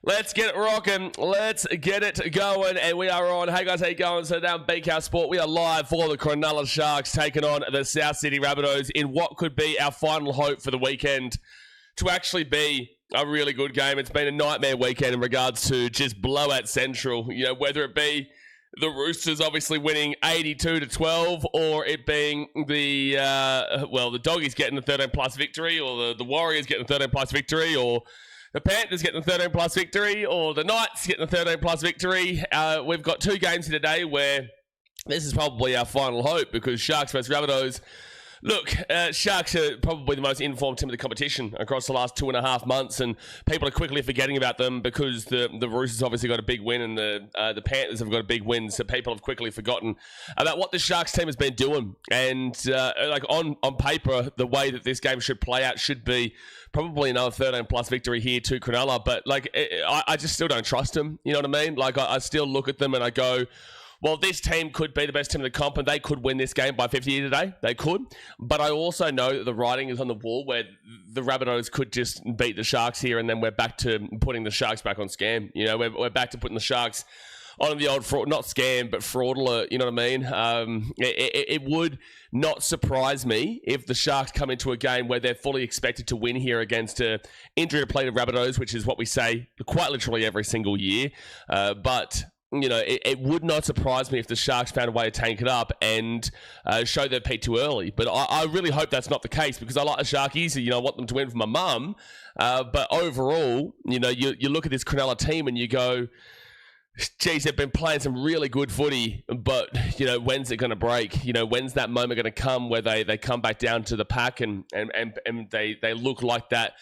Let's get it rocking. Let's get it going. And we are on. Hey guys, how you going? So down BKRsport, we are live for the Cronulla Sharks taking on the South Sydney Rabbitohs in what could be our final hope for the weekend to actually be a really good game. It's been a nightmare weekend in regards to just blowout central. You know, whether it be the Roosters obviously winning 82-12, or it being the the Doggies getting the 13+ victory, or the Warriors getting the 13+ victory, or the Panthers getting the 13+ victory, or the Knights getting the 13+ victory. We've got two games here today where this is probably our final hope, because Sharks versus Rabbitohs. Look, Sharks are probably the most informed team of the competition across the last 2.5 months, and people are quickly forgetting about them because the Roosters obviously got a big win, and the Panthers have got a big win, so people have quickly forgotten about what the Sharks team has been doing. And on paper, the way that this game should play out should be probably another 13+ victory here to Cronulla, but I just still don't trust them. You know what I mean? I still look at them and I go, well, this team could be the best team in the comp, and they could win this game by 50 today. They could. But I also know that the writing is on the wall where the Rabbitohs could just beat the Sharks here, and then we're back to putting the Sharks back on scam. You know, we're back to putting the Sharks on the old fraud, not scam, but fraud alert. You know what I mean? It would not surprise me if the Sharks come into a game where they're fully expected to win here against a injury-depleted Rabbitohs, which is what we say quite literally every single year. But you know, it would not surprise me if the Sharks found a way to tank it up and show their peak too early. But I really hope that's not the case, because I like the Sharkies. You know, I want them to win for my mum. But overall, you know, you look at this Cronulla team and you go, geez, they've been playing some really good footy, but, you know, when's it going to break? You know, when's that moment going to come where they come back down to the pack and they look like that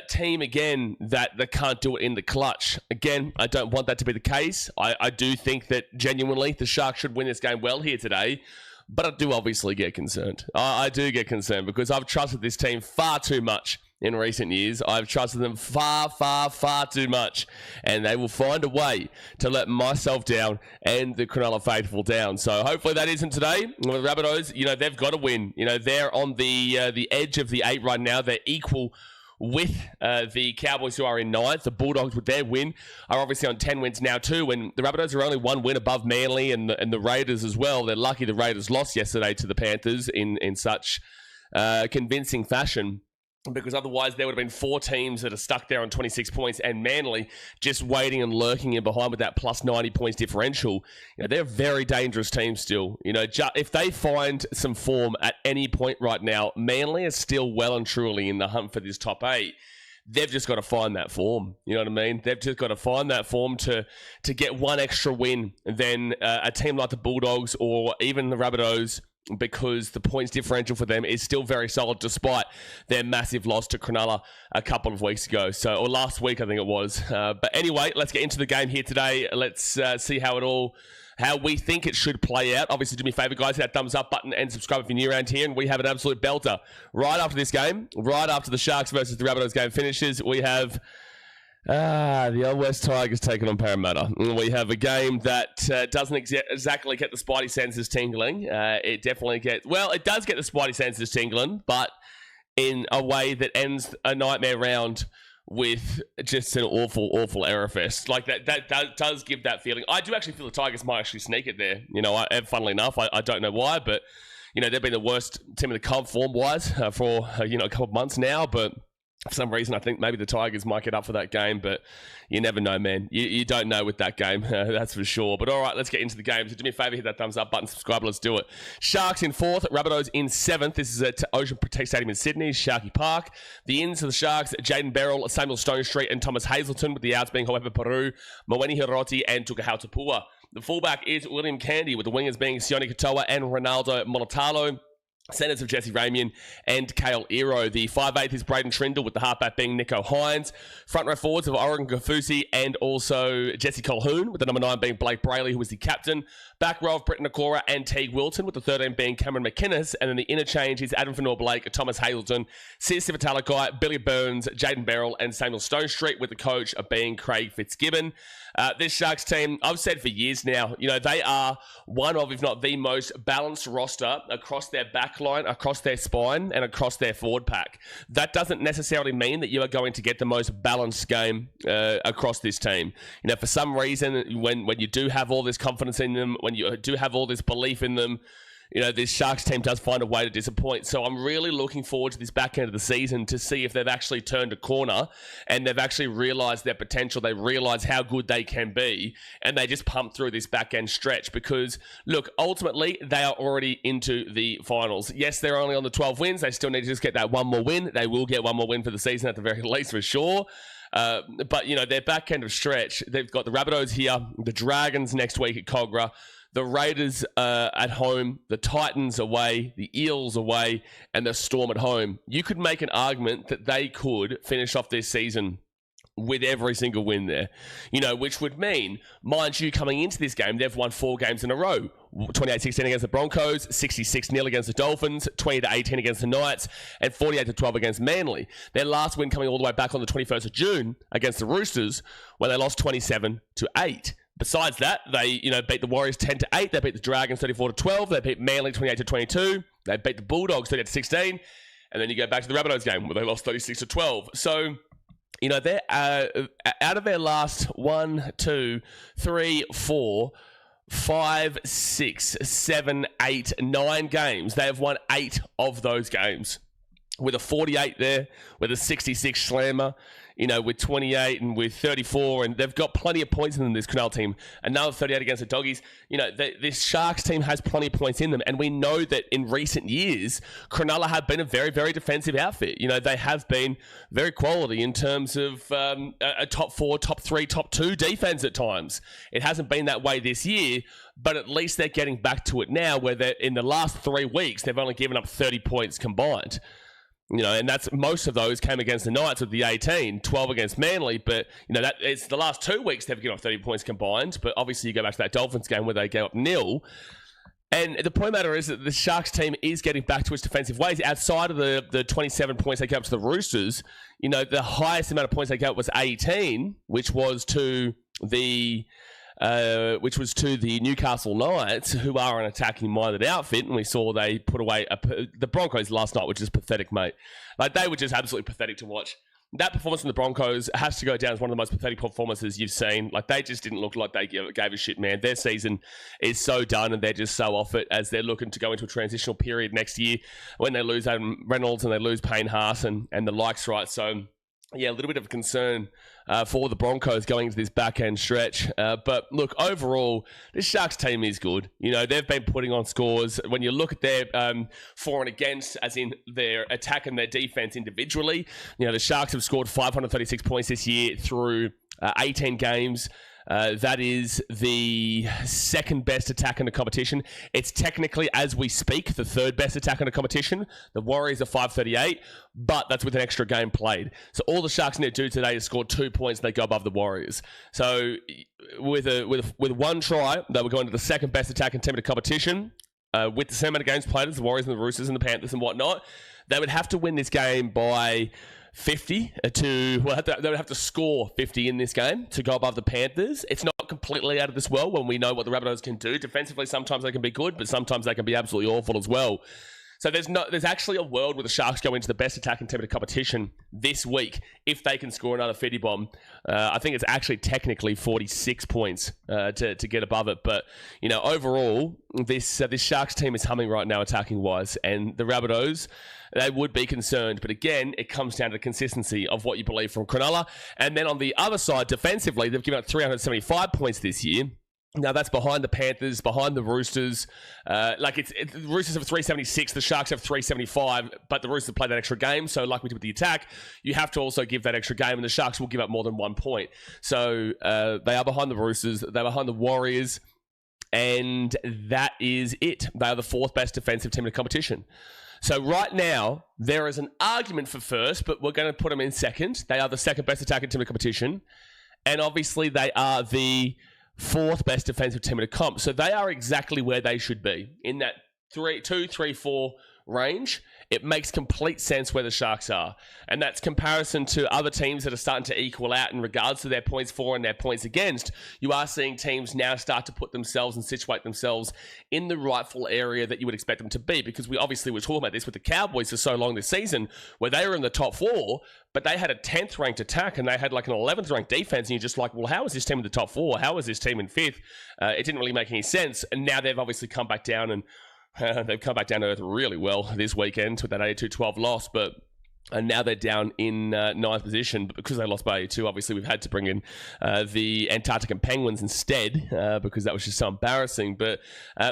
team again that can't do it in the clutch? Again, I don't want that to be the case. I do think that genuinely the Sharks should win this game well here today, but I do obviously get concerned. I do get concerned because I've trusted this team far too much in recent years. I've trusted them far, far, far too much, and they will find a way to let myself down and the Cronulla faithful down. So hopefully that isn't today. The Rabbitohs, you know, they've got to win. You know, they're on the edge of the 8 right now. They're equal with the Cowboys, who are in 9th. The Bulldogs, with their win, are obviously on 10 wins now too, and the Rabbitohs are only 1 win above Manly and the Raiders as well. They're lucky the Raiders lost yesterday to the Panthers in such convincing fashion, because otherwise there would have been 4 teams that are stuck there on 26 points, and Manly just waiting and lurking in behind with that plus 90 points differential. You know, they're a very dangerous team still. You know, if they find some form at any point right now, Manly is still well and truly in the hunt for this top 8. They've just got to find that form. You know what I mean? They've just got to find that form to get one extra win than a team like the Bulldogs or even the Rabbitohs, because the points differential for them is still very solid despite their massive loss to Cronulla a couple of weeks ago. Or last week, I think it was. But anyway, let's get into the game here today. Let's see how we think it should play out. Obviously, do me a favor, guys, hit that thumbs up button and subscribe if you're new around here. And we have an absolute belter right after this game, right after the Sharks versus the Rabbitohs game finishes. We have the Old West Tigers taking on Parramatta. We have a game that doesn't exactly get the spidey senses tingling. It definitely it does get the spidey senses tingling, but in a way that ends a nightmare round with just an awful, awful error fest. Like that does give that feeling. I do actually feel the Tigers might actually sneak it there. You know, funnily enough, I don't know why, but, you know, they've been the worst team in the comp form-wise for, a couple of months now, but for some reason, I think maybe the Tigers might get up for that game, but you never know, man. You don't know with that game, that's for sure. But all right, let's get into the game. So do me a favor, hit that thumbs up button, subscribe, let's do it. Sharks in 4th, Rabbitohs in 7th. This is at Ocean Protect Stadium in Sydney, Sharky Park. The ins of the Sharks, Jaden Beryl, Samuel Stonestreet, and Thomas Hazelton, with the outs being However Peru, Moeni Hiroti, and Tukahautapua. The fullback is William Candy, with the wingers being Sione Katoa and Ronaldo Molitalo. Centers of Jesse Ramian and Kale Ero. The 5'8" is Braden Trindle, with the halfback being Nico Hines. Front row forwards of Oregon Kafusi and also Jesse Colhoun, with the number 9 being Blake Brayley, who was the captain. Back row of Britton Nakora and Teague Wilton, with the 13 being Cameron McInnes. And then the interchange is Adam Fanor-Blake, Thomas Hazelton, Sis Sivitalakai, Billy Burns, Jaden Beryl, and Samuel Stonestreet, with the coach being Craig Fitzgibbon. This Sharks team, I've said for years now, you know, they are one of, if not the most balanced roster across their back back line, across their spine, and across their forward pack. That doesn't necessarily mean that you are going to get the most balanced game across this team. You know, for some reason, when you do have all this confidence in them, when you do have all this belief in them, you know, this Sharks team does find a way to disappoint. So I'm really looking forward to this back end of the season to see if they've actually turned a corner and they've actually realised their potential. They realise how good they can be, and they just pump through this back end stretch because, look, ultimately, they are already into the finals. Yes, they're only on the 12 wins. They still need to just get that one more win. They will get one more win for the season at the very least, for sure. But, you know, their back end of stretch, they've got the Rabbitohs here, the Dragons next week at Cogra, the Raiders at home, the Titans away, the Eels away, and the Storm at home. You could make an argument that they could finish off this season with every single win there, you know, which would mean, mind you, coming into this game, they've won 4 games in a row. 28-16 against the Broncos, 66-0 against the Dolphins, 20-18 against the Knights, and 48-12 against Manly. Their last win coming all the way back on the 21st of June against the Roosters, where they lost 27-8. Besides that, they, you know, beat the Warriors 10-8. They beat the Dragons 34-12. They beat Manly 28-22. They beat the Bulldogs 38-16. And then you go back to the Rabbitohs game where they lost 36-12. So, you know, they're out of their last 1, 2, 3, 4, 5, 6, 7, 8, 9 games. They have won 8 of those games. With a 48 there, with a 66 slammer, you know, with 28 and with 34, and they've got plenty of points in them, this Cronulla team. Another 38 against the Doggies. You know, this Sharks team has plenty of points in them, and we know that in recent years, Cronulla have been a very, very defensive outfit. You know, they have been very quality in terms of a top 4, top 3, top 2 defense at times. It hasn't been that way this year, but at least they're getting back to it now, where they're, in the last 3 weeks, they've only given up 30 points combined. You know, and that's most of those came against the Knights with the 18, 12 against Manly. But, you know, that it's the last 2 weeks they've given up 30 points combined. But obviously you go back to that Dolphins game where they gave up 0. And the point of the matter is that the Sharks team is getting back to its defensive ways. Outside of the 27 points they gave up to the Roosters, you know, the highest amount of points they gave up was 18, which was to the Newcastle Knights, who are an attacking-minded outfit, and we saw they put away the Broncos last night, which is pathetic, mate. Like, they were just absolutely pathetic to watch. That performance from the Broncos has to go down as one of the most pathetic performances you've seen. Like, they just didn't look like they gave a shit, man. Their season is so done, and they're just so off it as they're looking to go into a transitional period next year when they lose Adam Reynolds and they lose Payne Haas and the likes, right? So, yeah, a little bit of a concern for the Broncos going into this back-end stretch. But look, overall, this Sharks team is good. You know, they've been putting on scores. When you look at their for and against, as in their attack and their defense individually, you know, the Sharks have scored 536 points this year through 18 games. That is the second best attack in the competition. It's technically, as we speak, the third best attack in the competition. The Warriors are 538, but that's with an extra game played. So all the Sharks need to do today is score 2 points and they go above the Warriors. So with one try, they were going to the second best attacking team in the competition. With the same amount of games played as the Warriors and the Roosters and the Panthers and whatnot, they would have to win this game by 50 they would have to score 50 in this game to go above the Panthers. It's not completely out of this world when we know what the Rabbitohs can do. Defensively, sometimes they can be good, but sometimes they can be absolutely awful as well. So there's actually a world where the Sharks go into the best attacking team of the competition this week if they can score another 50 bomb. I think it's actually technically 46 points to get above it. But, you know, overall, this Sharks team is humming right now attacking-wise. And the Rabbitohs, they would be concerned. But again, it comes down to the consistency of what you believe from Cronulla. And then on the other side, defensively, they've given up 375 points this year. Now, that's behind the Panthers, behind the Roosters. The Roosters have 376, the Sharks have 375, but the Roosters play that extra game. So, like we did with the attack, you have to also give that extra game, and the Sharks will give up more than 1 point. So, they are behind the Roosters, they're behind the Warriors, and that is it. They are the fourth best defensive team in the competition. So, right now, there is an argument for first, but we're going to put them in second. They are the second best attacking team in the competition, and obviously, they are the fourth best defensive team in the comp. So they are exactly where they should be in that 2, 3, 4 range, it makes complete sense where the Sharks are. And that's comparison to other teams that are starting to equal out in regards to their points for and their points against. You are seeing teams now start to put themselves and situate themselves in the rightful area that you would expect them to be, because we obviously were talking about this with the Cowboys for so long this season, where they were in the top 4, but they had a 10th ranked attack and they had like an 11th ranked defense, and you're just like, well, how is this team in the top 4? How is this team in 5th? It didn't really make any sense. And now they've obviously come back down, and they've come back down to earth really well this weekend with that 82-12 loss, but and now they're down in 9th position. But because they lost by 82, obviously we've had to bring in the Antarctican Penguins instead, because that was just so embarrassing. But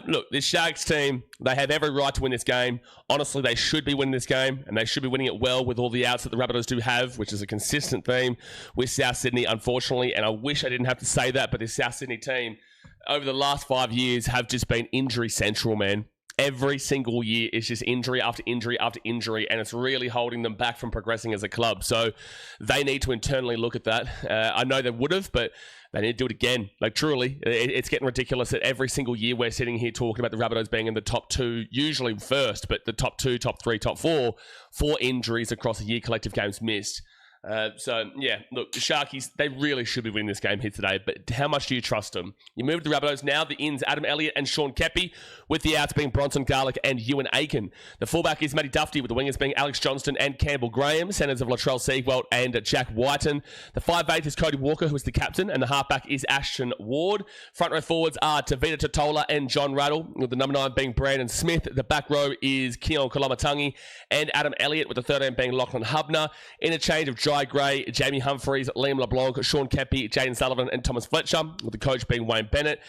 look, this Sharks team, they have every right to win this game. Honestly, they should be winning this game, and they should be winning it well with all the outs that the Rabbitohs do have, which is a consistent theme with South Sydney, unfortunately. And I wish I didn't have to say that, but this South Sydney team, over the last 5 years, have just been injury central, man. Every single year is just injury after injury after injury, and it's really holding them back from progressing as a club. So they need to internally look at that. I know they would have, but they need to do it again. Like, truly, it's getting ridiculous that every single year we're sitting here talking about the Rabbitohs being in the top 2, usually first, but the top 2, top 3, top 4, 4 injuries across a year, collective games missed. So, yeah, look, the Sharkies, they really should be winning this game here today, but how much do you trust them? You move to the Rabbitohs now, the ins, Adam Elliott and Sean Kepi, with the outs being Bronson Garlick and Ewan Aiken. The fullback is Matty Duffy, with the wingers being Alex Johnston and Campbell Graham, centers of Latrell Siegwalt and Jack Whiten. The 5'8" is Cody Walker, who is the captain, and the halfback is Ashton Ward. Front row forwards are Tavita Totola and John Rattle, with the number 9 being Brandon Smith. The back row is Keon Kalamatangi and Adam Elliott, with the 13 being Lachlan Hubner. Interchange of Jai Gray, Jamie Humphries, Liam LeBlanc, Sean Kepi, Jaden Sullivan, and Thomas Fletcher, with the coach being Wayne Bennett.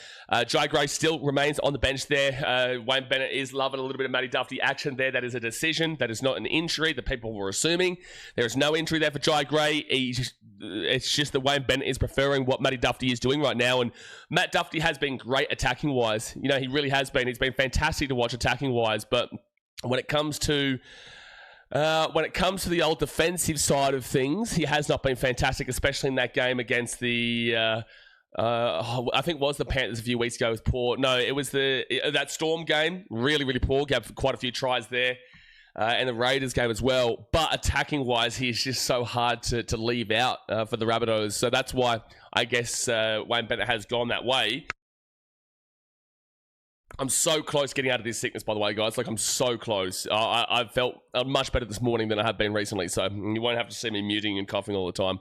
Jai Gray still remains on the bench there. Wayne Bennett is loving a little bit of Matty Duffy action there. That is a decision. That is not an injury that people were assuming. There is no injury there for Jai Gray. It's just that Wayne Bennett is preferring what Matty Duffy is doing right now. And Matt Duffy has been great attacking-wise. You know, he really has been. He's been fantastic to watch attacking-wise. But when it comes to the old defensive side of things, he has not been fantastic, especially in that game against the, I think it was the Panthers a few weeks ago. It was poor. No, it was that Storm game. Really, really poor. Gave quite a few tries there. And the Raiders game as well. But attacking-wise, he's just so hard to leave out for the Rabbitohs. So that's why I guess Wayne Bennett has gone that way. I'm so close getting out of this sickness, by the way, guys. Like, I'm so close. I felt much better this morning than I have been recently, so you won't have to see me muting and coughing all the time.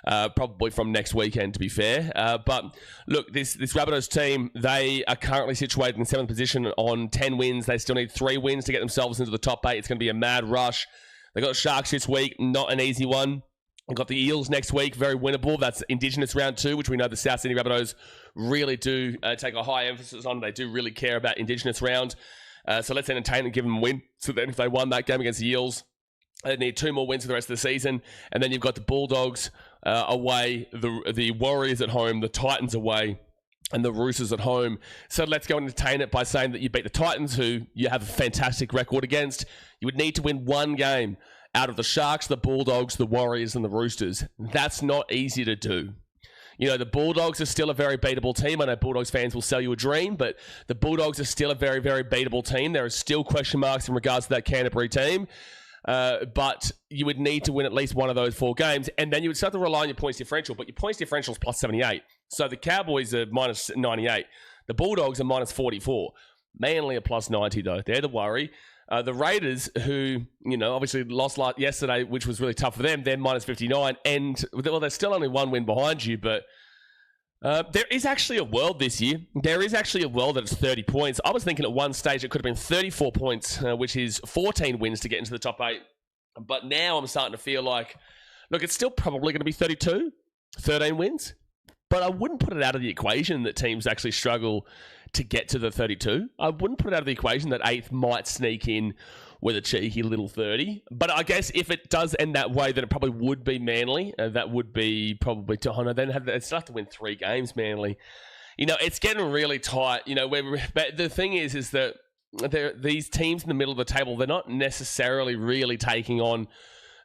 Probably from next weekend, to be fair. But look, this Rabbitohs team, they are currently situated in 7th position on 10 wins. They still need 3 wins to get themselves into the top 8. It's going to be a mad rush. They got the Sharks this week, not an easy one. We've got the Eels next week, very winnable. That's Indigenous Round 2, which we know the South Sydney Rabbitohs really do take a high emphasis on. They do really care about Indigenous Round. So let's entertain and give them a win. So then if they won that game against the Eels, they need 2 more wins for the rest of the season. And then you've got the Bulldogs away, the Warriors at home, the Titans away, and the Roosters at home. So let's go and entertain it by saying that you beat the Titans, who you have a fantastic record against. You would need to win 1 game out of the Sharks, the Bulldogs, the Warriors, and the Roosters. That's not easy to do. You know, the Bulldogs are still a very beatable team. I know Bulldogs fans will sell you a dream, but the Bulldogs are still a very, very beatable team. There are still question marks in regards to that Canterbury team. But you would need to win at least one of those 4 games, and then you would start to rely on your points differential. But your points differential is plus 78. So the Cowboys are minus 98. The Bulldogs are minus 44. Manly are plus 90, though. They're the worry. The Raiders, who, you know, obviously lost yesterday, which was really tough for them, they're minus 59. And, well, they're still only 1 win behind you, but there is actually a world this year. There is actually a world that it's 30 points. I was thinking at one stage it could have been 34 points, which is 14 wins to get into the top 8. But now I'm starting to feel like, look, it's still probably going to be 32, 13 wins. But I wouldn't put it out of the equation that teams actually struggle to get to the 32. I wouldn't put it out of the equation that 8th might sneak in with a cheeky little 30. But I guess if it does end that way, then it probably would be Manly. That would be probably to Honor. Then they'd still have to win 3 games, Manly. You know, it's getting really tight. You know, but the thing is that these teams in the middle of the table, they're not necessarily really taking on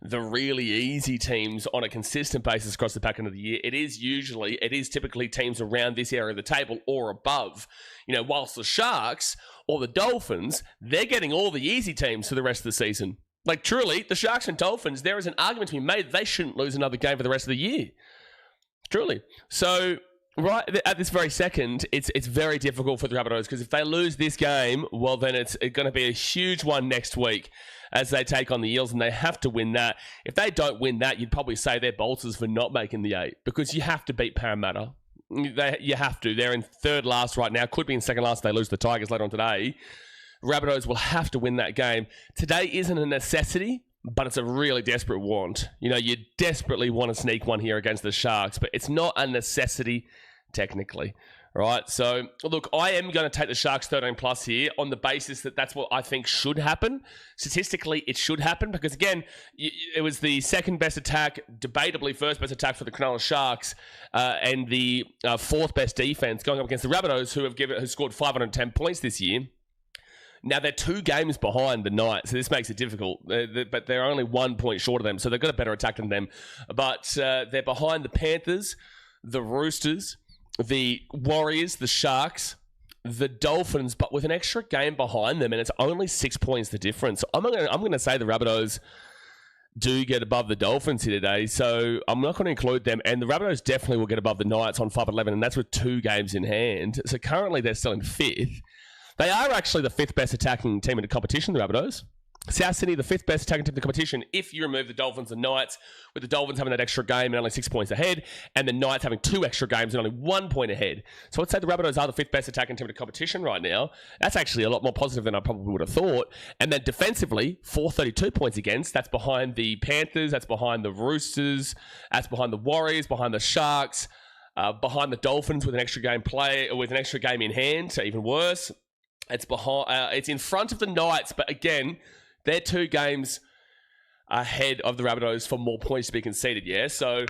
the really easy teams on a consistent basis across the back end of the year. It is typically teams around this area of the table or above. Whilst the Sharks or the Dolphins, they're getting all the easy teams for the rest of the season. Like, truly, the Sharks and Dolphins, there is an argument to be made they shouldn't lose another game for the rest of the year. Truly. So, right at this very second, it's very difficult for the Rabbitohs, because if they lose this game, well, then it's going to be a huge one next week as they take on the Eels, and they have to win that. If they don't win that, you'd probably say they're bolters for not making the 8, because you have to beat Parramatta. You have to. They're in third last right now. Could be in second last if they lose the Tigers later on today. Rabbitohs will have to win that game. Today isn't a necessity, but it's a really desperate want. You desperately want to sneak one here against the Sharks, but it's not a necessity technically. Right, so look, I am going to take the Sharks 13 plus here on the basis that that's what I think should happen. Statistically, it should happen because, again, it was the second best attack, debatably first best attack for the Cronulla Sharks, and the fourth best defense going up against the Rabbitohs, who scored 510 points this year. Now, they're 2 games behind the Knights, so this makes it difficult, but they're only 1 point short of them, so they've got a better attack than them. But they're behind the Panthers, the Roosters, the Warriors, the Sharks, the Dolphins, but with an extra game behind them, and it's only 6 points the difference. I'm going to say the Rabbitohs do get above the Dolphins here today, so I'm not going to include them. And the Rabbitohs definitely will get above the Knights on 5-11, and that's with 2 games in hand. So currently they're still in 5th. They are actually the 5th best attacking team in the competition, the Rabbitohs. South Sydney, the 5th best attacking team in the competition, if you remove the Dolphins and Knights, with the Dolphins having that extra game and only 6 points ahead, and the Knights having 2 extra games and only 1 point ahead. So I'd say the Rabbitohs are the 5th best attacking team in the competition right now. That's actually a lot more positive than I probably would have thought. And then defensively, 432 points against. That's behind the Panthers, that's behind the Roosters, that's behind the Warriors, behind the Sharks, behind the Dolphins with an extra game in hand, so even worse. It's in front of the Knights, but again, they're 2 games ahead of the Rabbitohs for more points to be conceded, yeah? So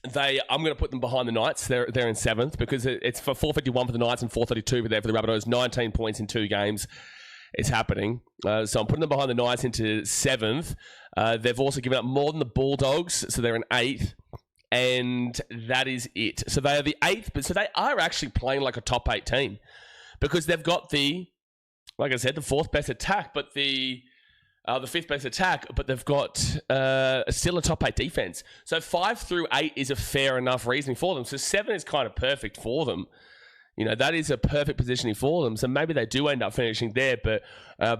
I'm going to put them behind the Knights. They're in 7th because it's for 451 for the Knights and 432 there for the Rabbitohs. 19 points in 2 games. It's happening. So I'm putting them behind the Knights into 7th. They've also given up more than the Bulldogs, so they're in 8th. And that is it. So they are the 8th, but so they are actually playing like a top 8 team because they've got like I said, the 4th best attack, but the 5th best attack, but they've got still a top 8 defense. So 5 through 8 is a fair enough reasoning for them. So 7 is kind of perfect for them. That is a perfect positioning for them. So maybe they do end up finishing there, but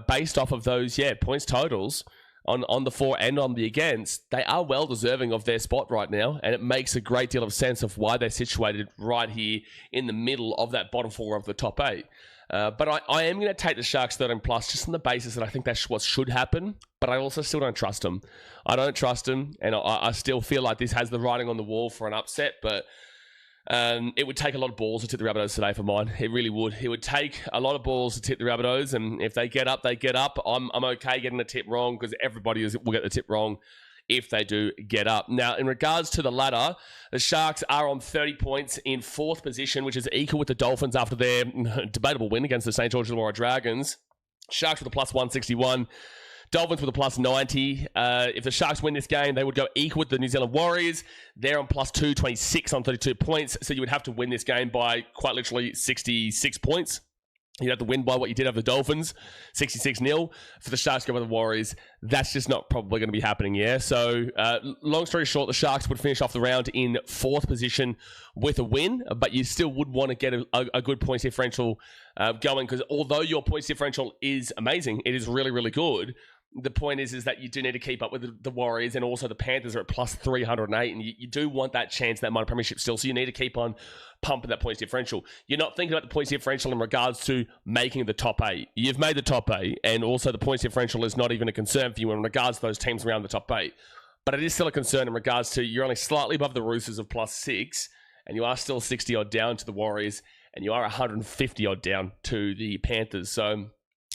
based off of those, points totals on the for and on the against, they are well deserving of their spot right now, and it makes a great deal of sense of why they're situated right here in the middle of that bottom 4 of the top 8. But I am going to take the Sharks 13 plus just on the basis that I think that's what should happen, but I also still don't trust them. I don't trust them, and I still feel like this has the writing on the wall for an upset, but it would take a lot of balls to tip the Rabbitohs today for mine. It really would. It would take a lot of balls to tip the Rabbitohs, and if they get up, they get up. I'm okay getting the tip wrong because everybody will get the tip wrong if they do get up. Now, in regards to the ladder, the Sharks are on 30 points in 4th position, which is equal with the Dolphins after their debatable win against the St. George Illawarra Dragons. Sharks with a plus 161. Dolphins with a plus 90. If the Sharks win this game, they would go equal with the New Zealand Warriors. They're on plus 226 on 32 points. So you would have to win this game by quite literally 66 points. You'd have to win by what you did over the Dolphins, 66-0. For the Sharks to go over the Warriors, that's just not probably going to be happening, yeah? So, long story short, the Sharks would finish off the round in 4th position with a win, but you still would want to get a good points differential going, because although your points differential is amazing, it is really, really good, the point is that you do need to keep up with the Warriors, and also the Panthers are at plus 308, and you do want that chance, that minor premiership still, so you need to keep on pumping that points differential. You're not thinking about the points differential in regards to making the top 8. You've made the top 8, and also the points differential is not even a concern for you in regards to those teams around the top 8. But it is still a concern in regards to you're only slightly above the Roosters of plus 6, and you are still 60-odd down to the Warriors, and you are 150-odd down to the Panthers. So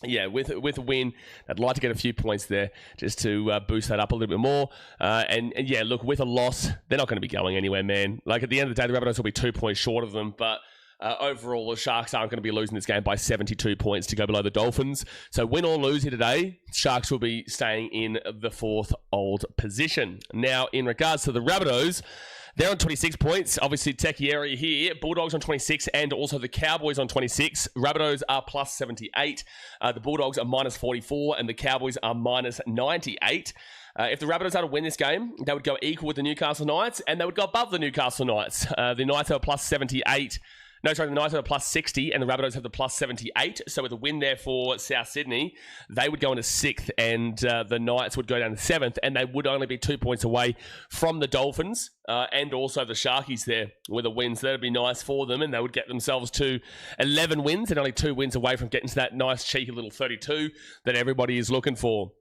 yeah, with a win, I'd like to get a few points there just to boost that up a little bit more. And yeah, look, with a loss, they're not going to be going anywhere, man. Like at the end of the day, the Rabbitohs will be 2 points short of them, but Overall, the Sharks aren't going to be losing this game by 72 points to go below the Dolphins. So win or lose here today, Sharks will be staying in the 4th old position. Now, in regards to the Rabbitohs, they're on 26 points. Obviously, techie area here. Bulldogs on 26 and also the Cowboys on 26. Rabbitohs are plus 78. The Bulldogs are minus 44 and the Cowboys are minus 98. If the Rabbitohs had to win this game, they would go equal with the Newcastle Knights and they would go above the Newcastle Knights. The Knights are plus 78. The Knights have a plus 60 and the Rabbitohs have the plus 78. So with a win there for South Sydney, they would go into 6th and the Knights would go down to 7th and they would only be 2 points away from the Dolphins and also the Sharkies there with a win. So that would be nice for them and they would get themselves to 11 wins and only 2 wins away from getting to that nice cheeky little 32 that everybody is looking for.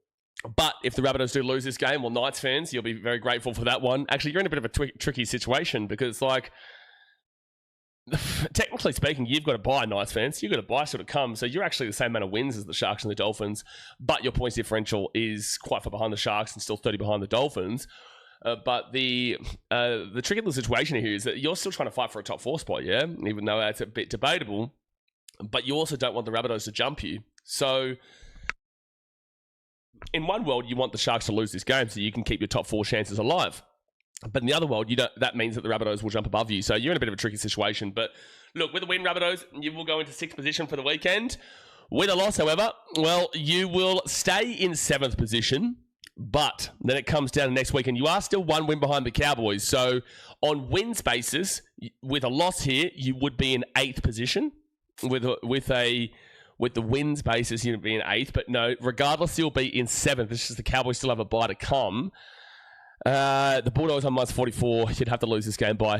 But if the Rabbitohs do lose this game, well, Knights fans, you'll be very grateful for that one. Actually, you're in a bit of a tricky situation because, like, technically speaking, you've got to buy Knights fans. You've got to buy sort of come. So you're actually the same amount of wins as the Sharks and the Dolphins, but your points differential is quite far behind the Sharks and still 30 behind the Dolphins. But the tricky little situation here is that you're still trying to fight for a top 4 spot, yeah? Even though that's a bit debatable. But you also don't want the Rabbitohs to jump you. So in one world, you want the Sharks to lose this game so you can keep your top 4 chances alive. But in the other world, that means that the Rabbitohs will jump above you. So you're in a bit of a tricky situation. But look, with a win, Rabbitohs, you will go into 6th position for the weekend. With a loss, however, well, you will stay in 7th position. But then it comes down to next weekend. You are still 1 win behind the Cowboys. So on wins basis, with a loss here, you would be in 8th position. With the wins basis, you'd be in 8th. But no, regardless, you'll be in 7th. It's just the Cowboys still have a bye to come. The Bulldogs on minus 44. You'd have to lose this game by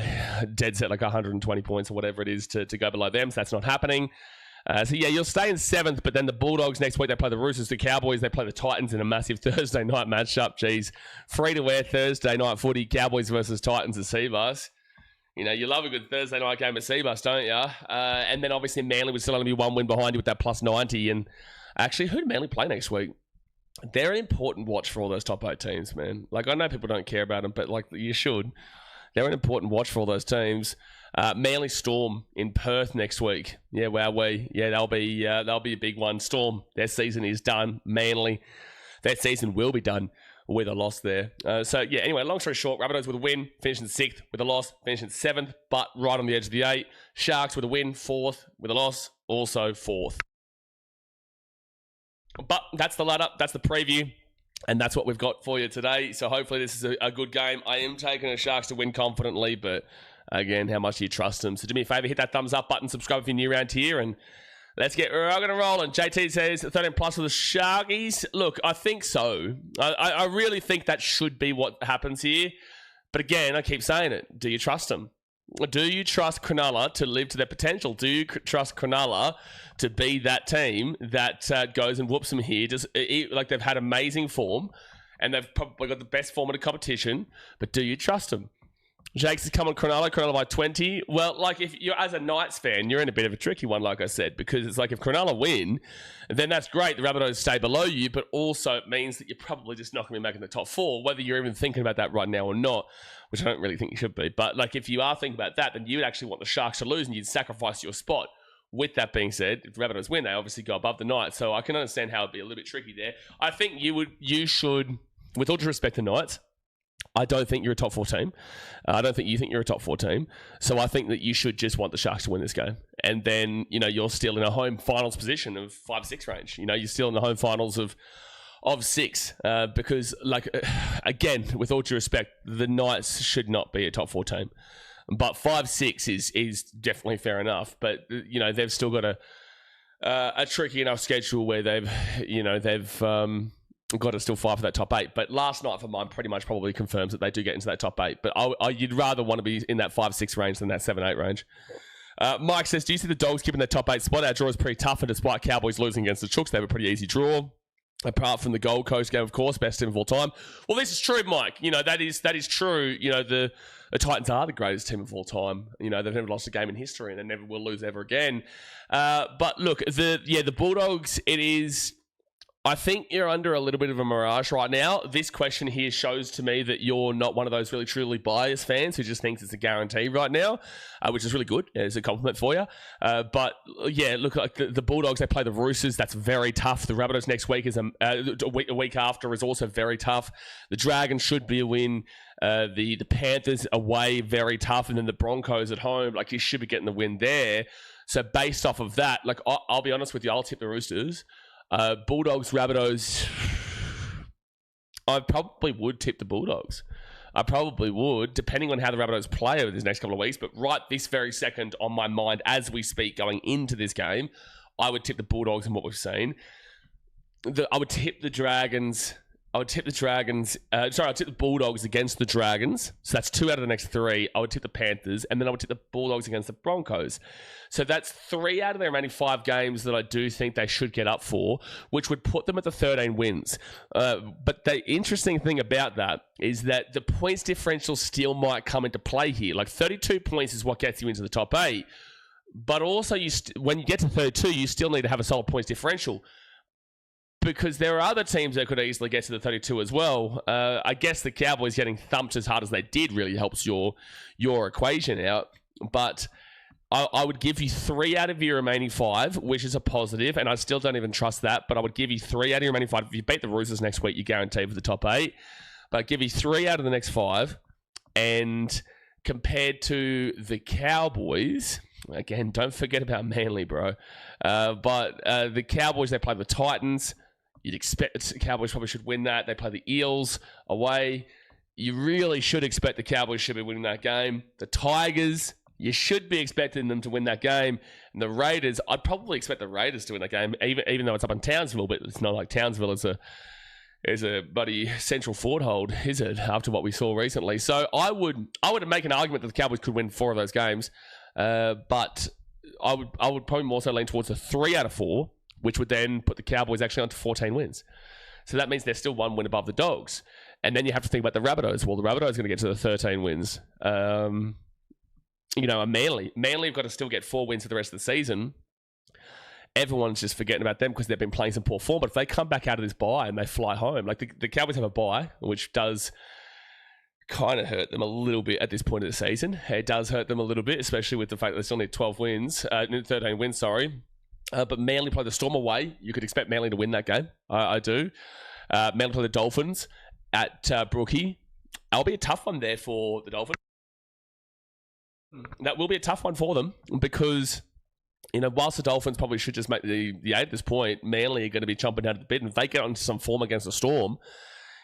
dead set like 120 points or whatever it is to go below them. So that's not happening. So yeah, you'll stay in 7th, but then the Bulldogs next week, they play the Roosters, the Cowboys, they play the Titans in a massive Thursday night matchup. Jeez, free-to-air Thursday night footy, Cowboys versus Titans at Seabus. You know, you love a good Thursday night game at Seabus, don't you? And then obviously Manly would still only be 1 win behind you with that plus 90. And actually, who do Manly play next week? They're an important watch for all those top 8 teams, man. Like, I know people don't care about them, but, like, you should. They're an important watch for all those teams. Manly Storm in Perth next week. Yeah, wowee. Yeah, they'll be a big one. Storm, their season is done. Manly, their season will be done with a loss there. So, yeah, anyway, long story short, Rabbitohs with a win, finishing 6th. With a loss, finishing 7th, but right on the edge of the 8. Sharks with a win, 4th. With a loss, also 4th. But that's the ladder, that's the preview, and that's what we've got for you today. So hopefully this is a good game. I am taking the Sharks to win confidently, but again, how much do you trust them? So do me a favour, hit that thumbs up button, subscribe if you're new around here, and let's get rocking and rolling. JT says 13 plus for the Sharkies. Look, I think so. I really think that should be what happens here. But again, I keep saying it. Do you trust them? Do you trust Cronulla to live to their potential? Do you trust Cronulla to be that team that goes and whoops them here? Like, they've had amazing form and they've probably got the best form of the competition, but do you trust them? Jakes has come on Cronulla by 20. Well, like, if you're, as a Knights fan, you're in a bit of a tricky one, like I said, because it's like, if Cronulla win, then that's great. The Rabbitohs stay below you, but also it means that you're probably just not going to be making the top 4, whether you're even thinking about that right now or not, which I don't really think you should be. But, like, if you are thinking about that, then you would actually want the Sharks to lose and you'd sacrifice your spot. With that being said, if the Rabbitohs win, they obviously go above the Knights. So I can understand how it'd be a little bit tricky there. I think you should, with all due respect to Knights, I don't think you're a top 4 team. I don't think you think you're a top 4 team. So I think that you should just want the Sharks to win this game. And then, you know, you're still in a home finals position of 5-6 range. You know, you're still in the home finals of 6. Because, like, again, with all due respect, the Knights should not be a top 4 team. But 5-6 is definitely fair enough. But, you know, they've still got a tricky enough schedule where they've got to still fight for that top 8. But last night for mine pretty much probably confirms that they do get into that top 8. But you'd rather want to be in that 5-6 range than that 7-8 range. Mike says, do you see the Dogs keeping their top 8 spot? Our draw is pretty tough, and despite Cowboys losing against the Chooks, they have a pretty easy draw. Apart from the Gold Coast game, of course, best team of all time. Well, this is true, Mike. You know, that is true. You know, the Titans are the greatest team of all time. You know, they've never lost a game in history, and they never will lose ever again. But look, the Bulldogs, it is... I think you're under a little bit of a mirage right now. This question here shows to me that you're not one of those really truly biased fans who just thinks it's a guarantee right now, which is really good. It's a compliment for you. But yeah, look, like the Bulldogs, they play the Roosters. That's very tough. The Rabbitohs next week is a week after is also very tough. The Dragons should be a win. The Panthers away, very tough. And then the Broncos at home, like you should be getting the win there. So based off of that, like I'll be honest with you, I'll tip the Roosters. Bulldogs, Rabbitohs, I probably would tip the Bulldogs. I probably would, depending on how the Rabbitohs play over these next couple of weeks. But right this very second on my mind, as we speak, going into this game, I would tip the Bulldogs in what we've seen. I would tip the Dragons. I'd tip the Bulldogs against the Dragons. So that's 2 out of the next 3. I would tip the Panthers, and then I would tip the Bulldogs against the Broncos. So that's 3 out of their remaining 5 games that I do think they should get up for, which would put them at the 13 wins. But the interesting thing about that is that the points differential still might come into play here. Like 32 points is what gets you into the top 8. But also, when you get to 32, you still need to have a solid points differential. Because there are other teams that could easily get to the 32 as well. I guess the Cowboys getting thumped as hard as they did really helps your equation out. But I would give you 3 out of your remaining 5, which is a positive, and I still don't even trust that. But I would give you 3 out of your remaining 5. If you beat the Roosters next week, you're guaranteed for the top 8. But I'd give you 3 out of the next 5. And compared to the Cowboys, again, don't forget about Manly, bro. But the Cowboys, they play the Titans. You'd expect the Cowboys probably should win that. They play the Eels away. You really should expect the Cowboys should be winning that game. The Tigers, you should be expecting them to win that game. And the Raiders, I'd probably expect the Raiders to win that game, even though it's up in Townsville, but it's not like Townsville is a buddy central foothold, is it, after what we saw recently. So I would make an argument that the Cowboys could win 4 of those games. But I would probably more so lean towards a 3 out of 4, which would then put the Cowboys actually onto 14 wins. So that means they're still 1 win above the Dogs. And then you have to think about the Rabbitohs. Well, the Rabbitohs are going to get to the 13 wins. And Manly have got to still get 4 wins for the rest of the season. Everyone's just forgetting about them because they've been playing some poor form. But if they come back out of this bye and they fly home, like the Cowboys have a bye, which does kind of hurt them a little bit at this point of the season. It does hurt them a little bit, especially with the fact that they still need 13 wins, sorry. But Manly play the Storm away. You could expect Manly to win that game. I do. Manly play the Dolphins at Brookie. That'll be a tough one there for the Dolphins. That will be a tough one for them because, whilst the Dolphins probably should just make the 8 at this point, Manly are going to be chomping out of the bit. And if they get onto some form against the Storm,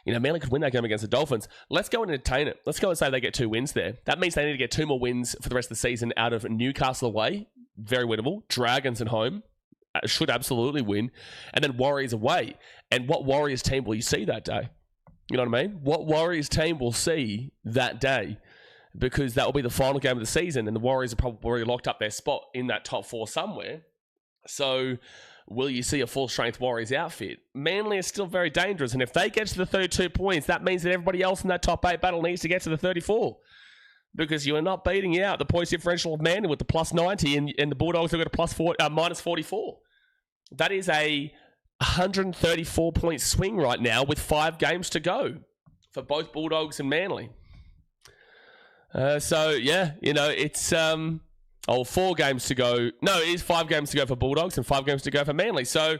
Manly could win that game against the Dolphins. Let's go and entertain it. Let's go and say they get 2 wins there. That means they need to get 2 more wins for the rest of the season out of Newcastle away. Very winnable. Dragons at home. Should absolutely win. And then Warriors away. And what Warriors team will you see that day? You know what I mean? What Warriors team will see that day? Because that will be the final game of the season. And the Warriors are probably already locked up their spot in that top 4 somewhere. So will you see a full-strength Warriors outfit? Manly is still very dangerous. And if they get to the 32 points, that means that everybody else in that top 8 battle needs to get to the 34. Because you are not beating out the points differential of Manly with the plus 90 and the Bulldogs have got a minus 44. That is a 134-point swing right now with 5 games to go for both Bulldogs and Manly. It's 4 games to go. No, it is 5 games to go for Bulldogs and 5 games to go for Manly. So,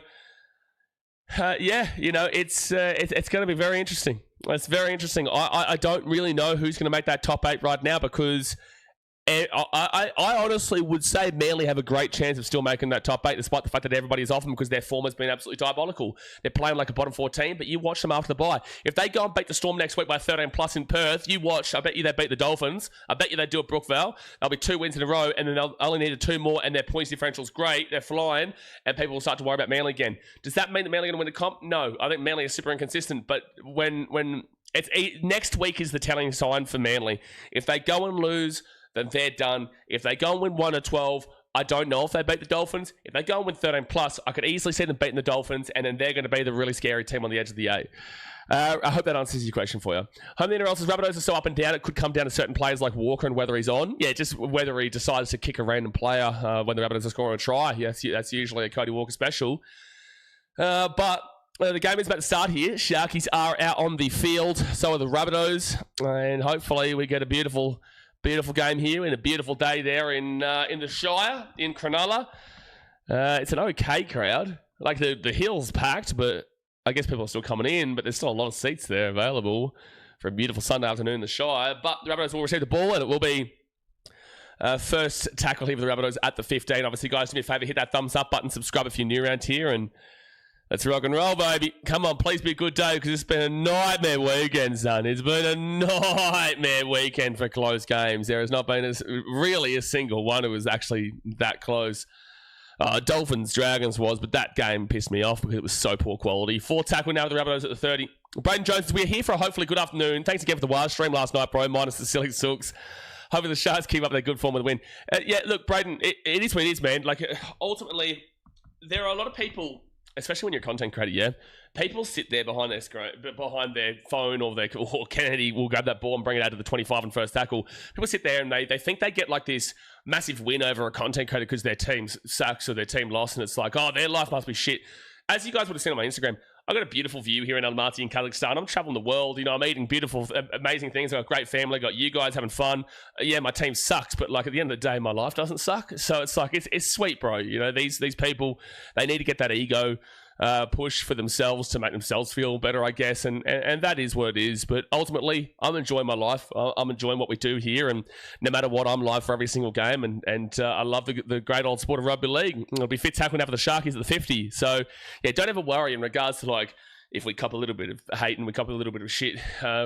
it's going to be very interesting. It's very interesting. I don't really know who's going to make that top 8 right now because I honestly would say Manly have a great chance of still making that top 8 despite the fact that everybody is off them because their form has been absolutely diabolical. They're playing like a bottom 4 team, but you watch them after the bye. If they go and beat the Storm next week by 13 plus in Perth, you watch. I bet you they beat the Dolphins. I bet you they do it Brookvale. There'll be 2 wins in a row, and then they'll only need 2 more, and their points differential's great. They're flying, and people will start to worry about Manly again. Does that mean that Manly are going to win the comp? No. I think Manly is super inconsistent, but when next week is the telling sign for Manly. If they go and lose, then they're done. If they go and win 1 or 12, I don't know if they beat the Dolphins. If they go and win 13 plus, I could easily see them beating the Dolphins, and then they're going to be the really scary team on the edge of the 8. I hope that answers your question for you. Home the NRL says Rabbitohs are so up and down, it could come down to certain players like Walker and whether he's on. Yeah, just whether he decides to kick a random player when the Rabbitohs are scoring a try. Yes, that's usually a Cody Walker special. But The game is about to start here. Sharkies are out on the field. So are the Rabbitohs. And hopefully we get a beautiful game here and a beautiful day there in the Shire, in Cronulla. It's an okay crowd. Like the hill's packed, but I guess people are still coming in, but there's still a lot of seats there available for a beautiful Sunday afternoon in the Shire. But the Rabbitohs will receive the ball, and it will be first tackle here for the Rabbitohs at the 15. Obviously, guys, do me a favour, hit that thumbs up button, subscribe if you're new around here, and let's rock and roll, baby. Come on, please be a good day, because it's been a nightmare weekend, son. It's been a nightmare weekend for close games. There has not been really a single one who was actually that close. Dolphins, Dragons was, but that game pissed me off because it was so poor quality. Fourth tackle now with the Rabbitohs at the 30. Braden Jones, we're here for a hopefully good afternoon. Thanks again for the wild stream last night, bro, minus the silly sooks. Hopefully the Sharks keep up their good form with the win. Yeah, look, Braden, it is what it is, man. Like, ultimately, there are a lot of people, especially when you're a content creator, yeah, people sit there behind their screen, behind their phone, or Kennedy will grab that ball and bring it out to the 25 and first tackle. People sit there and they think they get like this massive win over a content creator because their team sucks or their team lost, and it's like, oh, their life must be shit. As you guys would have seen on my Instagram, I've got a beautiful view here in Almaty in Kazakhstan. I'm traveling the world, you know, I'm eating beautiful, amazing things. I've got a great family, got you guys having fun. Yeah, my team sucks, but like at the end of the day, my life doesn't suck. So it's like, it's sweet, bro. You know, these people, they need to get that ego push for themselves to make themselves feel better, I guess, and that is what it is. But ultimately, I'm enjoying my life. I'm enjoying what we do here, and no matter what, I'm live for every single game, and I love the great old sport of rugby league. It'll be fit tackle now for the Sharkies at the 50. So yeah, don't ever worry in regards to like if we cop a little bit of hate and we cop a little bit of shit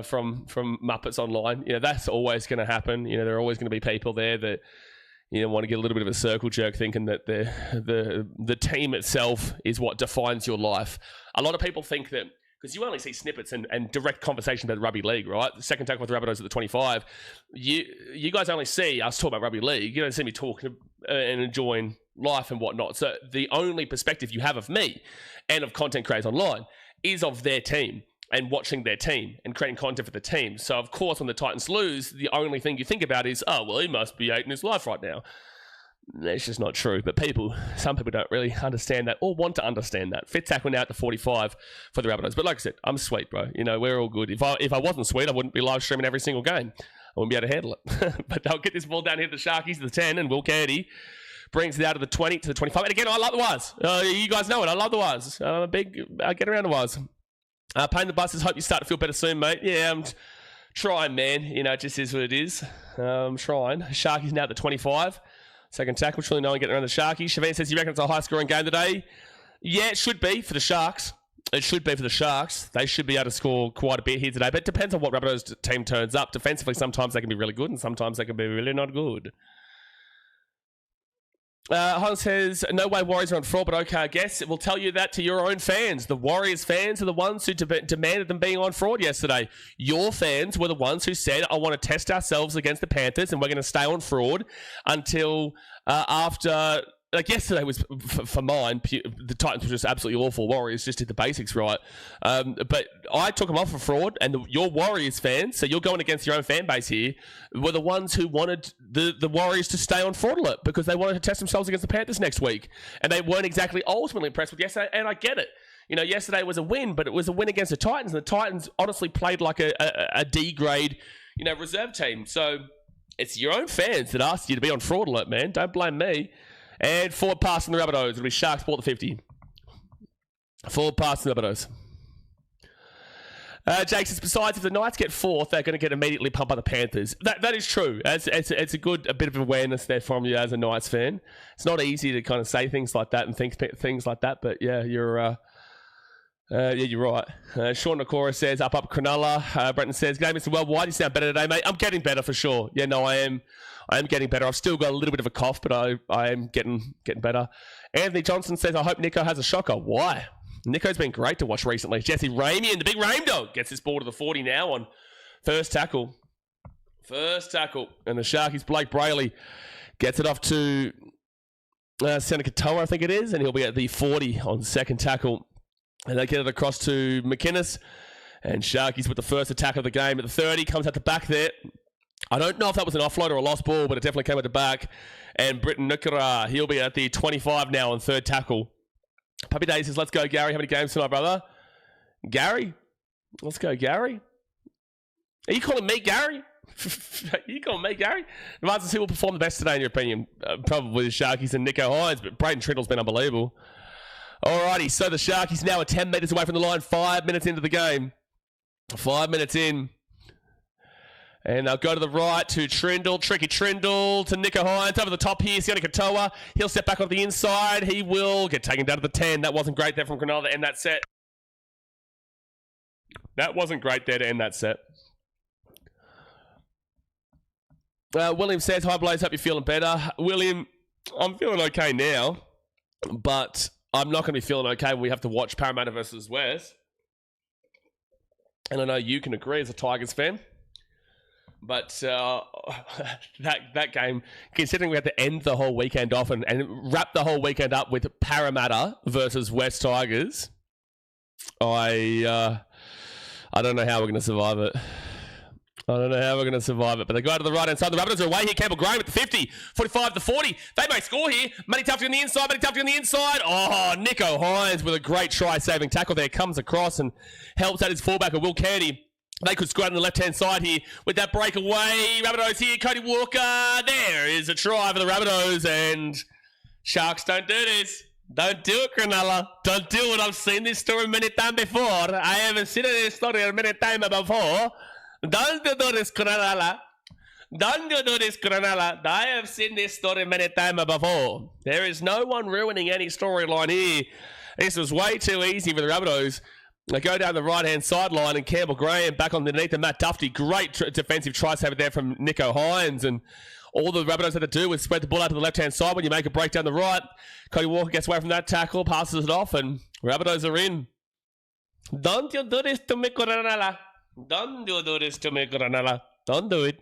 from Muppets online. You know, that's always going to happen. You know, there are always going to be people there that, you know, want to get a little bit of a circle jerk, thinking that the team itself is what defines your life. A lot of people think that, because you only see snippets and direct conversation about rugby league, right? The second tackle with the Rabbitohs at the 25. You guys only see us talk about rugby league. You don't see me talking and enjoying life and whatnot. So the only perspective you have of me and of content creators online is of their team and watching their team and creating content for the team. So, of course, when the Titans lose, the only thing you think about is, oh, well, he must be hating his life right now. It's just not true. But some people don't really understand that or want to understand that. Fit tackle now at the 45 for the Rabbitohs. But like I said, I'm sweet, bro. You know, we're all good. If I wasn't sweet, I wouldn't be live streaming every single game. I wouldn't be able to handle it. But they'll get this ball down here to the Sharkies to the 10, and Will Candy brings it out of the 20 to the 25. And again, I love the wires. You guys know it. I love the wires. I get around the wires. Paying the buses, hope you start to feel better soon, mate. Yeah, I'm trying, man. You know, it just is what it is. I'm trying. Sharkies now at the 25. Second tackle, truly no one getting around the Sharkies. Shavine says, you reckon it's a high-scoring game today? Yeah, it should be for the Sharks. It should be for the Sharks. They should be able to score quite a bit here today, but it depends on what Rabbitohs team turns up. Defensively, sometimes they can be really good, and sometimes they can be really not good. Hans says, no way Warriors are on fraud, but okay, I guess it will tell you that to your own fans. The Warriors fans are the ones who demanded them being on fraud yesterday. Your fans were the ones who said, I want to test ourselves against the Panthers and we're going to stay on fraud until after... Like yesterday was, for mine, the Titans were just absolutely awful. Warriors just did the basics right. But I took them off for fraud, and your Warriors fans, so you're going against your own fan base here, were the ones who wanted the Warriors to stay on fraud alert because they wanted to test themselves against the Panthers next week. And they weren't exactly ultimately impressed with yesterday, and I get it. You know, yesterday was a win, but it was a win against the Titans, and the Titans honestly played like a D-grade, you know, reserve team. So it's your own fans that asked you to be on fraud alert, man. Don't blame me. And forward pass from the Rabbitohs. It'll be Sharks ball at the 50. Forward pass from the Rabbitohs. Jake says, besides, if the Knights get fourth, they're going to get immediately pumped by the Panthers. That is true. It's a bit of awareness there from you as a Knights fan. It's not easy to kind of say things like that and think things like that, but yeah, you're right. Sean Nakora says, up Cronulla. Brenton says, G'day, Mr. Well, why do you sound better today, mate? I'm getting better for sure. Yeah, no, I am getting better. I've still got a little bit of a cough, but I am getting better. Anthony Johnson says, I hope Nico has a shocker. Why? Nico's been great to watch recently. Jesse Ramey and the big Rain Dog gets this ball to the 40 now on first tackle. First tackle. And the Sharkies, Blake Brayley gets it off to Seneca Toa, I think it is, and he'll be at the 40 on second tackle. And they get it across to McInnes. And Sharkies with the first attack of the game at the 30. Comes out the back there. I don't know if that was an offload or a lost ball, but it definitely came at the back. And Britton he'll be at the 25 now on third tackle. Puppy Day says, let's go, Gary. How many games tonight, brother? Gary? Let's go, Gary. Are you calling me Gary? You calling me Gary? The answer is who will perform the best today in your opinion? Probably the Sharkies and Nicho Hynes, but Braden Trindle's been unbelievable. Alrighty, so the Sharkies now are 10 metres away from the line, 5 minutes into the game. 5 minutes in. And they'll go to the right to Trindle, tricky Trindle to Nicho Hynes. Over the top here, Sione Katoa. He'll step back on the inside. He will get taken down to the 10. That wasn't great there from Cronulla to end that set. That wasn't great there to end that set. William says, hi, Blaze, hope you're feeling better. William, I'm feeling okay now, but I'm not going to be feeling okay when we have to watch Parramatta versus West. And I know you can agree as a Tigers fan. But that game, considering we had to end the whole weekend off and wrap the whole weekend up with Parramatta versus West Tigers, I don't know how we're going to survive it. But they go out to the right-hand side. The Rabbitohs are away here. Campbell Graham at the 50. 45 to 40. They may score here. Matty Tufty on the inside. Oh, Nicho Hynes with a great try-saving tackle there. Comes across and helps out his fullback, Will Candy. They could score out on the left-hand side here with that breakaway. Rabbitohs here. Cody Walker. There is a try for the Rabbitohs. And Sharks don't do this. Don't do it, Cronulla. Don't do it. I've seen this story many times before. I haven't seen this story many times before. Don't do this, Cronulla. I have seen this story many times before. There is no one ruining any storyline here. This was way too easy for the Rabbitohs. They go down the right-hand sideline and Campbell Graham back underneath and Matt Tufty. Great defensive try-saver there from Nicho Hynes. And all the Rabbitohs had to do was spread the ball out to the left-hand side when you make a break down the right. Cody Walker gets away from that tackle, passes it off, and Rabbitohs are in. Don't you do this to me, Cronulla. Don't you do this to me, Cronulla. Don't do it.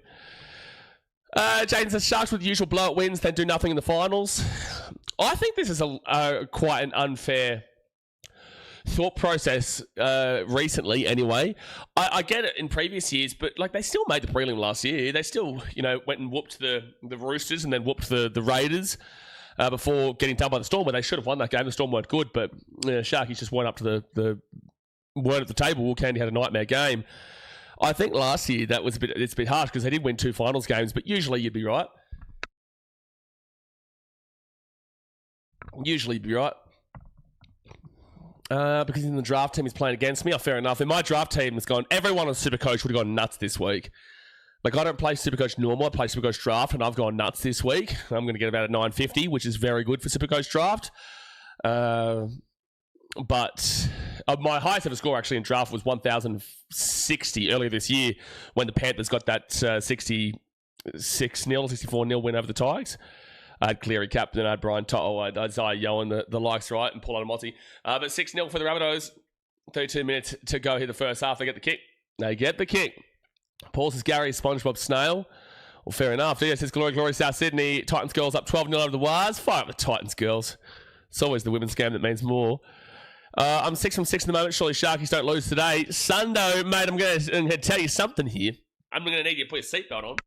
Jaden says, Sharks with the usual blowout wins, then do nothing in the finals. I think this is quite an unfair thought process recently, anyway. I get it in previous years, but like they still made the prelim last year. They still, went and whooped the Roosters and then whooped the Raiders before getting done by the Storm, where they should have won that game. The Storm weren't good, but Sharkies just weren't up to the weren't at the table. Will Candy had a nightmare game. I think last year that was it's a bit harsh because they did win 2 finals games, but usually you'd be right. Because in the draft team he's playing against me. Oh, fair enough. In my draft team has gone, everyone on Supercoach would have gone nuts this week. Like I don't play Supercoach normal, I play Supercoach draft, and I've gone nuts this week. I'm going to get about a 950, which is very good for Supercoach draft. But my highest ever score actually in draft was 1,060 earlier this year when the Panthers got that 66-0, 64-0 win over the Tigers. I had Cleary captain, I had Brian Toto, I had Isaiah Yohan, the likes, right, and Paul Adamotti. But 6-0 for the Rabbitohs. 32 minutes to go here the first half. They get the kick. Paul says, Gary, SpongeBob Snail. Well, fair enough. Dia says, glory, South Sydney. Titans girls up 12-0 over the Wires. Fire up the Titans girls. It's always the women's game that means more. I'm 6 from 6 in the moment. Surely Sharkies don't lose today. Sundo, mate, I'm going to tell you something here. I'm going to need you to put your seatbelt on.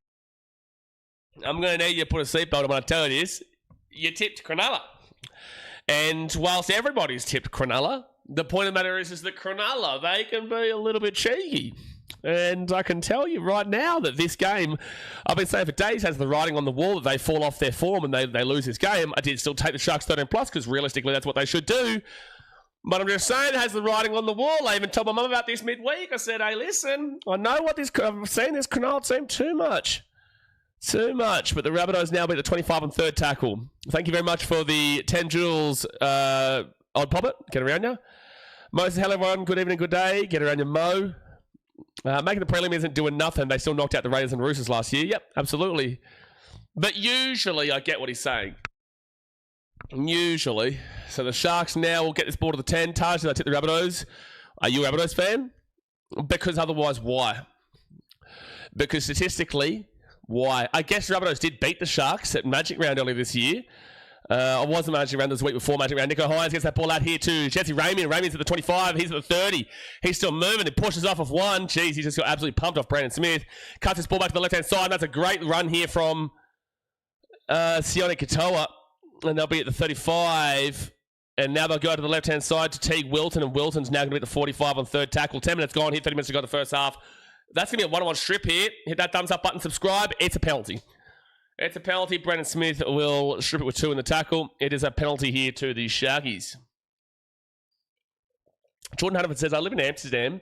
When I tell you this. You tipped Cronulla. And whilst everybody's tipped Cronulla, the point of the matter is that Cronulla, they can be a little bit cheeky. And I can tell you right now that this game, I've been saying for days, has the writing on the wall that they fall off their form and they lose this game. I did still take the Sharks 13+ because realistically that's what they should do. But I'm just saying it has the writing on the wall. I even told my mum about this midweek. I said, hey, listen, I know what I've seen this Cronulla team too much. But the Rabbitohs now beat the 25 on third tackle. Thank you very much for the 10 joules, Odd Poppet. Get around you. Mo says, hello everyone, good evening, good day. Get around you, Mo. Making the prelim isn't doing nothing. They still knocked out the Raiders and Roosters last year. Yep, absolutely. But usually I get what he's saying. Usually. So the Sharks now will get this ball to the 10. Taj, did I tip the Rabbitohs? Are you a Rabbitohs fan? Because otherwise, why? Because statistically, why? I guess the Rabbitohs did beat the Sharks at Magic Round earlier this year. I wasn't Magic Round this week before Magic Round. Nicho Hynes gets that ball out here to Jesse Ramien. Ramien's at the 25. He's at the 30. He's still moving. He pushes off of one. Jeez, he just got absolutely pumped off Brandon Smith. Cuts his ball back to the left-hand side. That's a great run here from Sione Katoa. And they'll be at the 35. And now they'll go to the left-hand side to Teague Wilton, and Wilton's now going to be at the 45 on third tackle. 10 minutes gone here, 30 minutes to go the first half. That's going to be a one-on-one strip here. Hit that thumbs up button, subscribe. It's a penalty. It's a penalty. Brendan Smith will strip it with 2 in the tackle. It is a penalty here to the Sharkies. Jordan Hannaford says, I live in Amsterdam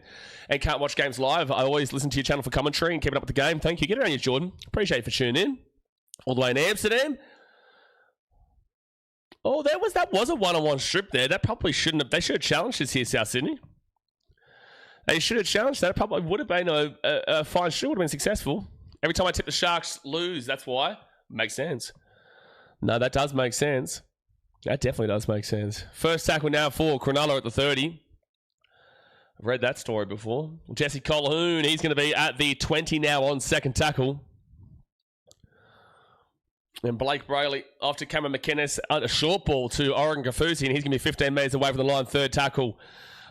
and can't watch games live. I always listen to your channel for commentary and keeping up with the game. Thank you. Get around you, Jordan. Appreciate you for tuning in. All the way in Amsterdam. Oh, that was a one-on-one strip there. That probably shouldn't have. They should have challenged this here, South Sydney. They should have challenged that. It probably would have been a fine strip. Would have been successful. Every time I tip the Sharks, lose. That's why. Makes sense. No, that does make sense. That definitely does make sense. First tackle now for Cronulla at the 30. I've read that story before. Jesse Colquhoun, he's going to be at the 20 now on second tackle. And Blake Brayley off to Cameron McInnes at a short ball to Oregon Kafusi, and he's going to be 15 metres away from the line, third tackle.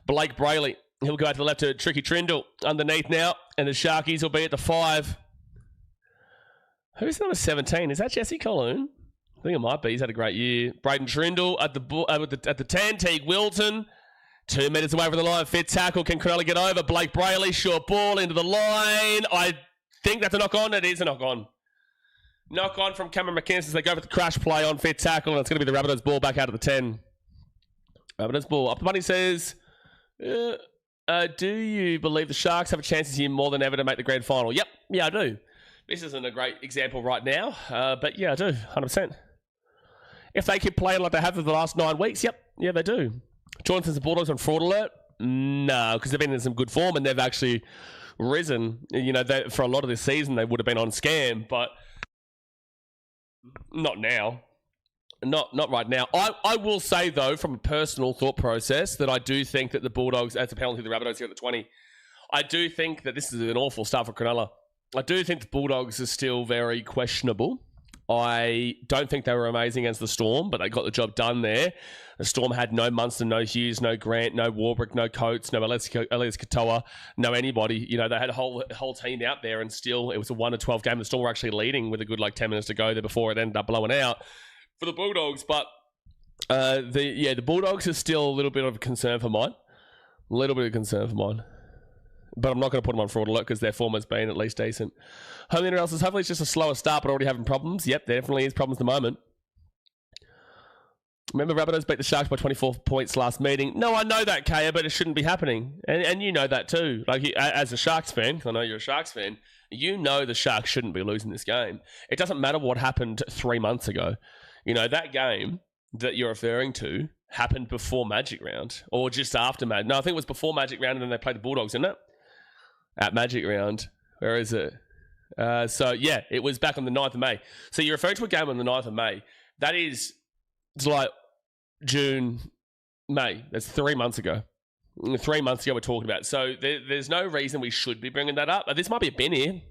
Blake Brayley, he'll go out to the left to Tricky Trindle underneath now, and the Sharkies will be at the 5. Who's number 17? Is that Jesse Colquhoun? I think it might be. He's had a great year. Braden Trindle at the 10. Teague Wilton, 2 minutes away from the line. Fifth tackle. Can Cronulla get over? Blake Brayley, short ball into the line. I think that's a knock on. It is a knock on. Knock on from Cameron McInnes as they go for the crash play on fifth tackle, and it's going to be the Rabbitohs ball back out of the 10. Rabbitohs ball. Up the money says, do you believe the Sharks have a chance this year more than ever to make the grand final? Yep. Yeah, I do. This isn't a great example right now, but yeah, I do. 100%. If they keep playing like they have for the last 9 weeks, yep. Yeah, they do. Jonathan's the Bulldogs on fraud alert? No, because they've been in some good form and they've actually risen. You know, for a lot of this season, they would have been on scam, but not now. Not right now. I will say, though, from a personal thought process, that I do think that the Bulldogs, that's a penalty to the Rabbitohs here at the 20, I do think that this is an awful start for Cronulla. I do think the Bulldogs are still very questionable. I don't think they were amazing against the Storm, but they got the job done there. The Storm had no Munster, no Hughes, no Grant, no Warbrick, no Coates, no Elias Katoa, no anybody. You know, they had a whole team out there, and still it was a 1-12 game. The Storm were actually leading with a good 10 minutes to go there before it ended up blowing out for the Bulldogs. But the Bulldogs are still a little bit of a concern for mine. A little bit of concern for mine. But I'm not going to put them on fraud alert because their form has been at least decent. Home NRL says, hopefully it's just a slower start, but already having problems. Yep, there definitely is problems at the moment. Remember, Rabbitohs beat the Sharks by 24 points last meeting. No, I know that, Kaya, but it shouldn't be happening. And you know that too. Like, as a Sharks fan, I know you're a Sharks fan, you know the Sharks shouldn't be losing this game. It doesn't matter what happened 3 months ago. You know, that game that you're referring to happened before Magic Round or just after Magic. No, I think it was before Magic Round and then they played the Bulldogs, didn't it? At Magic Round. Where is it? So, yeah, it was back on the 9th of May. So you're referring to a game on the 9th of May. That is, it's like June, May. That's 3 months ago. 3 months ago we're talking about. So there's no reason we should be bringing that up. This might be a bin here.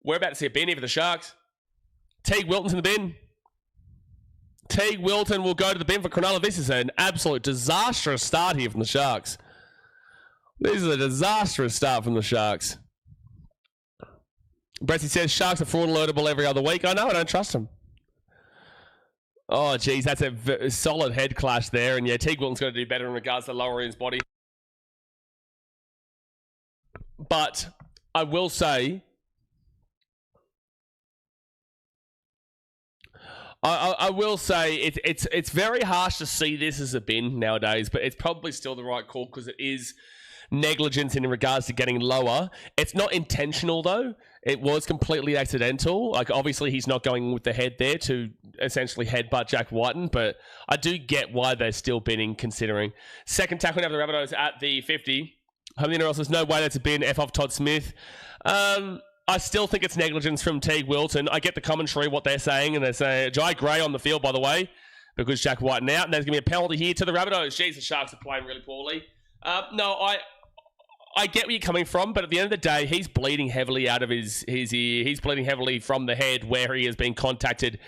We're about to see a bin here for the Sharks. Teague Wilton's in the bin. Teague Wilton will go to the bin for Cronulla. This is an absolute disastrous start here from the Sharks. This is a disastrous start from the Sharks. Bressy says, Sharks are fraud alertable every other week. I know, I don't trust them. Oh, geez, that's a solid head clash there. And yeah, Teague Wilton's got to do better in regards to lowering his body. But I will say, I will say it's very harsh to see this as a bin nowadays, but it's probably still the right call because it is negligence in regards to getting lower. It's not intentional though. It was completely accidental. Like, obviously he's not going with the head there to essentially headbutt Jack Whiten, but I do get why they're still binning, considering. Second tackle now for the Rabbitohs at the 50. Home NRL says, no way that's a bin. F off Todd Smith. I still think it's negligence from Teague Wilton. I get the commentary, what they're saying, and they're saying, Jai Gray on the field, by the way, because Jack Whiten out, and there's going to be a penalty here to the Rabbitohs. Jeez, the Sharks are playing really poorly. No, I get where you're coming from, but at the end of the day, he's bleeding heavily out of his ear. He's bleeding heavily from the head where he has been contacted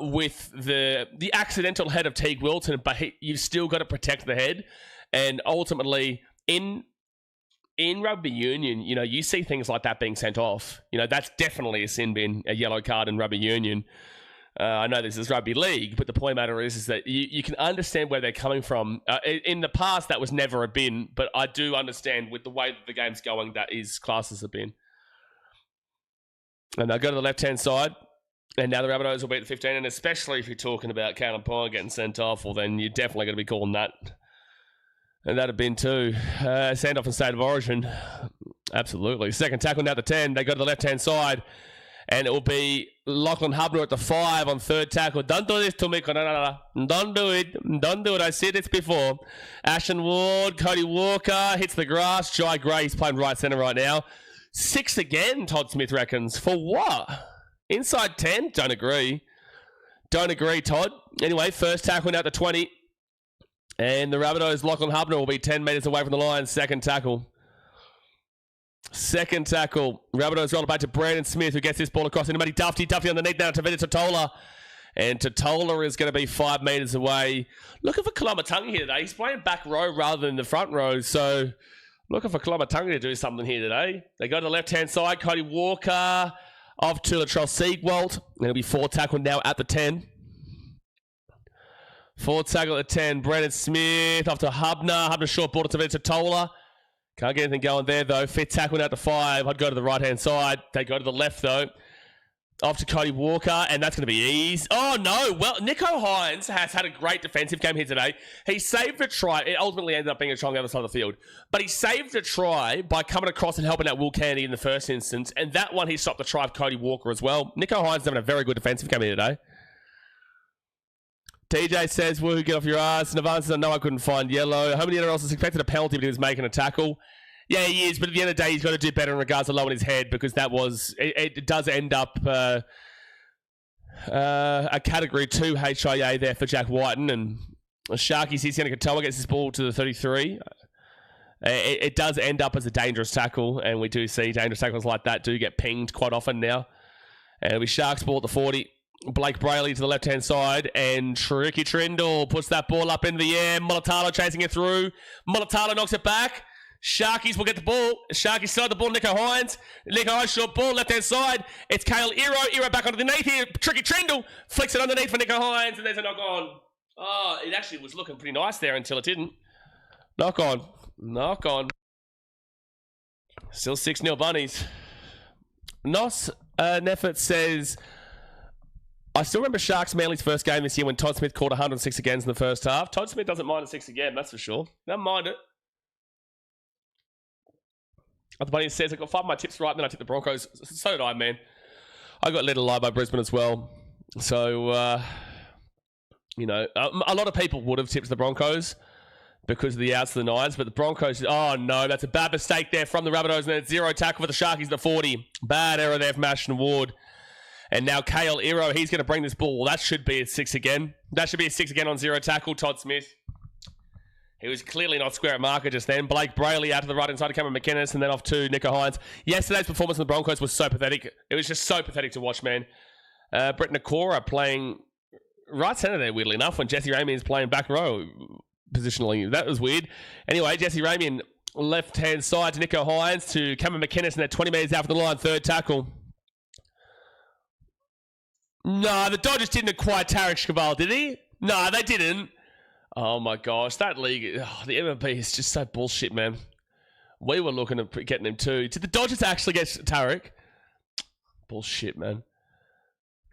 with the accidental head of Teague Wilton, but you've still got to protect the head. And ultimately, in rugby union, you know, you see things like that being sent off. You know, that's definitely a sin bin, a yellow card in rugby union. I know this is rugby league, but the point matter is that you can understand where they're coming from. In the past, that was never a bin, but I do understand with the way that the game's going, that is classed as a bin. And they'll go to the left-hand side, and now the Rabbitohs will be at the 15, and especially if you're talking about Callan Pye getting sent off, well, then you're definitely going to be calling that. And that'd have been too. Send off in State of Origin. Absolutely. Second tackle now at the 10. They go to the left-hand side. And it will be Lachlan Hubner at the 5 on third tackle. Don't do this to me. No. Don't do it. Don't do it. I said this before. Ashton Ward, Cody Walker hits the grass. Jai Gray, he's playing right centre right now. 6 again, Todd Smith reckons. For what? Inside 10? Don't agree. Don't agree, Todd. Anyway, first tackle now at the 20. And the Rabbitohs, Lachlan Hubner will be 10 metres away from the line. Second tackle. Second tackle. Rabbitohs roll it back to Brandon Smith, who gets this ball across into Matty Duffy. Duffy underneath now to Vita Totola. And Totola is going to be 5 metres away. Looking for Kalaamatangi here today. He's playing back row rather than the front row. So looking for Kalaamatangi to do something here today. They go to the left-hand side. Cody Walker off to Latrell Siegwalt. It'll be 4 tackle now at the 10. 4 tackle at the 10. Brandon Smith off to Hubner. Hubner short ball to Vita Totola. Can't get anything going there, though. 5th tackle out to 5. I'd go to the right-hand side. They go to the left, though. Off to Cody Walker, and that's going to be ease. Oh, no. Well, Nico Hines has had a great defensive game here today. He saved a try. It ultimately ended up being a try on the other side of the field. But he saved a try by coming across and helping out Will Candy in the first instance. And that one, he stopped the try of Cody Walker as well. Nico Hines having a very good defensive game here today. TJ says, woo, get off your ass. Navan says, no, I couldn't find yellow. How many else is expected a penalty, but he was making a tackle? Yeah, he is, but at the end of the day, he's got to do better in regards to lowering his head, because that was, it does end up a Category 2 HIA there for Jack Whiten, and Sharky sees Sienna Katoa gets his ball to the 33. It does end up as a dangerous tackle, and we do see dangerous tackles like that do get pinged quite often now. And it'll be Sharks ball at the 40. Blake Brayley to the left-hand side, and Tricky Trindle puts that ball up into the air. Mulatalo chasing it through. Mulatalo knocks it back. Sharkies will get the ball. Sharkies still have the ball. Nico Hines. Nico Hines short ball, left-hand side. It's Kale Iro. Iro back underneath here. Tricky Trindle flicks it underneath for Nico Hines, and there's a knock on. Oh, it actually was looking pretty nice there until it didn't. Knock on. Knock on. Still 6-0 Bunnies. Nos Neffert says, I still remember Sharks Manly's first game this year when Todd Smith caught 106 agains in the first half. Todd Smith doesn't mind a 6 again, that's for sure. Doesn't mind it. The Bunny says, I got 5 of my tips right, and then I tipped the Broncos. So did I, man. I got led alive by Brisbane as well. So, you know, a lot of people would have tipped the Broncos because of the outs of the Knights, but the Broncos, oh no, that's a bad mistake there from the Rabbitohs, and then it's 0 tackle for the Sharkies at 40. Bad error there from Ashton Ward. And now Kale Iro, he's going to bring this ball. Well, that should be a 6 again. That should be a 6 again on 0 tackle, Todd Smith. He was clearly not square at marker just then. Blake Brayley out to the right-hand side of Cameron McInnes, and then off to Nico Hines. Yesterday's performance of the Broncos was so pathetic. It was just so pathetic to watch, man. Brett Nakora playing right centre there, weirdly enough, when Jesse Ramien is playing back row positionally. That was weird. Anyway, Jesse Ramien left-hand side to Nico Hines, to Cameron McInnes, and they're 20 metres out from the line, third tackle. No, the Dodgers didn't acquire Tarek Shkabal, did he? No, they didn't. Oh my gosh, that league, the MLB is just so bullshit, man. We were looking at getting him too. Did the Dodgers actually get Tarek? Bullshit, man.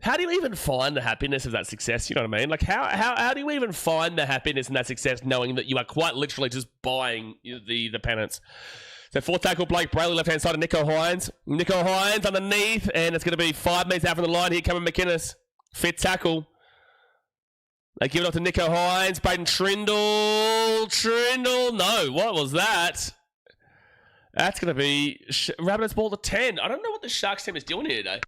How do you even find the happiness of that success? You know what I mean? Like, how do you even find the happiness in that success knowing that you are quite literally just buying the pennants? So 4th tackle, Blake Brayley, left-hand side of Nico Hines. Nico Hines underneath, and it's going to be 5 metres out from the line here coming McInnes. 5th tackle. They give it off to Nico Hines. Braden Trindle. No, what was that? That's going to be Rabbitohs ball to 10. I don't know what the Sharks team is doing here today.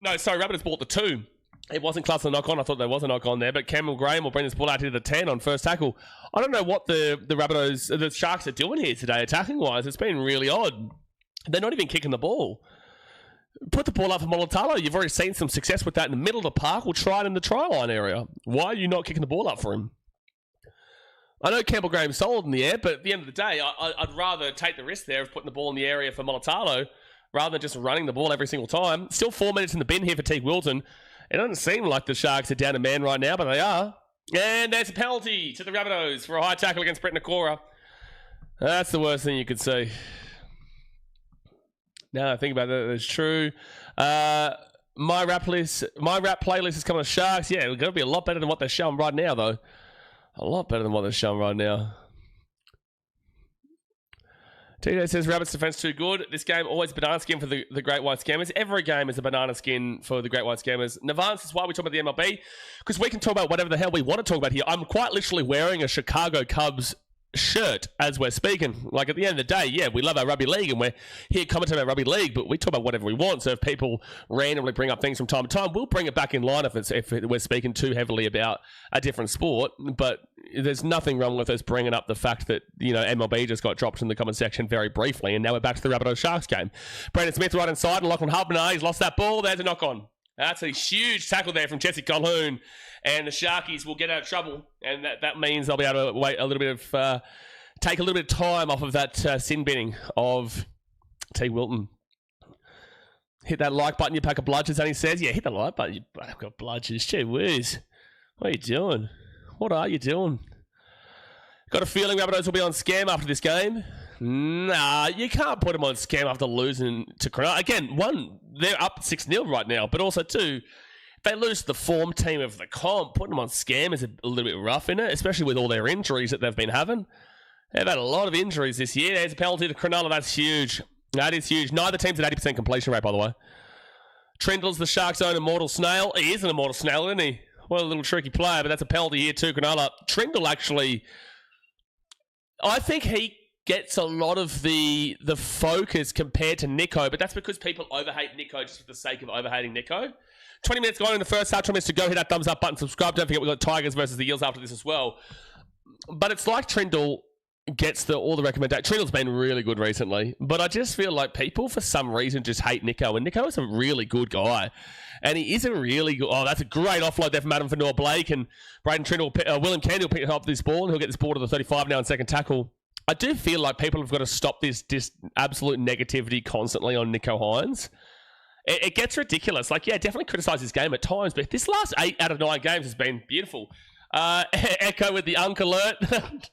No, sorry, Rabbitohs ball to 2. It wasn't classed as a knock-on. I thought there was a knock-on there, but Cameron Graham will bring this ball out to the 10 on first tackle. I don't know what the Rabbitohs, the Sharks are doing here today, attacking-wise. It's been really odd. They're not even kicking the ball. Put the ball up for Mulatalo. You've already seen some success with that in the middle of the park. We'll try it in the try line area. Why are you not kicking the ball up for him? I know Campbell Graham's solid in the air, but at the end of the day, I'd rather take the risk there of putting the ball in the area for Mulatalo rather than just running the ball every single time. Still 4 minutes in the bin here for Teague Wilton. It doesn't seem like the Sharks are down a man right now, but they are. And there's a penalty to the Rabbitohs for a high tackle against Brett Nakora. That's the worst thing you could see. Now I think about that, it's true. My rap playlist is coming to Sharks. Yeah, it's going to be a lot better than what they're showing right now, though. A lot better than what they're showing right now. TJ says, Rabbits defense too good. This game always banana skin for the Great White Scammers. Every game is a banana skin for the Great White Scammers. Navans, this is why we talk about the MLB. Because we can talk about whatever the hell we want to talk about here. I'm quite literally wearing a Chicago Cubs shirt as we're speaking. Like, at the end of the day, yeah, we love our rugby league and we're here commenting about rugby league, but we talk about whatever we want. So if people randomly bring up things from time to time, we'll bring it back in line if we're speaking too heavily about a different sport. But there's nothing wrong with us bringing up the fact that, you know, MLB just got dropped in the comment section very briefly, and now we're back to the Rabbitohs Sharks game. Brandon Smith right inside, and Lachlan Hubner, he's lost that ball. There's a knock on. That's a huge tackle there from Jesse Colquhoun, and the Sharkies will get out of trouble, and that means they'll be able to wait a little bit of take a little bit of time off of that sin binning of T. Wilton. Hit that like button, you pack of bludgers, and he says, yeah, hit the like button, you pack of bludgers. Gee whiz. What are you doing? What are you doing? Got a feeling Rabbitohs will be on scam after this game. Nah, you can't put them on scam after losing to Cronulla. Again, one, they're up 6-0 right now, but also two, if they lose to the form team of the comp, putting them on scam is a little bit rough, isn't it? Especially with all their injuries that they've been having. They've had a lot of injuries this year. There's a penalty to Cronulla. That's huge. That is huge. Neither team's at 80% completion rate, by the way. Trindle's the Sharks' own immortal snail. He is an immortal snail, isn't he? What a little tricky player, but that's a penalty here too, Cronulla. Trindle actually, I think he gets a lot of the focus compared to Nico, but that's because people overhate Nico just for the sake of overhating Nico. 20 minutes gone in the first half, 20 minutes to go. Hit that thumbs up button, subscribe. Don't forget we've got Tigers versus the Eels after this as well. But it's like Trindle gets all the recommendations. Trindle's been really good recently, but I just feel like people for some reason just hate Nico, and Nico is a really good guy. And he is a really good... Oh, that's a great offload there from Adam Fanua-Blake, and Braden Trindle, William Candy will pick up this ball, and he'll get this ball to the 35 now in second tackle. I do feel like people have got to stop this absolute negativity constantly on Nico Hines. It gets ridiculous. Like, yeah, definitely criticise his game at times, but this last 8 out of 9 games has been beautiful. Echo with the unk alert.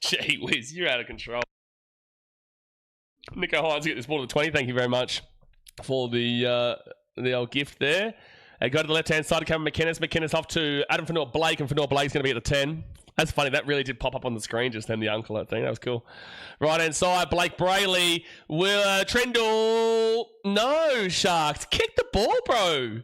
Gee whiz, you're out of control. Nico Hines get this ball to the 20. Thank you very much for the old gift there. Go to the left-hand side of Cameron McInnes. McInnes off to Adam Fanua-Blake, and Fanua-Blake's going to be at the 10. That's funny. That really did pop up on the screen just then, the uncle thing. That was cool. Right-hand side, Blake Brayley. Trindle. No, Sharks. Kick the ball, bro.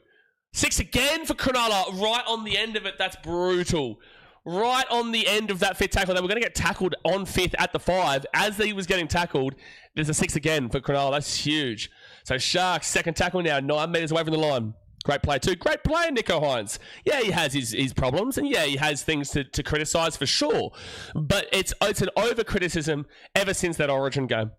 6 again for Cronulla. Right on the end of it. That's brutal. Right on the end of that 5th tackle. They were going to get tackled on 5th at the 5. As he was getting tackled, there's a 6 again for Cronulla. That's huge. So Sharks, second tackle now, 9 metres away from the line. Great play too. Great play, Nico Hines. Yeah, he has his problems, and yeah, he has things to criticise for sure. But it's an over-criticism ever since that Origin game.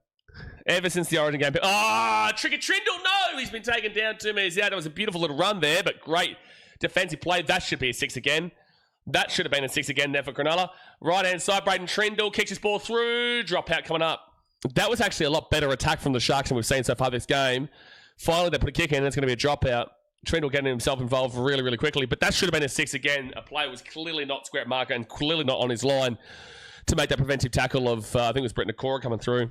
Ever since the Origin game. Trigger Trindle, no! He's been taken down 2 metres out. That was a beautiful little run there, but great defensive play. That should be a 6 again. That should have been a 6 again there for Cronulla. Right-hand side, Braden Trindle kicks his ball through. Drop out coming up. That was actually a lot better attack from the Sharks than we've seen so far this game. Finally, they put a kick in, and it's going to be a dropout. Trindle getting himself involved really, really quickly. But that should have been a 6 again. A player was clearly not square marker and clearly not on his line to make that preventive tackle of, I think it was Brett Nakora coming through.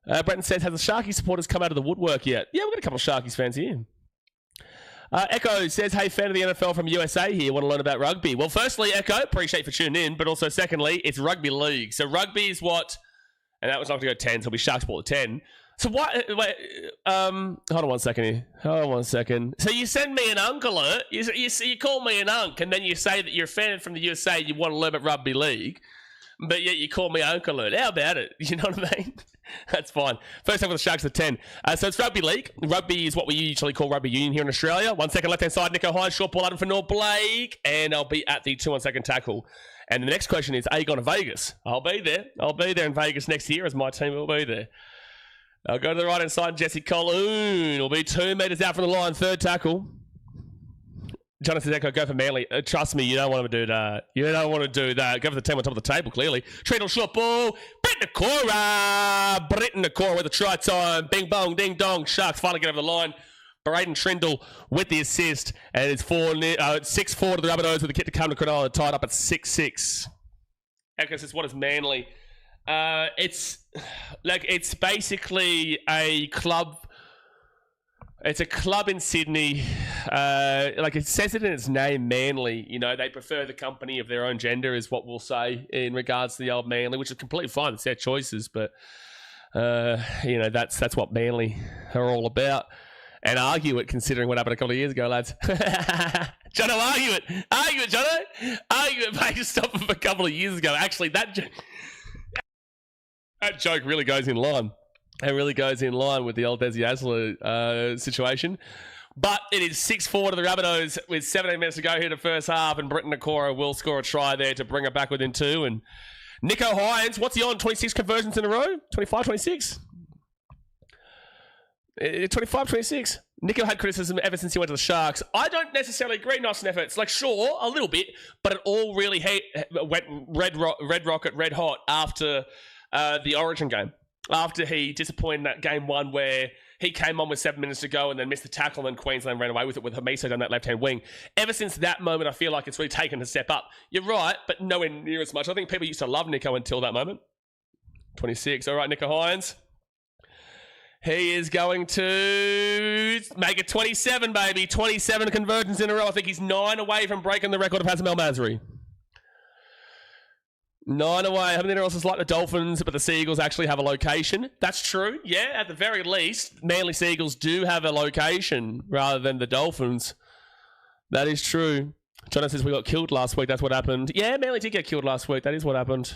Bretton says, has the Sharkies supporters come out of the woodwork yet? Yeah, we've got a couple of Sharkies fans here. Echo says, hey, fan of the NFL from USA here. Want to learn about rugby? Well, firstly, Echo, appreciate you for tuning in. But also, secondly, it's rugby league. So rugby is what... And that was not going to go 10, so it'll be Sharks ball at 10. So what? Wait, hold on one second here. Hold on one second. So you send me an unk alert. You call me an unk, and then you say that you're a fan from the USA. You want to learn about rugby league, but yet you call me unk alert. How about it? You know what I mean? That's fine. First time with the Sharks at 10. So it's rugby league. Rugby is what we usually call rugby union here in Australia. 1 second left hand side. Nico Hines, short ball Adam Fanua-Blake, and I'll be at the 2 1 second tackle. And the next question is, are you going to Vegas? I'll be there. I'll be there in Vegas next year, as my team will be there. I'll go to the right-hand side. Jesse Colquhoun will be 2 metres out from the line. Third tackle. Jonathan Echo, go for Manly. Trust me, you don't want to do that. You don't want to do that. Go for the team on top of the table, clearly. Trindle, short ball. Big Britton Nakora with a try time. Bing bong, ding dong. Sharks finally get over the line. Braden Trindle with the assist. And it's 6-4 to the Rabbitohs with the kick to come to Cronulla, tied up at 6-6. Okay, so what is Manly? It's basically a club. It's a club in Sydney. It says it in its name, Manly. You know, they prefer the company of their own gender, is what we'll say in regards to the old Manly, which is completely fine. It's their choices, but that's what Manly are all about. And argue it, considering what happened a couple of years ago, lads. Jono, argue it, Jono. Argue it, mate. Just stop it a couple of years ago. Actually, that joke really goes in line. It really goes in line with the old Desi Asler situation. But it is 6-4 to the Rabbitohs with 17 minutes to go here in the first half, and Britton Nakora will score a try there to bring it back within 2. And Nicho Hynes, what's he on? 26 conversions in a row? 25, 26? 25, 26. Nicho had criticism ever since he went to the Sharks. I don't necessarily agree. Nice efforts. Sure, a little bit, but it all really went red hot after the Origin game. After he disappointed in that game 1 where he came on with 7 minutes to go and then missed the tackle and Queensland ran away with it with Hamiso down that left-hand wing. Ever since that moment, I feel like it's really taken a step up. You're right, but nowhere near as much. I think people used to love Nicho until that moment. 26. All right, Nicho Hynes. He is going to make it 27, baby. 27 conversions in a row. I think he's 9 away from breaking the record of Hazem El Masri. 9 away. How many NRLs is like the Dolphins, but the Seagulls actually have a location? That's true. Yeah, at the very least, Manly Seagulls do have a location rather than the Dolphins. That is true. Jono says we got killed last week. That's what happened. Yeah, Manly did get killed last week. That is what happened.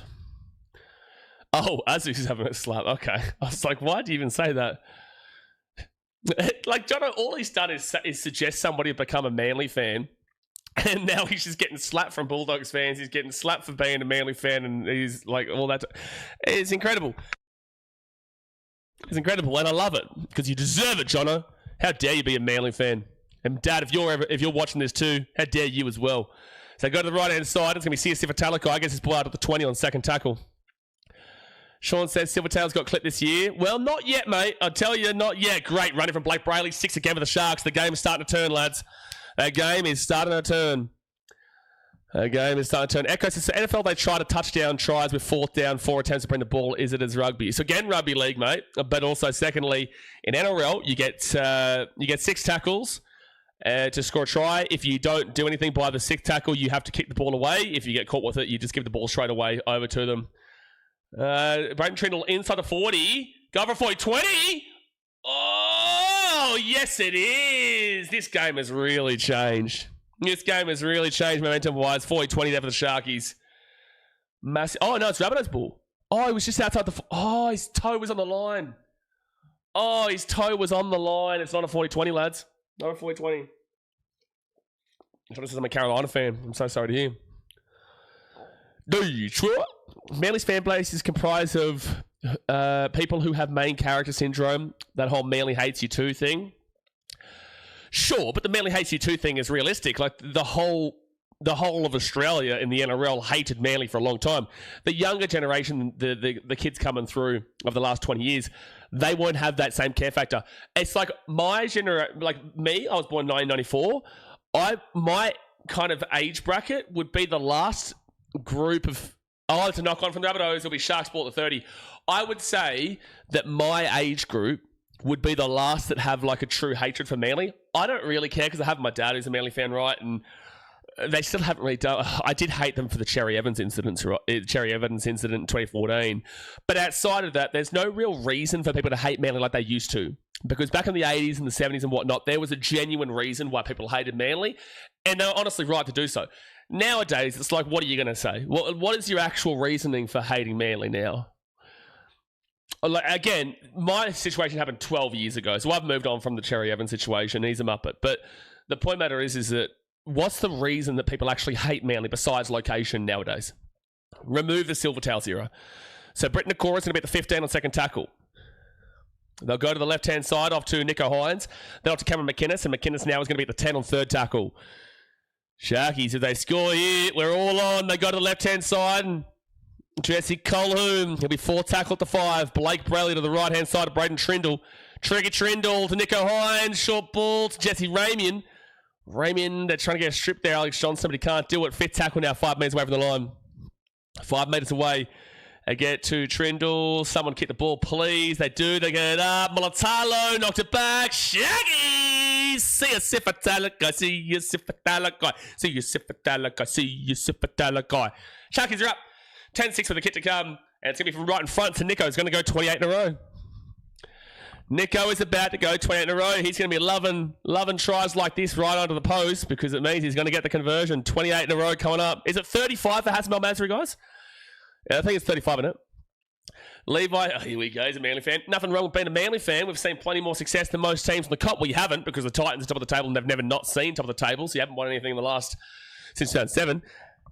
Oh, Azus is having a slap. Okay. I was like, why do you even say that? Jono, all he's done is suggest somebody become a Manly fan. And now he's just getting slapped from Bulldogs fans. He's getting slapped for being a Manly fan, and he's like, all that. It's incredible. It's incredible, and I love it because you deserve it, Jono. How dare you be a Manly fan? And Dad, if you're watching this too, how dare you as well? So go to the right hand side. It's going to be Sia Sifatalico. I guess he's ball out at the 20 on second tackle. Sean says Silvertail's got clipped this year. Well, not yet, mate. I'll tell you, not yet. Great running from Blake Brayley. 6 again for the Sharks. The game is starting to turn, lads. That game is starting to turn. Echo says, NFL, they try to touchdown tries with 4th down, 4 attempts to bring the ball. Is it as rugby? So again, rugby league, mate. But also, secondly, in NRL, you get 6 tackles to score a try. If you don't do anything by the 6th tackle, you have to kick the ball away. If you get caught with it, you just give the ball straight away over to them. Braden Trindle inside the 40. Go for 40. 20. Oh, yes, it is. This game has really changed. Momentum-wise. 40-20 there for the Sharkies. Massive. Oh, no, it's Rabbitohs ball. Oh, he was just outside the... Oh, his toe was on the line. It's not a 40-20, lads. Not a 40-20. This is I'm a Carolina fan. I'm so sorry to hear. Detroit. Manly's fan base is comprised of people who have main character syndrome. That whole Manly hates you too thing. Sure, but the Manly hates you too thing is realistic. Like the whole of Australia in the NRL hated Manly for a long time. The younger generation, the kids coming through of the last 20 years, they won't have that same care factor. It's like my generation, like me, I was born in 1994. My kind of age bracket would be the last group of... Oh, it's a knock-on from the Rabbitohs. It'll be Sharks ball at 30. I would say that my age group would be the last that have like a true hatred for Manly. I don't really care because I have my dad who's a Manly fan, right? And they still haven't really done... I did hate them for the Cherry Evans incident in 2014. But outside of that, there's no real reason for people to hate Manly like they used to. Because back in the 80s and the 70s and whatnot, there was a genuine reason why people hated Manly. And they're honestly right to do so. Nowadays, it's like, what are you going to say? What is your actual reasoning for hating Manly now? Like, again, my situation happened 12 years ago, so I've moved on from the Cherry Evans situation. He's a muppet. But the point matter is that what's the reason that people actually hate Manly besides location nowadays? Remove the Silvertails era. So Britton Nakora is going to be at the 15 on second tackle. They'll go to the left-hand side off to Nicho Hynes. Then off to Cameron McInnes, and McInnes now is going to be at the 10 on third tackle. Sharkies, if they score here, we're all on. They go to the left-hand side, and Jesse Colhoun. He'll be 4 tackle to 5. Blake Braley to the right-hand side of Braden Trindle. Trigger Trindle to Nico Hines. Short ball to Jesse Ramian. Ramian, they're trying to get a strip there. Alex Johnson, but he can't do it. 5th tackle now, 5 metres away from the line. 5 metres away. They get to Trindle. Someone kick the ball, please. They do. They get it up. Mulatalo knocked it back. Shaggy! See you, Sifatala. See you, Sifatala guy. See you, Sifatala guy. See you, Sifatala guy. Sharkies are up. 10-6 for the kick to come. And it's going to be from right in front. So Nico's going to go 28 in a row. Nico is about to go 28 in a row. He's going to be loving tries like this right onto the post because it means he's going to get the conversion. 28 in a row coming up. Is it 35 for Hassan Malmasri, guys? Yeah, I think it's 35 in it. Levi, oh, here we go. He's a Manly fan. Nothing wrong with being a Manly fan. We've seen plenty more success than most teams in the comp. Well, you haven't because the Titans are top of the table and they've never not seen top of the table. So you haven't won anything in the last since 2007.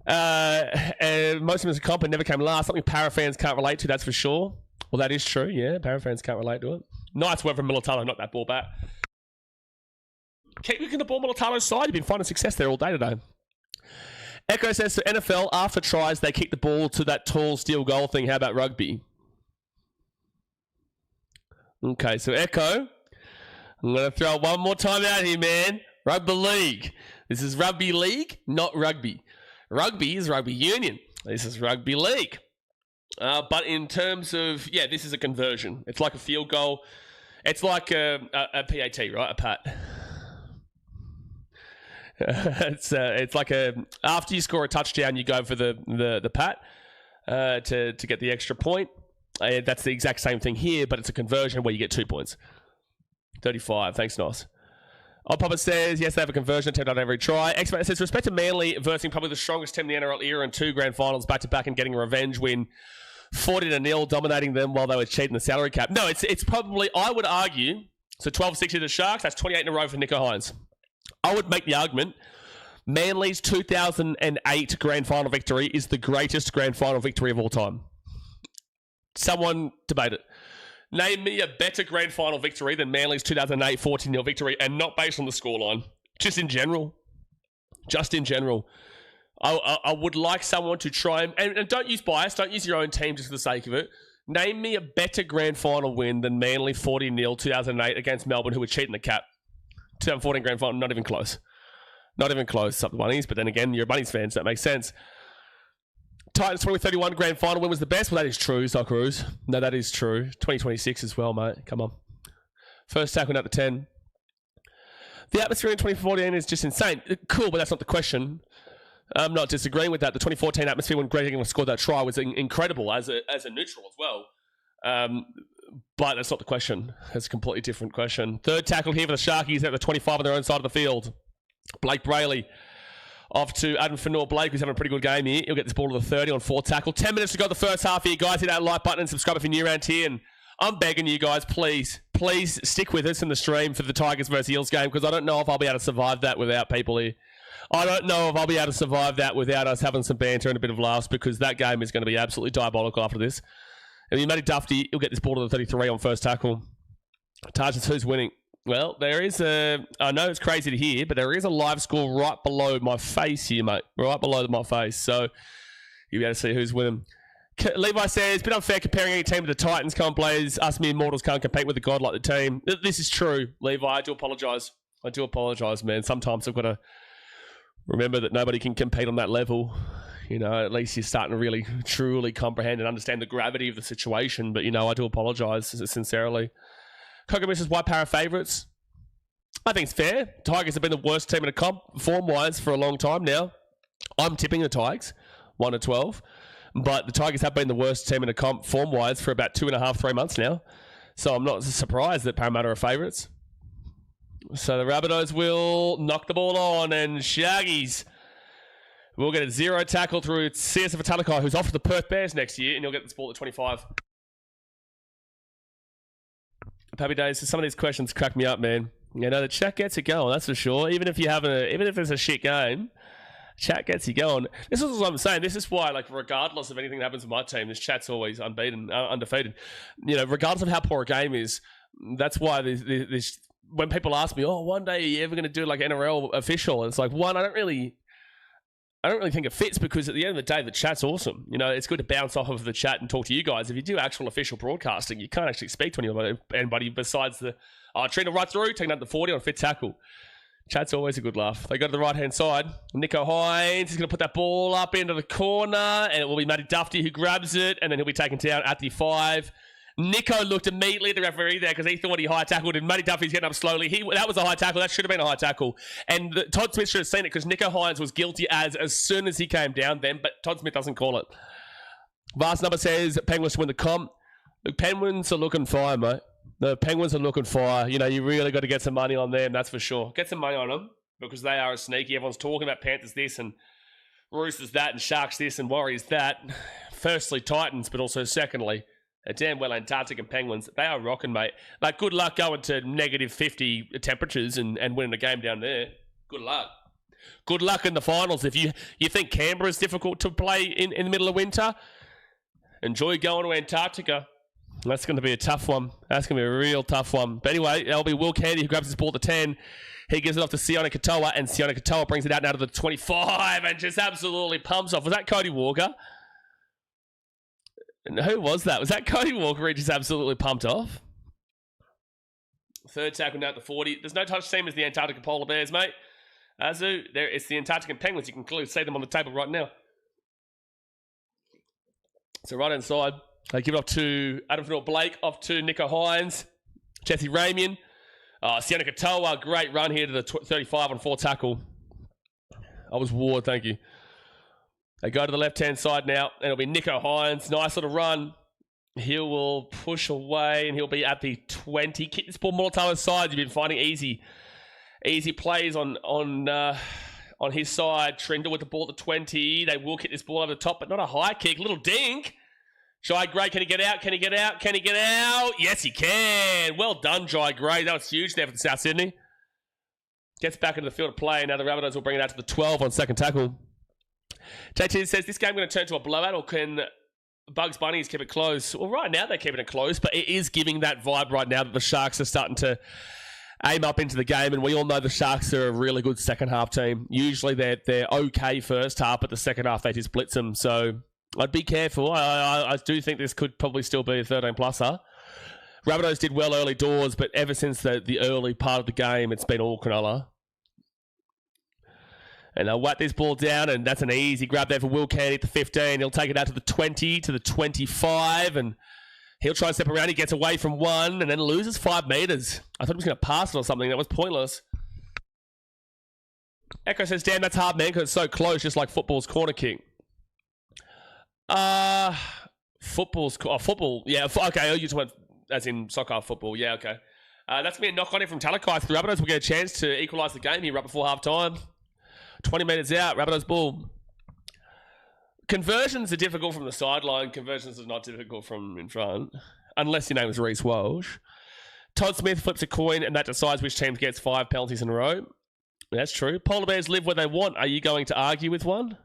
And most of them as a comp and never came last. Something para fans can't relate to, that's for sure. Well, that is true. Yeah, para fans can't relate to it. Nice work from Militalo, knock that ball back. Keep looking at the ball Militalo's side. You've been finding success there all day today. Echo says to NFL, after tries, they kick the ball to that tall steel goal thing. How about rugby? Okay, so Echo, I'm going to throw it one more time out here, man. Rugby league. This is rugby league, not rugby. Rugby is rugby union. This is rugby league. But in terms of, yeah, this is a conversion. It's like a field goal. It's like a PAT, right? A pat. It's like after you score a touchdown, you go for the pat to get the extra point. That's the exact same thing here, but it's a conversion where you get 2 points. 35. Thanks, Nos. Old Papa says, yes, they have a conversion attempt on every try. Expert says, respect to Manly versing probably the strongest team in the NRL era and 2 grand finals back-to-back and getting a revenge win. 40-0, dominating them while they were cheating the salary cap. No, it's probably, I would argue, so 12-6 to the Sharks, that's 28 in a row for Nico Hines. I would make the argument, Manly's 2008 grand final victory is the greatest grand final victory of all time. Someone debate it. Name me a better grand final victory than Manly's 2008 14-0 victory, and not based on the scoreline. Just in general. Just in general. I would like someone to try and don't use bias, don't use your own team just for the sake of it. Name me a better grand final win than Manly 40-0 2008 against Melbourne, who were cheating the cap. 2014 grand final, not even close. Not even close. Up the Bunnies, but then again, you're a Bunnies fan, so that makes sense. Titans 2031 grand final win was the best. Well, that is true, Socceroos. No, that is true. 2026 as well, mate. Come on. First tackle out to 10. The atmosphere in 2014 is just insane. Cool, but that's not the question. I'm not disagreeing with that. The 2014 atmosphere when Greg Inglis scored that try was incredible as a neutral as well. But that's not the question. That's a completely different question. Third tackle here for the Sharkies at the 25 on their own side of the field. Blake Braley off to Adam Fanor Blake, who's having a pretty good game here. He'll get this ball to the 30 on 4th tackle. 10 minutes to go the first half here, guys. Hit that like button and subscribe if you're new around here. And I'm begging you guys, please stick with us in the stream for the Tigers versus Eels game, because I don't know if I'll be able to survive that without people here. I don't know if I'll be able to survive that without us having some banter and a bit of laughs, because that game is going to be absolutely diabolical after this. And Matty Duffy, he'll get this ball to the 33 on first tackle. Targets, who's winning? Well, there is I know it's crazy to hear, but there is a live score right below my face here, mate. Right below my face. So you'll be able to see who's winning. Levi says, it's a bit unfair comparing any team to the Titans. Come on, players. Us mere mortals can't compete with a god like the team. This is true, Levi. I do apologise. Man. Sometimes I've got to remember that nobody can compete on that level. You know, at least you're starting to really, truly comprehend and understand the gravity of the situation. But, you know, I do apologise sincerely. Coco says, why para favourites? I think it's fair. Tigers have been the worst team in a comp, form-wise, for a long time now. I'm tipping the Tigers, 1-12. But the Tigers have been the worst team in a comp, form-wise, for about 2.5, 3 months now. So I'm not surprised that Parramatta are favourites. So the Rabbitohs will knock the ball on, and Shaggies will get a 0 tackle through CS Vitalikai, who's off to the Perth Bears next year, and he'll get this ball at 25. Happy days. So some of these questions crack me up, man. You know, the chat gets it going, that's for sure. Even if it's a shit game, chat gets you going. This is what I'm saying. This is why, like, regardless of anything that happens in my team, this chat's always undefeated. You know, regardless of how poor a game is, that's why this when people ask me, oh, one day are you ever going to do like NRL official? And it's like, one, I don't I don't really think it fits because at the end of the day, the chat's awesome. You know, it's good to bounce off of the chat and talk to you guys. If you do actual official broadcasting, you can't actually speak to anybody besides the Trina right through, taking up the 40 on fit tackle. Chat's always a good laugh. They go to the right-hand side. Nicho Hynes is going to put that ball up into the corner, and it will be Matty Duffy who grabs it, and then he'll be taken down at the 5. Nicho looked immediately at the referee there because he thought he high tackled him. Matty Duffy's getting up slowly. That was a high tackle. That should have been a high tackle. And Todd Smith should have seen it because Nicho Hynes was guilty as soon as he came down then, but Todd Smith doesn't call it. Vast number says Penguins to win the comp. The Penguins are looking fire, mate. The Penguins are looking fire. You know, you really got to get some money on them, that's for sure. Get some money on them because they are a sneaky. Everyone's talking about Panthers this and Roosters that and Sharks this and Warriors that. Firstly, Titans, but also secondly, damn well Antarctic and Penguins. They are rocking, mate. Like, good luck going to negative 50 temperatures and winning a game down there. Good luck. Good luck in the finals. If you think Canberra's difficult to play in the middle of winter, enjoy going to Antarctica. That's going to be a tough one. That's going to be a real tough one. But anyway, that'll be Will Candy who grabs his ball to 10. He gives it off to Sione Katoa, and Sione Katoa brings it out now to the 25 and just absolutely pumps off. Was that Cody Walker? And who was that? Was that Cody Walker? He just absolutely pumped off. Third tackle now at the 40. There's no touch team as the Antarctica Polar Bears, mate. Azu, it's the Antarctic Penguins. You can clearly see them on the table right now. So right inside, they give it off to Adam Blake, off to Nicho Hynes, Jesse Ramian. Sione Katoa, great run here to the 35 on 4 tackle. I was Ward, thank you. They go to the left-hand side now, and it'll be Nicho Hynes. Nice little run. He will push away, and he'll be at the 20. Kick this ball more to the side. You've been finding easy plays on his side. Trindle with the ball at the 20. They will kick this ball over the top, but not a high kick. Little dink. Jai Gray, can he get out? Can he get out? Can he get out? Yes, he can. Well done, Jai Gray. That was huge there for the South Sydney. Gets back into the field of play. Now the Rabbitohs will bring it out to the 12 on second tackle. JT says, this game going to turn to a blowout, or can Bugs Bunnies keep it close? Well, right now they're keeping it close, but it is giving that vibe right now that the Sharks are starting to aim up into the game, and we all know the Sharks are a really good second half team. Usually they're okay first half, but the second half they just blitz them, so I'd be careful. I do think this could probably still be a 13-pluser. Rabbitohs did well early doors, but ever since the early part of the game, it's been all Cronulla. And they'll whack this ball down, and that's an easy grab there for Will Candy at the 15. He'll take it out to the 20, to the 25, and he'll try and step around. He gets away from 1 and then loses 5 metres. I thought he was going to pass it or something. That was pointless. Echo says, damn, that's hard, man, because it's so close, just like football's corner kick. Football. Yeah, okay, you just went as in soccer, football. Yeah, okay. That's me a knock on it from Talakai. The Rabbitohs will get a chance to equalise the game here right before half-time. 20 metres out, Rabbitohs ball. Conversions are difficult from the sideline. Conversions are not difficult from in front. Unless your name is Reece Walsh. Todd Smith flips a coin, and that decides which team gets 5 penalties in a row. That's true. Polar Bears live where they want. Are you going to argue with one?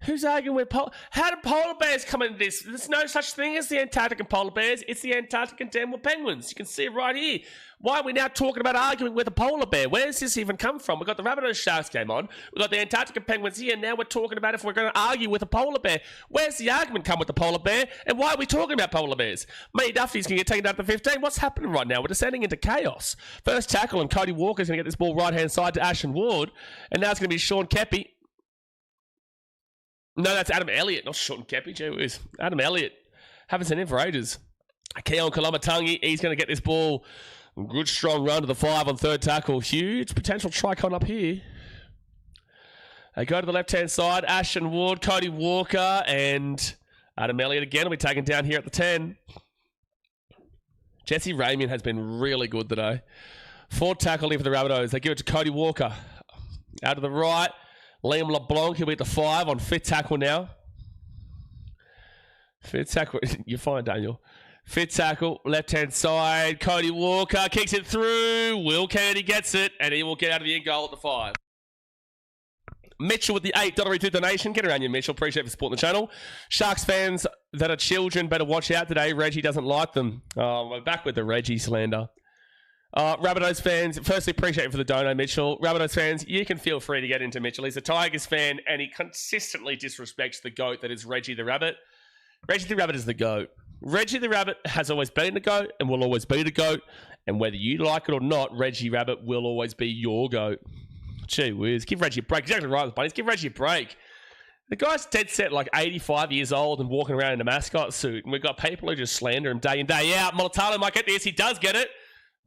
Who's arguing with How do Polar Bears come into this? There's no such thing as the Antarctic Polar Bears. It's the Antarctic and Denver Penguins. You can see it right here. Why are we now talking about arguing with a polar bear? Where does this even come from? We've got the Rabbitohs Sharks game on. We've got the Antarctic Penguins here. Now we're talking about if we're going to argue with a polar bear. Where's the argument come with the polar bear? And why are we talking about polar bears? Matty Duffy's going to get taken down to 15. What's happening right now? We're descending into chaos. First tackle, and Cody Walker's going to get this ball right-hand side to Ashton Ward. And now it's going to be Sean Kepi. No, that's Adam Elliott, not Sean Kepi. Gee whiz. Adam Elliott. Haven't seen him for ages. Keon Kalamatangi, he's going to get this ball. Good strong run to the 5 on third tackle. Huge potential try coming up here. They go to the left-hand side. Ashton Ward, Cody Walker, and Adam Elliott again will be taken down here at the 10. Jesse Ramian has been really good today. Fourth tackle here for the Rabbitohs. They give it to Cody Walker. Out to the right. Liam LeBlanc, he'll be at the 5 on fifth tackle now. Fifth tackle. You're fine, Daniel. Fifth tackle, left-hand side. Cody Walker kicks it through. Will Kennedy gets it, and he will get out of the end goal at the 5. Mitchell with the $8 donation. Get around you, Mitchell. Appreciate for supporting the channel. Sharks fans that are children better watch out today. Reggie doesn't like them. Oh, we're back with the Reggie slander. Rabbitohs fans, firstly, appreciate you for the dono, Mitchell. Rabbitohs fans, you can feel free to get into Mitchell. He's a Tigers fan, and he consistently disrespects the GOAT that is Reggie the Rabbit. Reggie the Rabbit is the GOAT. Reggie the Rabbit has always been the GOAT and will always be the GOAT. And whether you like it or not, Reggie Rabbit will always be your GOAT. Gee whiz, give Reggie a break. Exactly right, buddies. Give Reggie a break. The guy's dead set, like 85 years old and walking around in a mascot suit. And we've got people who just slander him day in, day out. Mulatalo might get this. He does get it.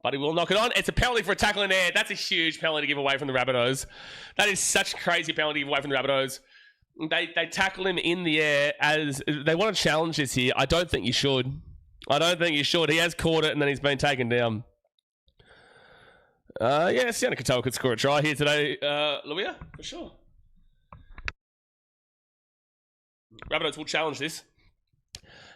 But he will knock it on. It's a penalty for a tackle in air. That's a huge penalty to give away from the Rabbitohs. That is such a crazy penalty to give away from the Rabbitohs. They tackle him in the air as they want to challenge this here. I don't think you should. I don't think you should. He has caught it and then he's been taken down. Yeah, Sienna Katoa could score a try here today, Luia, for sure. Rabbitohs will challenge this.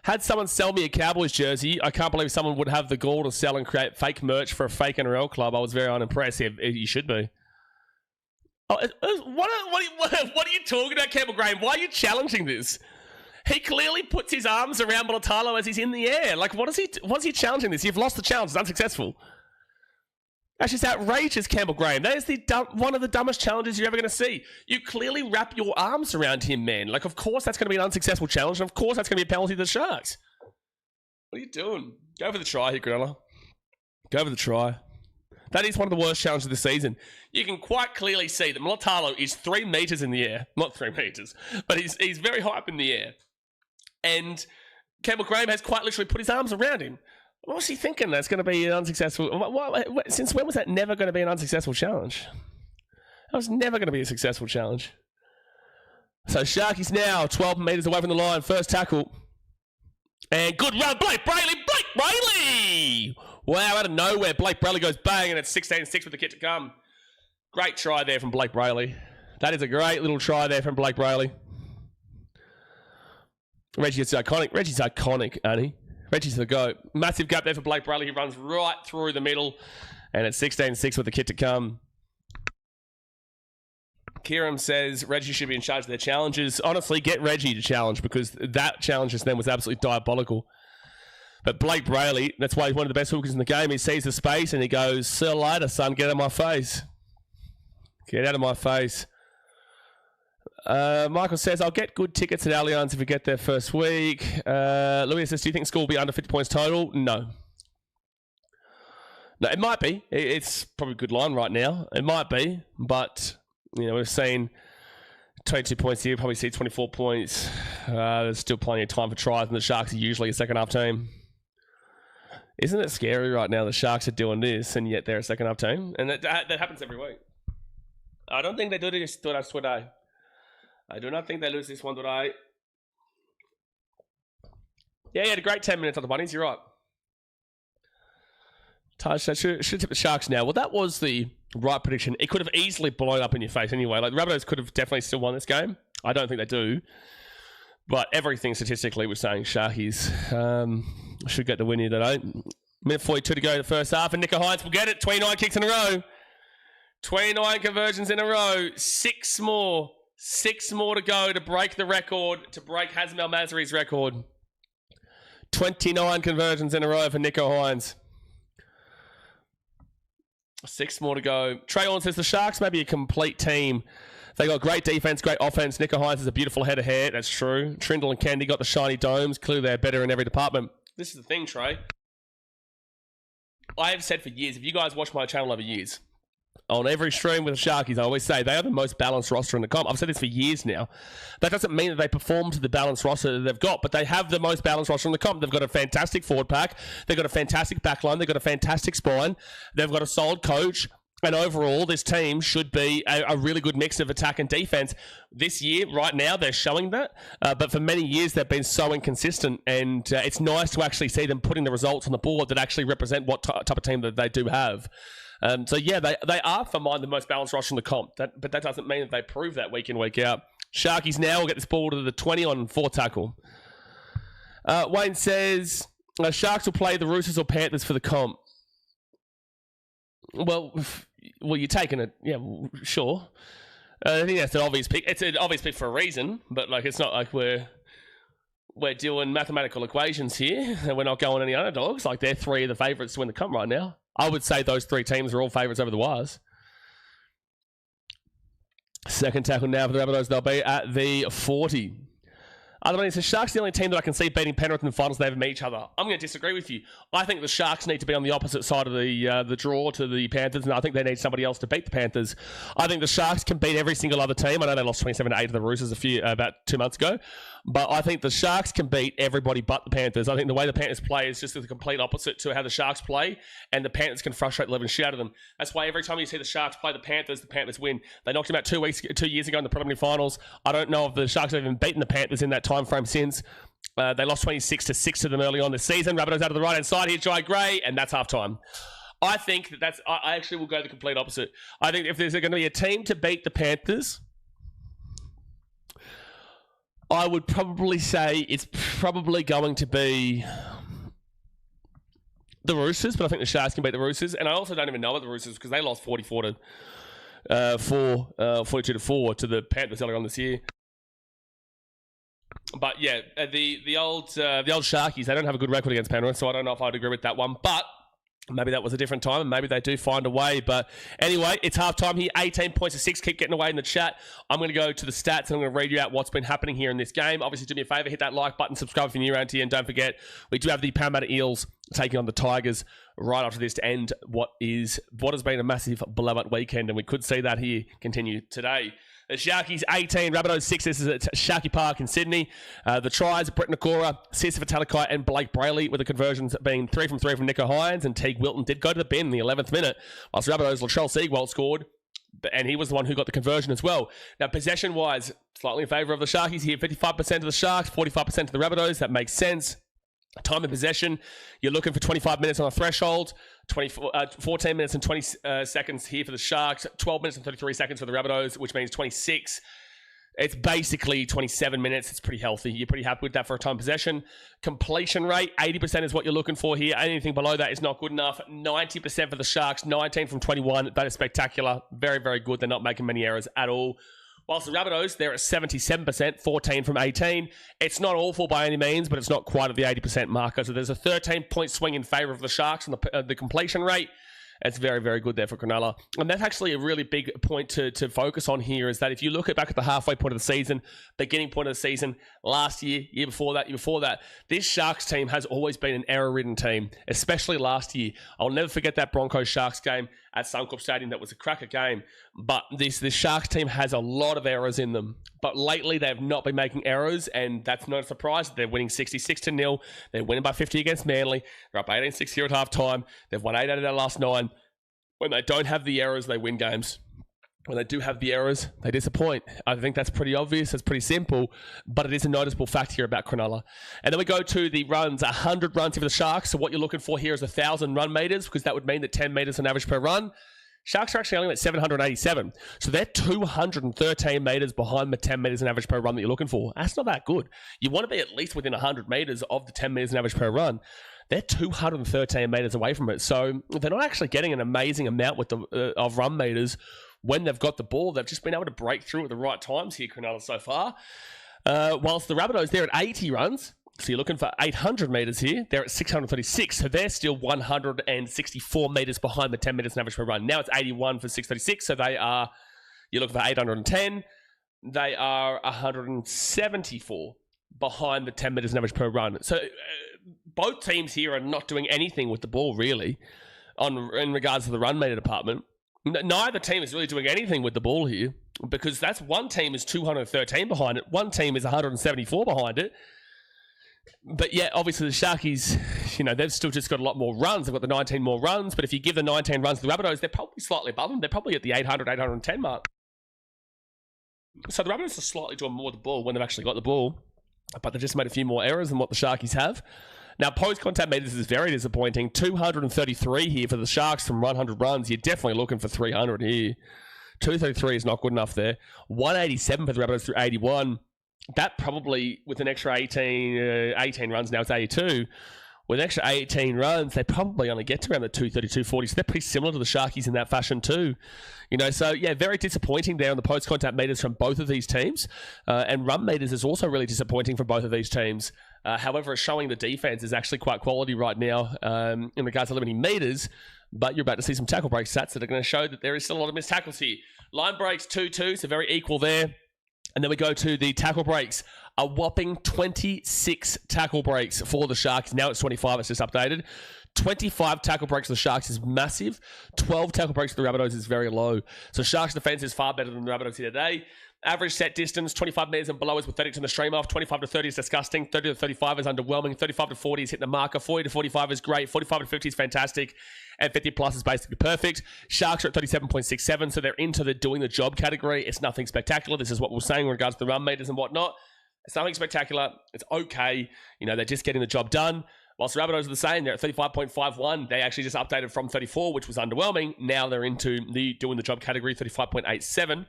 Had someone sell me a Cowboys jersey, I can't believe someone would have the gall to sell and create fake merch for a fake NRL club. I was very unimpressed. Yeah, you should be. Oh, what are you talking about, Campbell Graham? Why are you challenging this? He clearly puts his arms around Mulatalo as he's in the air. Like, what's he challenging this? You've lost the challenge. It's unsuccessful. That's just outrageous, Campbell Graham. That is one of the dumbest challenges you're ever going to see. You clearly wrap your arms around him, man. Like, of course that's going to be an unsuccessful challenge, and of course that's going to be a penalty to the Sharks. What are you doing? Go for the try here, Cronulla. Go for the try. That is one of the worst challenges of the season. You can quite clearly see that Mulatalo is 3 meters in the air. Not 3 meters, but he's very high up in the air. And Campbell Graham has quite literally put his arms around him. What was he thinking? That's going to be an unsuccessful... Since when was that never going to be an unsuccessful challenge? That was never going to be a successful challenge. So Sharkies now 12 metres away from the line. First tackle. And good run. Blake Brayley! Blake Brayley! Wow, out of nowhere, Blake Brayley goes bang, and it's 16-6 with the kick to come. Great try there from Blake Brayley. That is a great little try there from Blake Brayley. Reggie's iconic. Reggie's iconic, ain't he? Reggie's the GOAT. Massive gap there for Blake Brayley. He runs right through the middle. And it's 16-6 with the kick to come. Kieran says Reggie should be in charge of their challenges. Honestly, get Reggie to challenge because that challenge just then was absolutely diabolical. But Blake Brayley, that's why he's one of the best hookers in the game. He sees the space and he goes, see you later, son. Get out of my face. Get out of my face. Michael says, I'll get good tickets at Allianz if we get there first week. Louis says, do you think the score will be under 50 points total? No. No, it might be. It's probably a good line right now. It might be. But, you know, we've seen 22 points here. Probably see 24 points. There's still plenty of time for tries, and the Sharks are usually a second half team. Isn't it scary right now? The Sharks are doing this, and yet they're a second half team? And that happens every week. I don't think they do this today. I do not think they lose this one today. Yeah, he had a great 10 minutes on the bunnies. You're right. Taj should tip the Sharks now. Well, that was the right prediction. It could have easily blown up in your face anyway. Like, the Rabbitohs could have definitely still won this game. I don't think they do. But everything statistically was saying Sharkies should get the win here today. Minute 42 to go in the first half, and Nico Hines will get it. 29 kicks in a row. 29 conversions in a row. 6 more. 6 more to go to break the record, to break Hazem El Masri's record. 29 conversions in a row for Nico Hines. 6 more to go. Trey Orn says the Sharks may be a complete team. They got great defense, great offense. Nico Hines has a beautiful head of hair. That's true. Trindle and Candy got the shiny domes. Clearly they're better in every department. This is the thing, Trey. I have said for years, if you guys watch my channel over years, on every stream with the Sharkies, I always say they are the most balanced roster in the comp. I've said this for years now. That doesn't mean that they perform to the balanced roster that they've got, but they have the most balanced roster in the comp. They've got a fantastic forward pack. They've got a fantastic back line. They've got a fantastic spine. They've got a solid coach. And overall, this team should be a really good mix of attack and defense. This year, right now, they're showing that. But for many years, they've been so inconsistent. And it's nice to actually see them putting the results on the board that actually represent what type of team that they do have. So yeah, they are for mine the most balanced roster in the comp. But that doesn't mean that they prove that week in, week out. Sharkies now will get this ball to the 20 on 4 tackle. Wayne says, Sharks will play the Roosters or Panthers for the comp. Well, you're taking it. Yeah, sure. I think that's an obvious pick. It's an obvious pick for a reason, but like it's not like we're doing mathematical equations here and we're not going any underdogs. Like they're 3 of the favourites to win the comp right now. I would say those three teams are all favourites over the Wires. Second tackle now for the Rabbitohs. They'll be at the 40. Otherwise, the Sharks are the only team that I can see beating Penrith in the finals. They ever meet each other. I'm going to disagree with you. I think the Sharks need to be on the opposite side of the draw to the Panthers, and I think they need somebody else to beat the Panthers. I think the Sharks can beat every single other team. I know they lost 27-8 to the Roosters about 2 months ago, but I think the Sharks can beat everybody but the Panthers. I think the way the Panthers play is just the complete opposite to how the Sharks play, and the Panthers can frustrate the living shit out of them. That's why every time you see the Sharks play the Panthers win. They knocked them out 2 years ago in the preliminary finals. I don't know if the Sharks have even beaten the Panthers in that time frame since. They lost 26-6 to them early on this season. Rabbitohs out of the right hand side here, Jai Gray, and that's halftime. I think I actually will go the complete opposite. I think if there's going to be a team to beat the Panthers, I would probably say it's probably going to be the Roosters, but I think the Sharks can beat the Roosters. And I also don't even know about the Roosters because they lost 42-4 to the Panthers earlier on this year. But yeah, the old Sharkies, they don't have a good record against Penrith, so I don't know if I'd agree with that one. But maybe that was a different time, and maybe they do find a way. But anyway, it's halftime here. 18 points to 6. Keep getting away in the chat. I'm going to go to the stats, and I'm going to read you out what's been happening here in this game. Obviously, do me a favour, hit that like button, subscribe if you're new around here, and don't forget, we do have the Parramatta Eels taking on the Tigers right after this to end what has been a massive blowout weekend, and we could see that here continue today. The Sharkies 18, Rabbitohs 6. This is at Sharky Park in Sydney. The tries, Brett Nakora, Sisafa Talakai, and Blake Brayley, with the conversions being 3 from 3 from Nico Hines, and Teague Wilton did go to the bin in the 11th minute, whilst Rabbitohs' Latrell Seagwalt scored, and he was the one who got the conversion as well. Now, possession-wise, slightly in favour of the Sharkies here. 55% of the Sharks, 45% of the Rabbitohs. That makes sense. Time of possession, you're looking for 25 minutes on a threshold, 14 minutes and 20 seconds here for the Sharks, 12 minutes and 33 seconds for the Rabbitohs, which means 26. It's basically 27 minutes. It's pretty healthy. You're pretty happy with that for a time possession. Completion rate, 80% is what you're looking for here. Anything below that is not good enough. 90% for the Sharks, 19 from 21. That is spectacular. Very, very good. They're not making many errors at all. Whilst the Rabbitohs, they're at 77%, 14 from 18. It's not awful by any means, but it's not quite at the 80% marker. So there's a 13-point swing in favour of the Sharks on the completion rate. It's very, very good there for Cronulla. And that's actually a really big point to focus on here, is that if you look back at the halfway point of the season, beginning point of the season, last year, year before that, this Sharks team has always been an error-ridden team, especially last year. I'll never forget that Broncos-Sharks game at Suncorp Stadium. That was a cracker game. But this Sharks team has a lot of errors in them. But lately, they have not been making errors, and that's not a surprise. They're winning 66-0. They're winning by 50 against Manly. They're up 18-6 here at halftime. They've won 8 out of their last 9. When they don't have the errors, they win games. When they do have the errors, they disappoint. I think that's pretty obvious. It's pretty simple, but it is a noticeable fact here about Cronulla. And then we go to the runs, 100 runs here for the Sharks. So what you're looking for here is 1,000 run meters, because that would mean that 10 meters on average per run. Sharks are actually only at 787. So they're 213 meters behind the 10 meters on average per run that you're looking for. That's not that good. You want to be at least within 100 meters of the 10 meters on average per run. They're 213 meters away from it. So they're not actually getting an amazing amount with of run meters when they've got the ball. They've just been able to break through at the right times here, Cronulla, so far. Whilst the Rabbitohs, they're at 80 runs. So you're looking for 800 meters here. They're at 636. So they're still 164 meters behind the 10 meters on average per run. Now it's 81 for 636. So you're looking for 810. They are 174 behind the 10 meters on average per run. So both teams here are not doing anything with the ball, really, in regards to the run meter department. Neither team is really doing anything with the ball here, because that's one team is 213 behind it. One team is 174 behind it. But yeah, obviously the Sharkies, they've still just got a lot more runs. They've got the 19 more runs. But if you give the 19 runs to the Rabbitohs, they're probably slightly above them. They're probably at the 800, 810 mark. So the Rabbitohs are slightly doing more with the ball when they've actually got the ball. But they've just made a few more errors than what the Sharkies have. Now, post-contact meters is very disappointing. 233 here for the Sharks from 100 runs. You're definitely looking for 300 here. 233 is not good enough there. 187 for the Rabbitohs through 81. That probably, with an extra 18 runs, now it's 82. With an extra 18 runs, they probably only get to around the 230, 240. So they're pretty similar to the Sharkies in that fashion too. So yeah, very disappointing there on the post-contact meters from both of these teams. And run meters is also really disappointing for both of these teams. However, showing the defense is actually quite quality right now in regards to limiting meters. but you're about to see some tackle break stats that are going to show that there is still a lot of missed tackles here. Line breaks 2-2, so very equal there. And then we go to the tackle breaks. A whopping 26 tackle breaks for the Sharks. Now it's 25, it's just updated. 25 tackle breaks for the Sharks is massive. 12 tackle breaks for the Rabbitohs is very low. So Sharks defense is far better than the Rabbitohs here today. Average set distance, 25 metres and below is pathetic to the stream off. 25 to 30 is disgusting. 30 to 35 is underwhelming. 35 to 40 is hitting the marker. 40 to 45 is great. 45 to 50 is fantastic. And 50 plus is basically perfect. Sharks are at 37.67, so they're into the doing the job category. It's nothing spectacular. This is what we're saying in regards to the run meters and whatnot. It's nothing spectacular. It's okay. You know, they're just getting the job done. Whilst the Rabbitohs are the same, they're at 35.51. They actually just updated from 34, which was underwhelming. Now they're into the doing the job category, 35.87.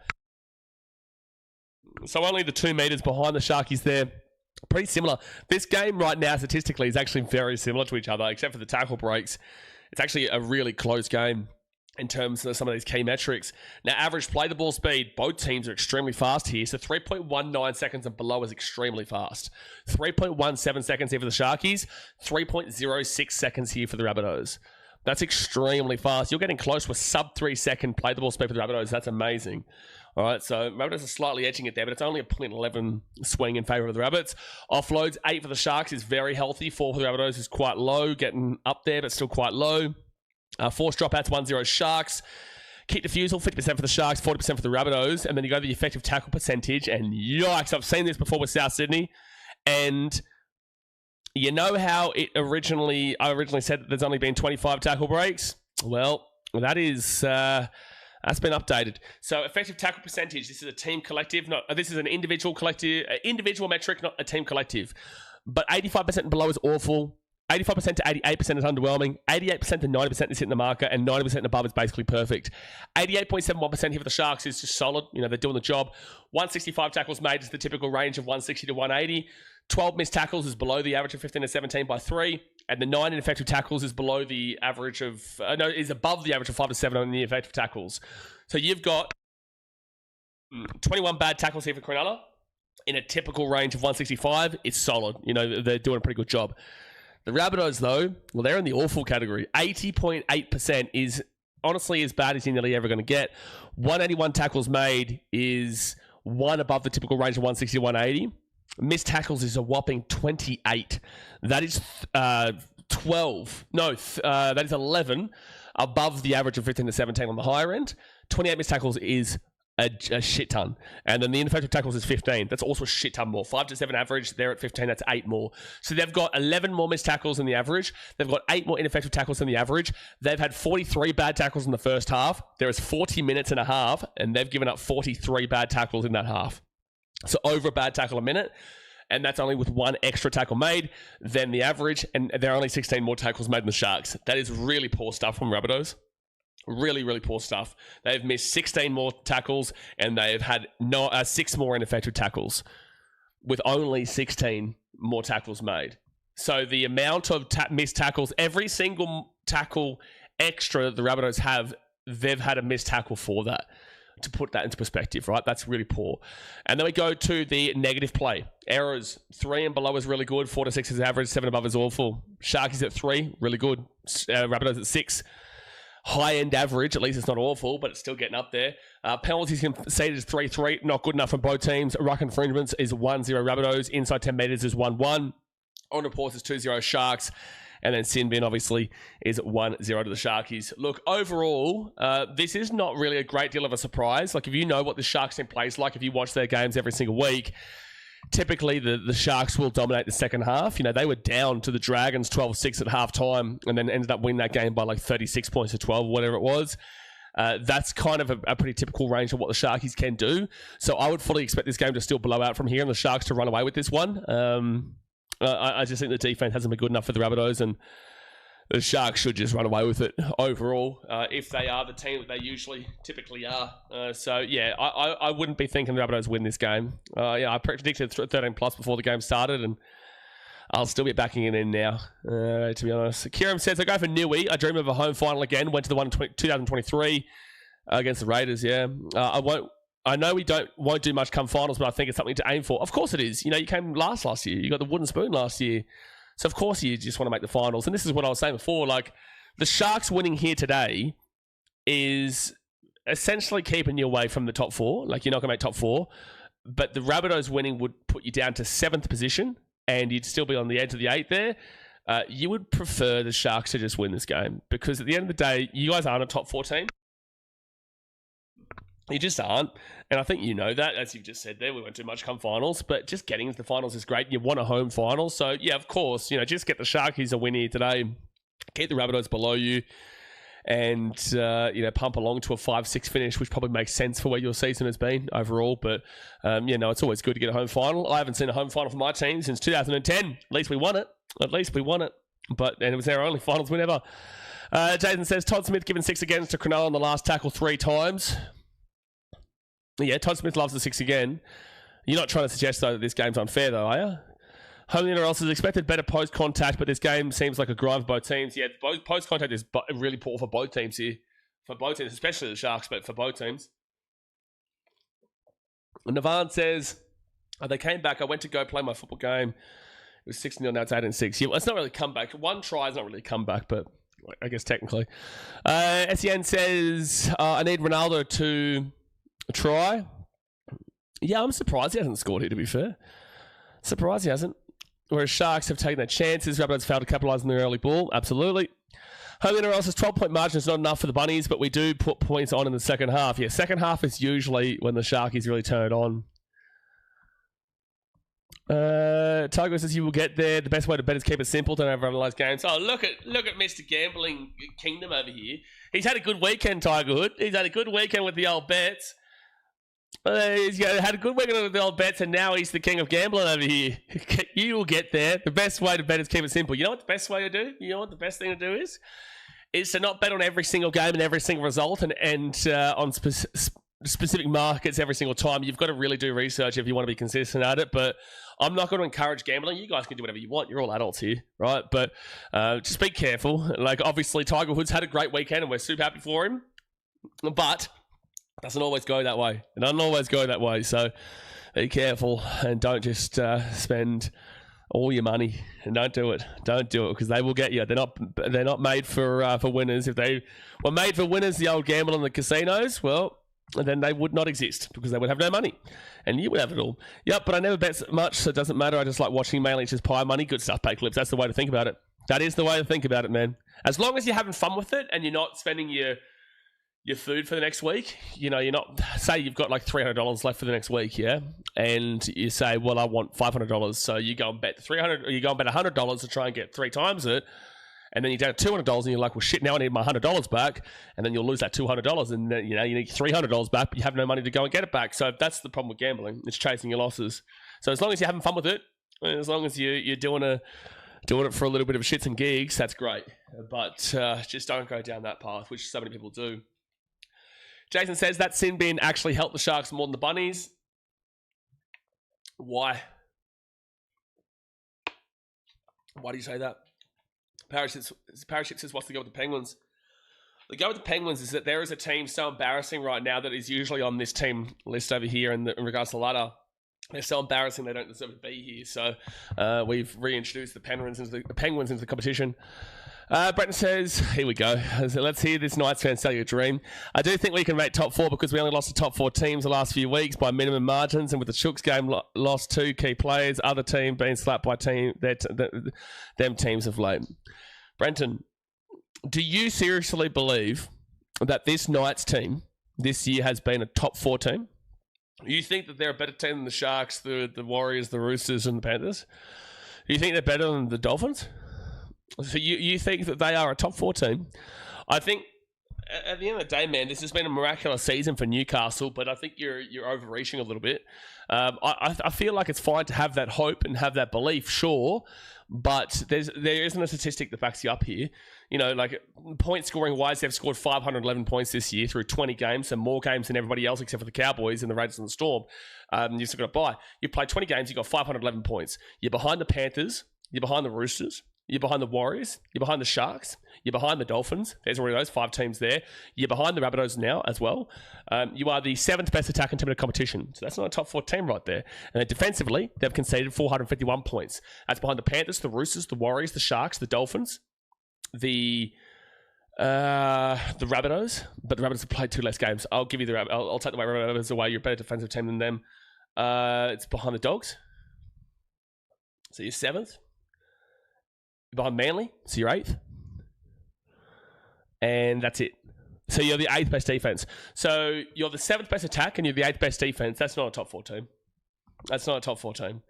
So only the 2 meters behind the Sharkies there. Pretty similar. This game right now, statistically, is actually very similar to each other, except for the tackle breaks. It's actually a really close game in terms of some of these key metrics. Now, average play the ball speed, both teams are extremely fast here. So 3.19 seconds and below is extremely fast. 3.17 seconds here for the Sharkies. 3.06 seconds here for the Rabbitohs. That's extremely fast. You're getting close to a sub 3 second play the ball speed for the Rabbitohs. That's amazing. All right, so Rabbitohs are slightly edging it there, but it's only a 0.11 swing in favour of the Rabbits. Offloads, 8 for the Sharks is very healthy. 4 for the Rabbitohs is quite low, getting up there, but still quite low. Force dropouts, 1-0 Sharks. Kick defusal, 50% for the Sharks, 40% for the Rabbitohs. And then you go to the effective tackle percentage, and yikes, I've seen this before with South Sydney. And you know how I originally said that there's only been 25 tackle breaks? Well, that is... that's been updated. So effective tackle percentage, this is a team collective. This is an individual collective, individual metric, not a team collective. But 85% and below is awful. 85% to 88% is underwhelming. 88% to 90% is hitting the marker. And 90% and above is basically perfect. 88.71% here for the Sharks is just solid. You know, they're doing the job. 165 tackles made is the typical range of 160 to 180. 12 missed tackles is below the average of 15 to 17 by 3. And the 9 ineffective tackles is below the average of... is above the average of 5 to 7 on the effective tackles. So you've got 21 bad tackles here for Cronulla. In a typical range of 165, it's solid. You know, they're doing a pretty good job. The Rabbitohs, though, well, they're in the awful category. 80.8% is honestly as bad as you're nearly ever going to get. 181 tackles made is one above the typical range of 160 to 180. Missed tackles is a whopping 28. That is 12. No, that is 11 above the average of 15 to 17 on the higher end. 28 missed tackles is a shit ton. And then the ineffective tackles is 15. That's also a shit ton more. 5 to 7 average. They're at 15. That's 8 more. So they've got 11 more missed tackles than the average. They've got 8 more ineffective tackles than the average. They've had 43 bad tackles in the first half. There is 40 minutes and a half, and they've given up 43 bad tackles in that half. So over a bad tackle a minute. And that's only with 1 extra tackle made than the average. And there are only 16 more tackles made than the Sharks. That is really poor stuff from Rabbitohs. Really, really poor stuff. They've missed 16 more tackles, and they've had 6 more ineffective tackles with only 16 more tackles made. So the amount of missed tackles, every single tackle extra the Rabbitohs have, they've had a missed tackle for that. To put that into perspective, right? That's really poor. And then we go to the negative play. Errors, 3 and below is really good. 4 to 6 is average. 7 above is awful. Sharkies at 3, really good. Rabbitohs at 6. High-end average, at least it's not awful, but it's still getting up there. Penalties conceded is 3-3, not good enough for both teams. Ruck infringements is 1-0 Rabbitohs. Inside 10 metres is 1-1. On reports is 2-0 Sharks. And then sin bin, obviously, is 1-0 to the Sharkies. Look, overall, this is not really a great deal of a surprise. Like, if you know what the Sharks team plays like, if you watch their games every single week, typically the Sharks will dominate the second half. You know, they were down to the Dragons 12-6 at halftime and then ended up winning that game by like 36 points to 12 or whatever it was. That's kind of a pretty typical range of what the Sharkies can do. So I would fully expect this game to still blow out from here and the Sharks to run away with this one. I just think the defense hasn't been good enough for the Rabbitohs, and the Sharks should just run away with it overall, if they are the team that they typically are. So, yeah, I wouldn't be thinking the Rabbitohs win this game. I predicted 13 plus before the game started, and I'll still be backing it in now, to be honest. Kieran says, I go for Newey. I dream of a home final again. Went to the one in 2023 against the Raiders, yeah. I know we won't do much come finals, but I think it's something to aim for. Of course it is. You know, you came last year. You got the wooden spoon last year. So, of course, you just want to make the finals. And this is what I was saying before. Like, the Sharks winning here today is essentially keeping you away from the top 4. Like, you're not going to make top 4. But the Rabbitohs winning would put you down to 7th position, and you'd still be on the edge of the 8 there. You would prefer the Sharks to just win this game, because at the end of the day, you guys aren't a top 4 team. You just aren't. And I think you know that, as you've just said there. We won't do much come finals, but just getting into the finals is great. You want a home final. So, yeah, of course, just get the Sharkies a win here today. Keep the Rabbitohs below you. And, pump along to a 5-6 finish, which probably makes sense for where your season has been overall. But, it's always good to get a home final. I haven't seen a home final for my team since 2010. At least we won it. And it was our only finals win ever. Jason says, Todd Smith given 6 against to Cronulla on the last tackle 3 times. Yeah, Todd Smith loves the 6 again. You're not trying to suggest, though, that this game's unfair, though, are you? Home NRL is expected better post-contact, but this game seems like a grind for both teams. Yeah, post-contact is really poor for both teams here. For both teams, especially the Sharks, but for both teams. Navan says, they came back. I went to go play my football game. It was 6-0, now it's 8-6. Yeah, well, it's not really a comeback. One try is not really a comeback, but I guess technically. SEN says, I need Ronaldo to try. Yeah, I'm surprised he hasn't scored here, to be fair. Surprised he hasn't. Whereas Sharks have taken their chances. Rabbitohs failed to capitalise on their early ball. Absolutely. Home NRL says 12-point margin is not enough for the Bunnies, but we do put points on in the second half. Yeah, second half is usually when the Sharkies really turn it on. Tiger says you will get there. The best way to bet is keep it simple. Don't overanalyze games. Oh, look at Mr. Gambling Kingdom over here. He's had a good weekend, Tiger Hood. He's had a good weekend with the old bets. He's had a good weekend with the old bets, and now he's the king of gambling over here. You will get there. The best way to bet is keep it simple. You know what the best way to do? You know what the best thing to do is? Is to not bet on every single game and every single result and on specific markets every single time. You've got to really do research if you want to be consistent at it, but I'm not going to encourage gambling. You guys can do whatever you want. You're all adults here, right? But just be careful. Like, obviously, Tiger Woods had a great weekend, and we're super happy for him, but doesn't always go that way. It doesn't always go that way. So be careful and don't just spend all your money, and don't do it. Don't do it, because they will get you. They're not made for winners. If they were made for winners, the old gamble in the casinos, well, then they would not exist, because they would have no money, and you would have it all. Yep, but I never bet much, so it doesn't matter. I just like watching, mainly it's just pie money. Good stuff, Pay Clips. That's the way to think about it. That is the way to think about it, man. As long as you're having fun with it and you're not spending your food for the next week, you're not, say you've got like $300 left for the next week, yeah, and you say, well, I want $500, so you go and bet $300, or you go and bet $100 to try and get 3 times it, and then you're down at $200, and you're like, well, shit, now I need my $100 back, and then you'll lose that $200, and then, you need $300 back, but you have no money to go and get it back. So that's the problem with gambling. It's chasing your losses. So as long as you're having fun with it, and as long as you're doing it for a little bit of shits and gigs, that's great. But just don't go down that path, which so many people do. Jason says that sin bin actually helped the Sharks more than the Bunnies. Why? Why do you say that? Parachute says, what's the go with the Penguins? The go with the Penguins is that there is a team so embarrassing right now that is usually on this team list over here in regards to the ladder. They're so embarrassing they don't deserve to be here. So we've reintroduced the Penguins into the competition. Brenton says, here we go. So let's hear this Knights fan sell your dream. I do think we can make top 4 because we only lost to top 4 teams the last few weeks by minimum margins, and with the Shooks game lost 2 key players, other team being slapped by them teams of late. Brenton, do you seriously believe that this Knights team this year has been a top 4 team? You think that they're a better team than the Sharks, the Warriors, the Roosters, and the Panthers? Do you think they're better than the Dolphins? So you think that they are a top 4 team? I think at the end of the day, man, this has been a miraculous season for Newcastle, but I think you're overreaching a little bit. I feel like it's fine to have that hope and have that belief, sure, but there isn't a statistic that backs you up here. Like point scoring wise, they've scored 511 points this year through 20 games, so more games than everybody else except for the Cowboys and the Raiders and the Storm. You've still got to buy. You played 20 games, you got 511 points. You're behind the Panthers, you're behind the Roosters, you're behind the Warriors, you're behind the Sharks, you're behind the Dolphins. There's already those 5 teams there. You're behind the Rabbitohs now as well. You are the 7th best attack in team of the competition. So that's not a top 4 team right there. And then defensively, they've conceded 451 points. That's behind the Panthers, the Roosters, the Warriors, the Sharks, the Dolphins, the The Rabbitohs, but the Rabbitohs have played 2 less games. I'll give you the I'll take the Rabbitohs away. You're a better defensive team than them. It's behind the Dogs. So you're 7th. Behind Manly, so you're 8th. And that's it. So you're the 8th best defense. So you're the 7th best attack and you're the 8th best defense. That's not a top 4 team. That's not a top 4 team.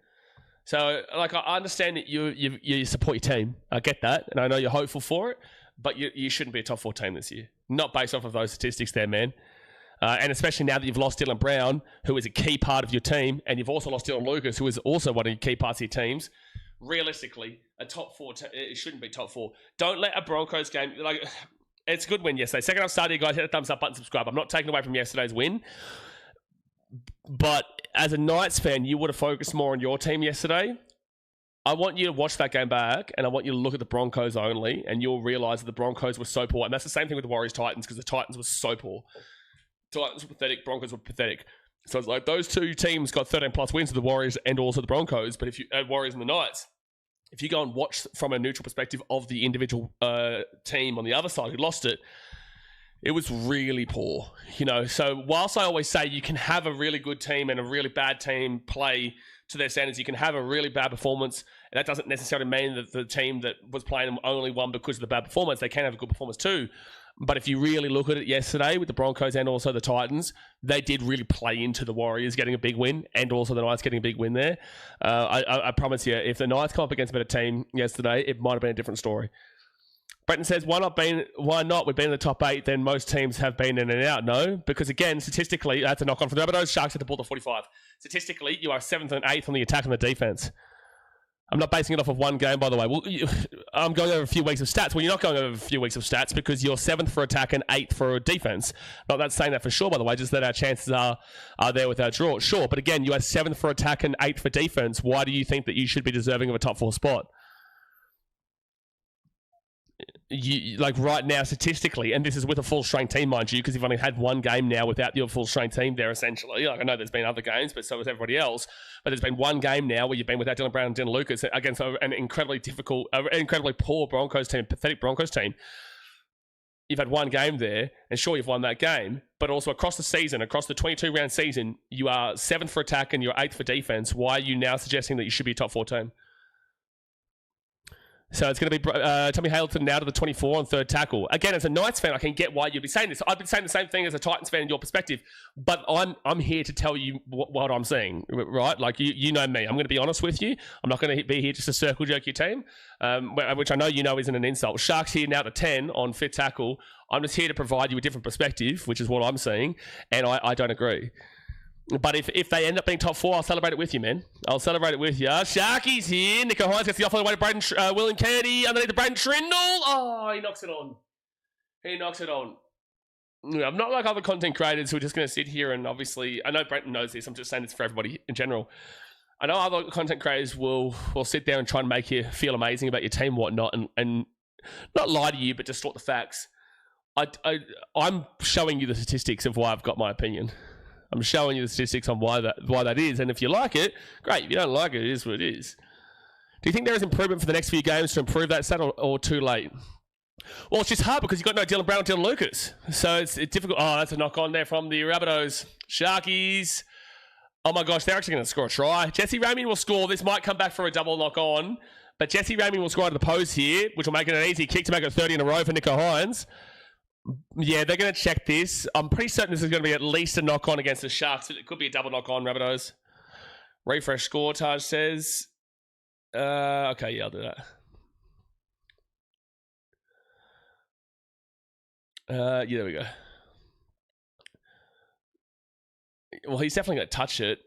So, like, I understand that you support your team. I get that, and I know you're hopeful for it, but you shouldn't be a top 4 team this year. Not based off of those statistics there, man. And especially now that you've lost Dylan Brown, who is a key part of your team, and you've also lost Dylan Lucas, who is also one of your key parts of your teams. Realistically, a top 4, it shouldn't be top 4. Don't let a Broncos game, like, it's a good win yesterday. Second half started, you guys hit the thumbs up button, subscribe. I'm not taking away from yesterday's win, but as a Knights fan, you would have focused more on your team yesterday. I want you to watch that game back, and I want you to look at the Broncos only, and you'll realise that the Broncos were so poor. And that's the same thing with the Warriors-Titans, because the Titans were so poor. Titans were pathetic, Broncos were pathetic. So it's like those 2 teams got 13 plus wins, the Warriors and also the Broncos, but if you Warriors and the Knights, if you go and watch from a neutral perspective of the individual team on the other side who lost it, it was really poor. You know, so whilst I always say you can have a really good team and a really bad team play to their standards, you can have a really bad performance, and that doesn't necessarily mean that the team that was playing only won because of the bad performance. They can have a good performance too. But if you really look at it yesterday with the Broncos and also the Titans, they did really play into the Warriors getting a big win and also the Knights getting a big win there. I promise you, if the Knights come up against a better team yesterday, it might have been a different story. Brenton says, why not? We've been in the top 8, then most teams have been in and out. No, because again, statistically, that's a knock on for the Rabbitohs. Sharks had to pull the 45. Statistically, you are 7th and 8th on the attack and the defense. I'm not basing it off of one game, by the way. Well, I'm going over a few weeks of stats. Well, you're not going over a few weeks of stats because you're 7th for attack and 8th for defense. Not that saying that for sure, by the way, just that our chances are there with our draw. Sure, but again, you are 7th for attack and 8th for defense. Why do you think that you should be deserving of a top 4 spot? Like right now, statistically, and this is with a full strength team, mind you, because you've only had one game now without your full strength team there, essentially. Like I know there's been other games, but so has everybody else. But there's been one game now where you've been without Dylan Brown and Dylan Lucas against an incredibly poor Broncos team, pathetic Broncos team. You've had one game there, and sure, you've won that game, but also across the season, across the 22-round season, you are 7th for attack and you're 8th for defense. Why are you now suggesting that you should be a top 4 team? So it's going to be Tommy Hamilton now to the 24 on 3rd tackle. Again, as a Knights fan, I can get why you'd be saying this. I've been saying the same thing as a Titans fan in your perspective, but I'm here to tell you what I'm saying, right? Like, you know me. I'm going to be honest with you. I'm not going to be here just to circle jerk your team, which I know you know isn't an insult. Sharks here now to 10 on 5th tackle. I'm just here to provide you a different perspective, which is what I'm seeing, and I don't agree. But if they end up being top 4, I'll celebrate it with you, man. I'll celebrate it with you. Sharkies here. Nico Hines gets the offer away to Braden, William Kennedy underneath the Braden Trindle. Oh, he knocks it on. I'm not like other content creators who are just going to sit here and obviously, I know Brenton knows this. I'm just saying this for everybody in general. I know other content creators will sit there and try and make you feel amazing about your team and whatnot and not lie to you, but just sort the facts. I'm showing you the statistics of why I've got my opinion. I'm showing you the statistics on why that is, and if you like it, great. If you don't like it, it is what it is. Do you think there is improvement for the next few games to improve that stat, or too late? Well, it's just hard because you've got no Dylan Brown and Dylan Lucas, so it's difficult. Oh, that's a knock on there from the Rabbitohs. Sharkies. Oh my gosh, they're actually going to score a try. Jesse Ramien will score. This might come back for a double knock on, but Jesse Ramien will score out of the post here, which will make it an easy kick to make it 30 in a row for Nico Hines. Yeah, they're going to check this. I'm pretty certain this is going to be at least a knock-on against the Sharks. It could be a double knock-on, Rabbitohs. Refresh score, Taj says. Okay, yeah, I'll do that. Yeah, there we go. Well, he's definitely going to touch it.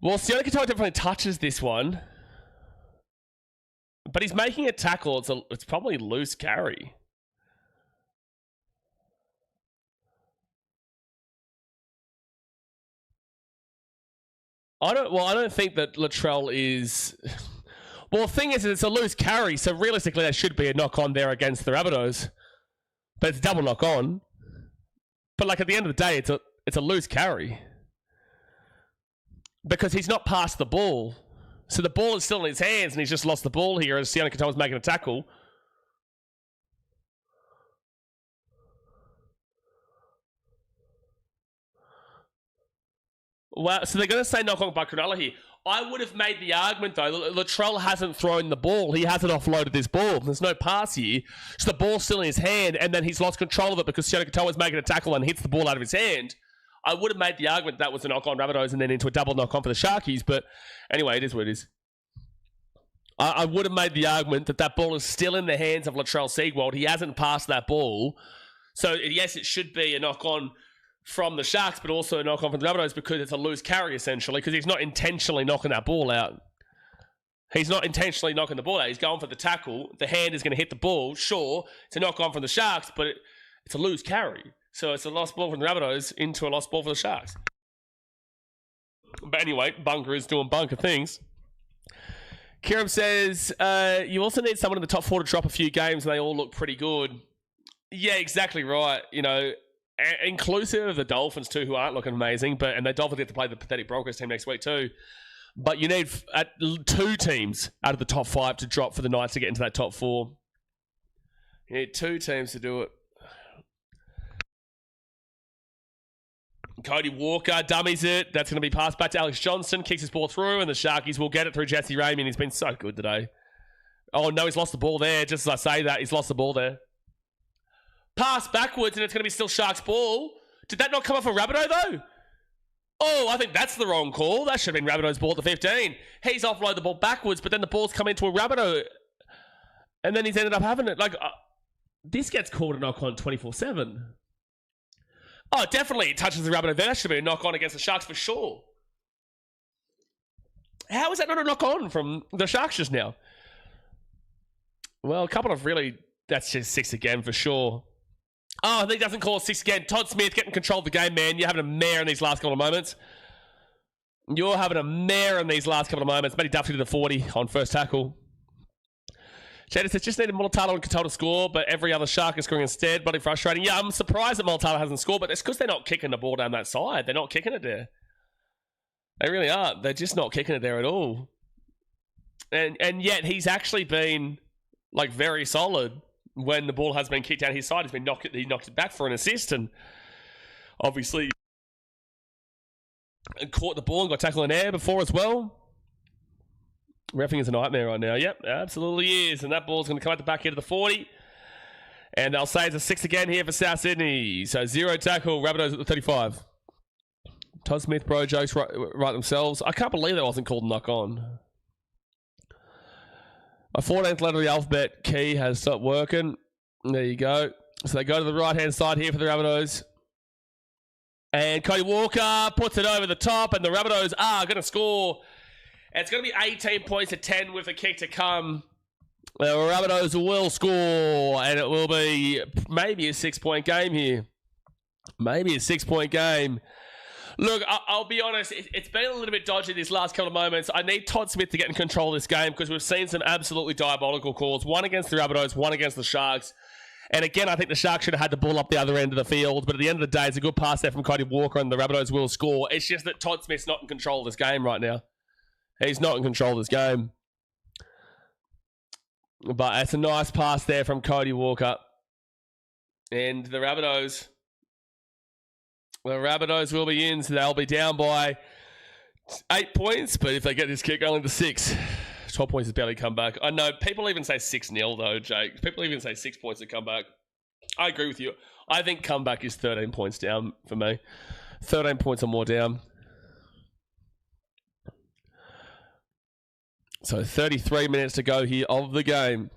Well, Sione Katoa definitely touches this one. But he's making a tackle. It's probably loose carry. I don't think that Latrell is. Well, the thing is, it's a loose carry, so realistically, there should be a knock on there against the Rabbitohs. But it's a double knock on. But like at the end of the day, it's a loose carry because he's not passed the ball. So the ball is still in his hands, and he's just lost the ball here as Sione Katoa's making a tackle. Well, so they're going to say knock on by Cronulla here. I would have made the argument, though, Latrell hasn't thrown the ball. He hasn't offloaded this ball. There's no pass here. So the ball's still in his hand, and then he's lost control of it because Sione Katoa's making a tackle and hits the ball out of his hand. I would have made the argument that was a knock on Rabbitohs and then into a double knock on for the Sharkies, but anyway, it is what it is. I would have made the argument that that ball is still in the hands of Latrell Seegwald. He hasn't passed that ball. So, yes, it should be a knock on from the Sharks, but also a knock on from the Rabbitohs because it's a loose carry, essentially, because he's not intentionally knocking that ball out. He's not intentionally knocking the ball out. He's going for the tackle. The hand is going to hit the ball. Sure, it's a knock on from the Sharks, but it's a loose carry. So it's a lost ball from the Rabbitohs into a lost ball for the Sharks. But anyway, Bunker is doing bunker things. Kiram says, you also need someone in the top 4 to drop a few games and they all look pretty good. Yeah, exactly right. You know, inclusive of the Dolphins too, who aren't looking amazing, and the Dolphins get to play the pathetic Broncos team next week too. But you need 2 teams out of the top 5 to drop for the Knights to get into that top 4. You need 2 teams to do it. Cody Walker dummies it. That's going to be passed back to Alex Johnson. Kicks his ball through, and the Sharkies will get it through Jesse Ramey, and he's been so good today. Oh, no, he's lost the ball there. Just as I say that, he's lost the ball there. Pass backwards, and it's going to be still Sharks' ball. Did that not come off a Rabbitoh, though? Oh, I think that's the wrong call. That should have been Rabbitoh's ball at the 15. He's offloaded the ball backwards, but then the ball's come into a Rabbitoh, and then he's ended up having it. Like, this gets called a knock-on 24/7. Oh, definitely it touches the Rabbitoh there. That should be a knock-on against the Sharks for sure. How is that not a knock-on from the Sharks just now? Well, a couple of really... That's just 6 again for sure. Oh, I think he doesn't call 6 again. Todd Smith getting control of the game, man. You're having a mare in these last couple of moments. You're having a mare in these last couple of moments. Matty Duffy to the 40 on first tackle. Shader says, just needed Mulatalo and Katoa to score, but every other Shark is scoring instead. Bloody frustrating. Yeah, I'm surprised that Mulatalo hasn't scored, but it's because they're not kicking the ball down that side. They're not kicking it there. They really aren't. They're just not kicking it there at all. And yet he's actually been like very solid when the ball has been kicked down his side. He knocked it back for an assist, and obviously caught the ball and got tackled in air before as well. Reffing is a nightmare right now. Yep, absolutely is. And that ball's going to come out the back end of the 40. And they'll say it's a 6 again here for South Sydney. So 0 tackle, Rabbitohs at the 35. Todd Smith, bro, jokes right themselves. I can't believe that wasn't called knock on. A 14th letter of the alphabet key has stopped working. There you go. So they go to the right-hand side here for the Rabbitohs. And Cody Walker puts it over the top, and the Rabbitohs are going to score. And it's going to be 18 points to 10 with a kick to come. The Rabbitohs will score, and it will be maybe a 6-point game here. Maybe a 6-point game. Look, I'll be honest, it's been a little bit dodgy these last couple of moments. I need Todd Smith to get in control of this game because we've seen some absolutely diabolical calls. One against the Rabbitohs, one against the Sharks. And again, I think the Sharks should have had the ball up the other end of the field. But at the end of the day, it's a good pass there from Cody Walker, and the Rabbitohs will score. It's just that Todd Smith's not in control of this game right now. He's not in control of this game. But it's a nice pass there from Cody Walker. And the Rabbitohs will be in, so they'll be down by 8 points. But if they get this kick, only the 6. 12 points is barely come back. I know, people even say 6-0 though, Jake. People even say 6 points to come back. I agree with you. I think comeback is 13 points down for me. 13 points or more down. So 33 minutes to go here of the game.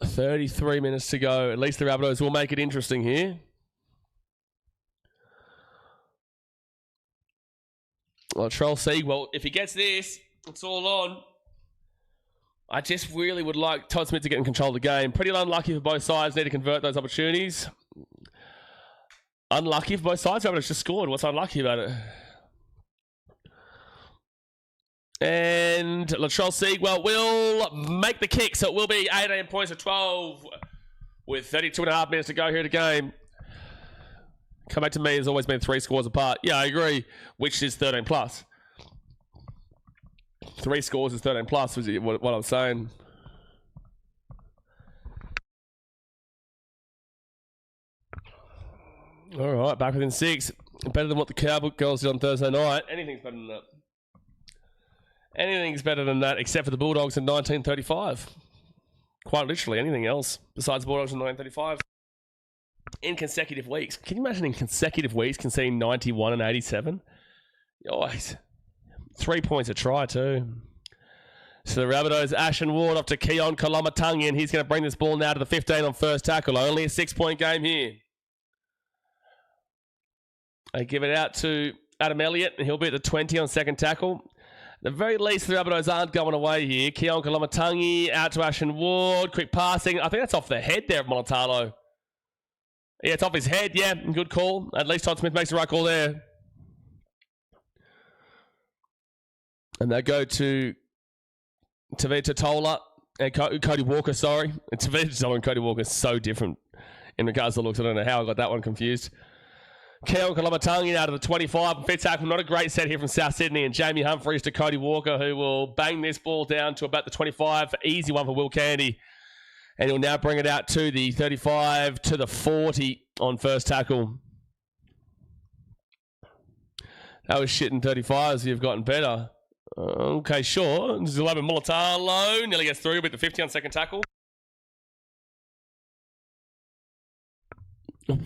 $33 minutes to go. At least the Rabbitohs will make it interesting here. Latrell Seegwald, if he gets this, it's all on. I just really would like Todd Smith to get in control of the game. Pretty unlucky for both sides. Need to convert those opportunities. Unlucky for both sides. Rabbitohs just scored. What's unlucky about it? And Latrell Seegwald will make the kick. So it will be 18 points to 12 with 32.5 minutes to go here in the game. Come back to me, has always been 3 scores apart. Yeah, I agree, which is 13 plus. 3 scores is 13 plus, was what I'm saying. All right, back within 6. Better than what the Cowgirls did on Thursday night. Anything's better than that. Anything's better than that, except for the Bulldogs in 1935. Quite literally, anything else besides Bulldogs in 1935. In consecutive weeks. Can you imagine in consecutive weeks conceding 91 and 87? Yikes. 3 points a try too. So the Rabbitohs, Ashen Ward off to Keon Kolomatangi, and he's going to bring this ball now to the 15 on first tackle. Only a 6-point game here. They give it out to Adam Elliott, and he'll be at the 20 on second tackle. At the very least, the Rabbitohs aren't going away here. Keon Kolomatangi out to Ashen Ward. Quick passing. I think that's off the head there of Monotalo. Yeah, it's off his head. Yeah, good call. At least Todd Smith makes the right call there. And they go to Tavita Tola and Cody Walker, sorry. And Tavita Tola and Cody Walker are so different in regards to looks. I don't know how I got that one confused. Keon Kolomatangi out of the 25. Fifth tackle, not a great set here from South Sydney. And Jamie Humphries to Cody Walker, who will bang this ball down to about the 25. Easy one for Will Candy. And he'll now bring it out to the 35 to the 40 on first tackle. That was shit in 35s. You've gotten better. Okay, sure. This is 11 Mulatalo. Nearly gets through with the 50 on second tackle.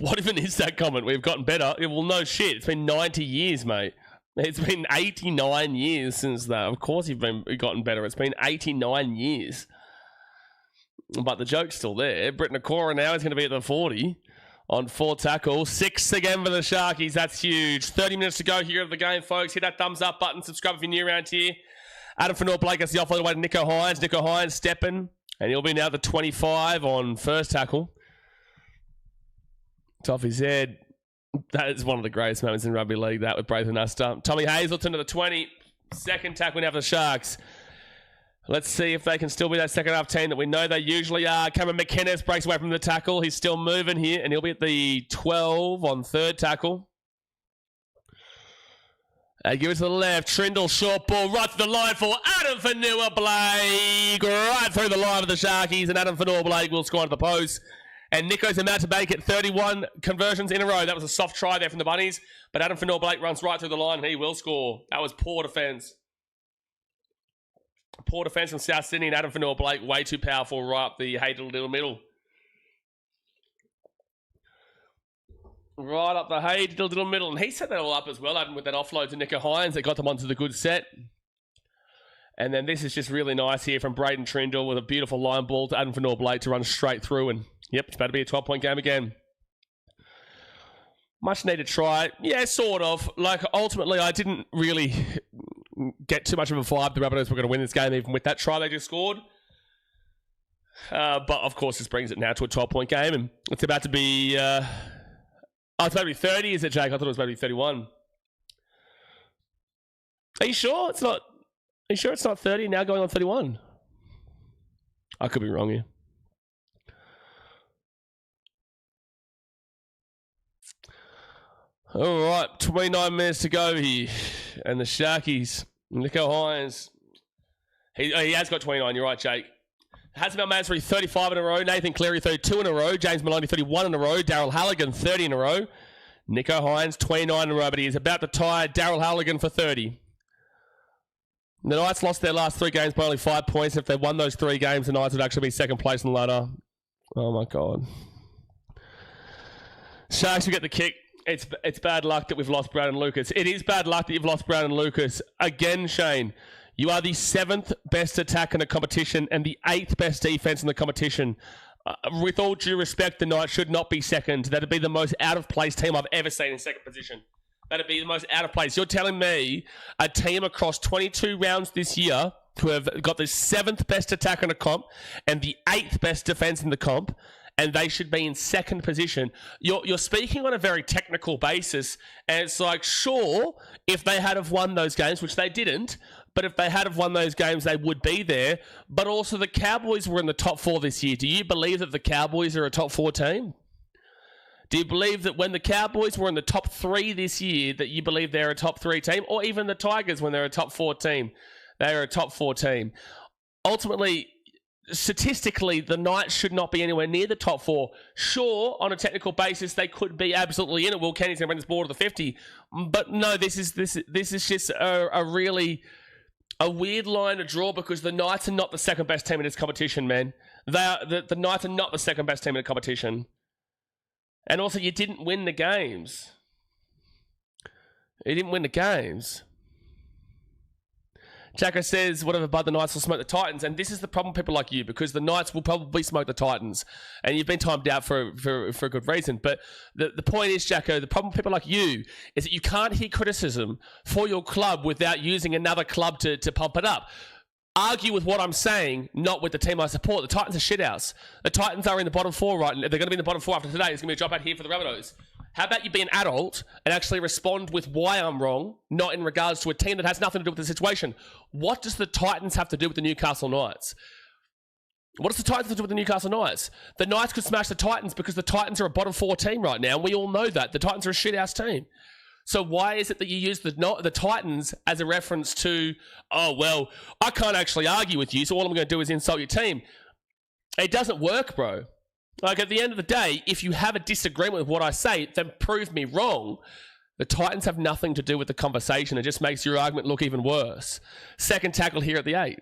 What even is that comment? We've gotten better. Well, no shit. It's been 90 years, mate. It's been 89 years since that. Of course you've gotten better. It's been 89 years. But the joke's still there. Britton Okora now is going to be at the 40 on 4 tackles. 6 again for the Sharkies. That's huge. 30 minutes to go here of the game, folks. Hit that thumbs up button. Subscribe if you're new around here. Adam Fanor-Blake gets the offload away to Nico Hines. Nico Hines stepping. And he'll be now at the 25 on first tackle. It's off his head. That is one of the greatest moments in rugby league, that with Braithen Uster. Tommy Hazelton to the 20. Second tackle now for the Sharks. Let's see if they can still be that second half team that we know they usually are. Cameron McInnes breaks away from the tackle. He's still moving here, and he'll be at the 12 on third tackle. They give it to the left. Trindle, short ball, right to the line for Adam Fanor-Blake. Right through the line of the Sharkies, and Adam Fanor-Blake will score into the post. And Nico's about to make it 31 conversions in a row. That was a soft try there from the Bunnies, but Adam Fanor-Blake runs right through the line, and he will score. That was poor defence. Poor defence from South Sydney, and Adam Fanor-Blake way too powerful right up the hated little middle. Right up the hated little middle. And he set that all up as well, Adam, with that offload to Nico Hines that got them onto the good set. And then this is just really nice here from Braden Trindle with a beautiful line ball to Adam Fanor-Blake to run straight through. And yep, it's about to be a 12-point game again. Much needed try. Yeah, sort of. Like, ultimately, I didn't really get too much of a vibe the Rabbitohs were going to win this game even with that try they just scored. But, of course, this brings it now to a 12-point game. And it's about to be... it's about to be 30, is it, Jake? I thought it was about to be 31. Are you sure it's not... Are you sure it's not 30 now going on 31? I could be wrong here. All right, 29 minutes to go here. And the Sharkies, Nico Hines. He has got 29, you're right, Jake. Hassan Masri, 35 in a row. Nathan Cleary, 32 in a row. James Maloney, 31 in a row. Daryl Halligan, 30 in a row. Nico Hines, 29 in a row, but he is about to tie Daryl Halligan for 30. The Knights lost their last 3 games by only 5 points. If they won those 3 games, the Knights would actually be second place in the ladder. Oh, my God. Sharks will get the kick. It's bad luck that we've lost Brandon Lucas. It is bad luck that you've lost Brandon Lucas. Again, Shane, you are the 7th best attack in the competition and the 8th best defense in the competition. With all due respect, the Knights should not be second. That'd be the most out-of-place team I've ever seen in second position. That'd be the most out of place. You're telling me a team across 22 rounds this year who have got the 7th best attack in the comp and the 8th best defense in the comp, and they should be in second position. You're speaking on a very technical basis, and it's like, sure, if they had have won those games, which they didn't, but if they had have won those games, they would be there. But also the Cowboys were in the top 4 this year. Do you believe that the Cowboys are a top 4 team? Do you believe that when the Cowboys were in the top 3 this year, that you believe they're a top 3 team? Or even the Tigers when they're a top 4 team? They are a top 4 team. Ultimately, statistically, the Knights should not be anywhere near the top 4. Sure, on a technical basis, they could be absolutely in it. Will Kenny's going to bring this ball to the 50. But no, this is just a really a weird line to draw because the Knights are not the second best team in this competition, man. The Knights are not the second best team in the competition. And also, you didn't win the games. You didn't win the games. Jacko says, whatever, but the Knights will smoke the Titans. And this is the problem with people like you, because the Knights will probably smoke the Titans. And you've been timed out for a good reason. But the point is, Jacko, the problem with people like you is that you can't hear criticism for your club without using another club to pump it up. Argue with what I'm saying, not with the team I support. The Titans are shithouse. The Titans are in the bottom 4 right now. They're going to be in the bottom 4 after today. There's going to be a dropout here for the Rabbitohs. How about you be an adult and actually respond with why I'm wrong, not in regards to a team that has nothing to do with the situation? What does the Titans have to do with the Newcastle Knights? What does the Titans have to do with the Newcastle Knights? The Knights could smash the Titans because the Titans are a bottom 4 team right now, and we all know that. The Titans are a shit-house team. So why is it that you use the Titans as a reference to, oh, well, I can't actually argue with you, so all I'm going to do is insult your team? It doesn't work, bro. Like, at the end of the day, if you have a disagreement with what I say, then prove me wrong. The Titans have nothing to do with the conversation. It just makes your argument look even worse. Second tackle here at the 8.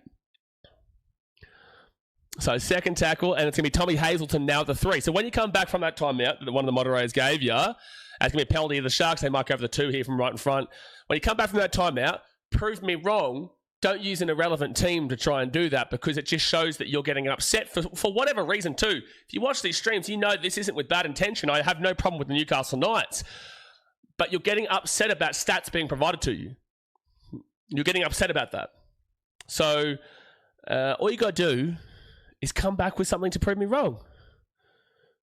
So second tackle, and it's going to be Tommy Hazelton now at the 3. So when you come back from that timeout that one of the moderators gave you, it's going to be a penalty of the Sharks. They might go over the 2 here from right in front. When you come back from that timeout, prove me wrong. Don't use an irrelevant team to try and do that because it just shows that you're getting upset for whatever reason too. If you watch these streams, you know this isn't with bad intention. I have no problem with the Newcastle Knights. But you're getting upset about stats being provided to you. You're getting upset about that. So all you got to do is come back with something to prove me wrong.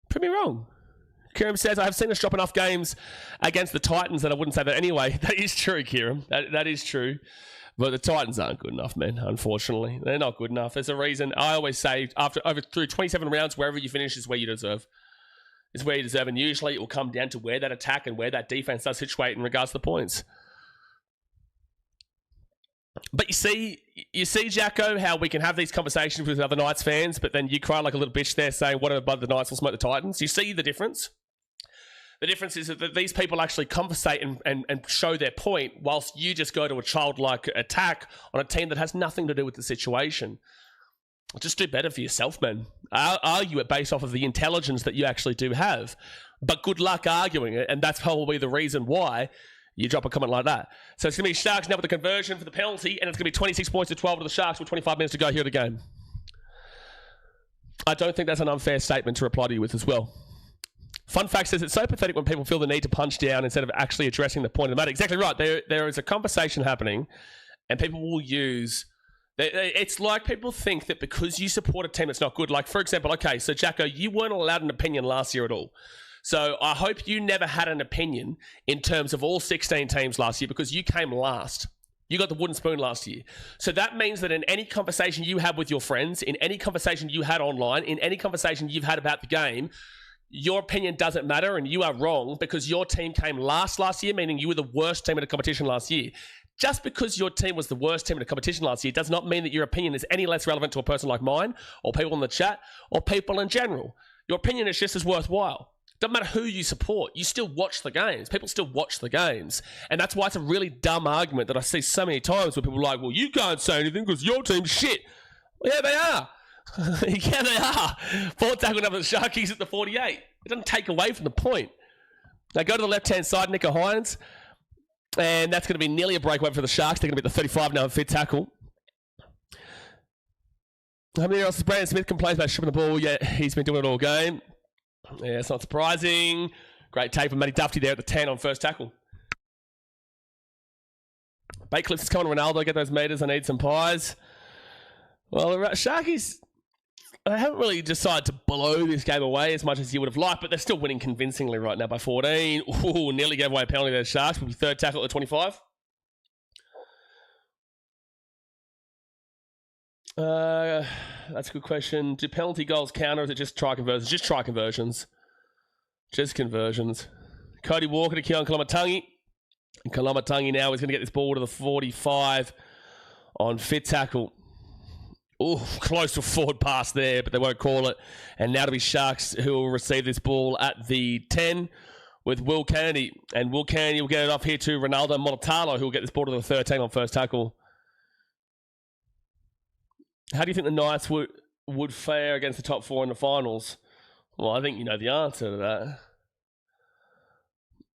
Prove me wrong. Kieran says, I have seen us drop enough games against the Titans that I wouldn't say that anyway. That is true, Kieran. That is true. But the Titans aren't good enough, man, unfortunately. They're not good enough. There's a reason. I always say, through 27 rounds, wherever you finish is where you deserve. Is where you deserve. And usually it will come down to where that attack and where that defense does situate in regards to the points. But you see, Jacko, how we can have these conversations with other Knights fans, but then you cry like a little bitch there saying, whatever, but the Knights will smoke the Titans. You see the difference? The difference is that these people actually conversate and show their point, whilst you just go to a childlike attack on a team that has nothing to do with the situation. Just do better for yourself, man. Argue it based off of the intelligence that you actually do have. But good luck arguing it, and that's probably the reason why you drop a comment like that. So it's going to be Sharks now with the conversion for the penalty, and it's going to be 26 points to 12 to the Sharks with 25 minutes to go here at the game. I don't think that's an unfair statement to reply to you with as well. Fun fact says it's so pathetic when people feel the need to punch down instead of actually addressing the point of the matter. Exactly right. There is a conversation happening and people will use... It's like people think that because you support a team that's not good, like, for example, okay, so Jacko, you weren't allowed an opinion last year at all. So I hope you never had an opinion in terms of all 16 teams last year because you came last. You got the wooden spoon last year. So that means that in any conversation you had with your friends, in any conversation you had online, in any conversation you've had about the game, your opinion doesn't matter and you are wrong because your team came last year, meaning you were the worst team in the competition last year. Just because your team was the worst team in the competition last year does not mean that your opinion is any less relevant to a person like mine or people in the chat or people in general. Your opinion is just as worthwhile. Doesn't matter who you support. You still watch the games. People still watch the games. And that's why it's a really dumb argument that I see so many times where people are like, well, you can't say anything because your team's shit. Well, yeah, they are. Yeah, they are. 4th tackle number the Sharkies at the 48. It doesn't take away from the point. They go to the left-hand side, Nico Hines. And that's going to be nearly a breakaway for the Sharks. They're going to be at the 35 now, 5th tackle. How many else? Brandon Smith complains about shipping the ball. Yeah, he's been doing it all game. Yeah, it's not surprising. Great take from Matty Duffy there at the 10 on 1st tackle. Bait clips is coming to Ronaldo. Get those meters. I need some pies. Well, the Sharkies, they haven't really decided to blow this game away as much as you would have liked, but they're still winning convincingly right now by 14. Ooh, nearly gave away a penalty there, Sharks. Will be 3rd tackle at 25. That's a good question. Do penalty goals count or is it just try conversions? Just try conversions. Just conversions. Cody Walker to Keon Koloamatangi. And Koloamatangi now is going to get this ball to the 45 on fit tackle. Oh, close to a forward pass there, but they won't call it. And now to be Sharks who will receive this ball at the 10 with Will Kennedy. And Will Kennedy will get it off here to Ronaldo Montalto, who will get this ball to the 13 on first tackle. How do you think the Knights would fare against the top 4 in the finals? Well, I think you know the answer to that.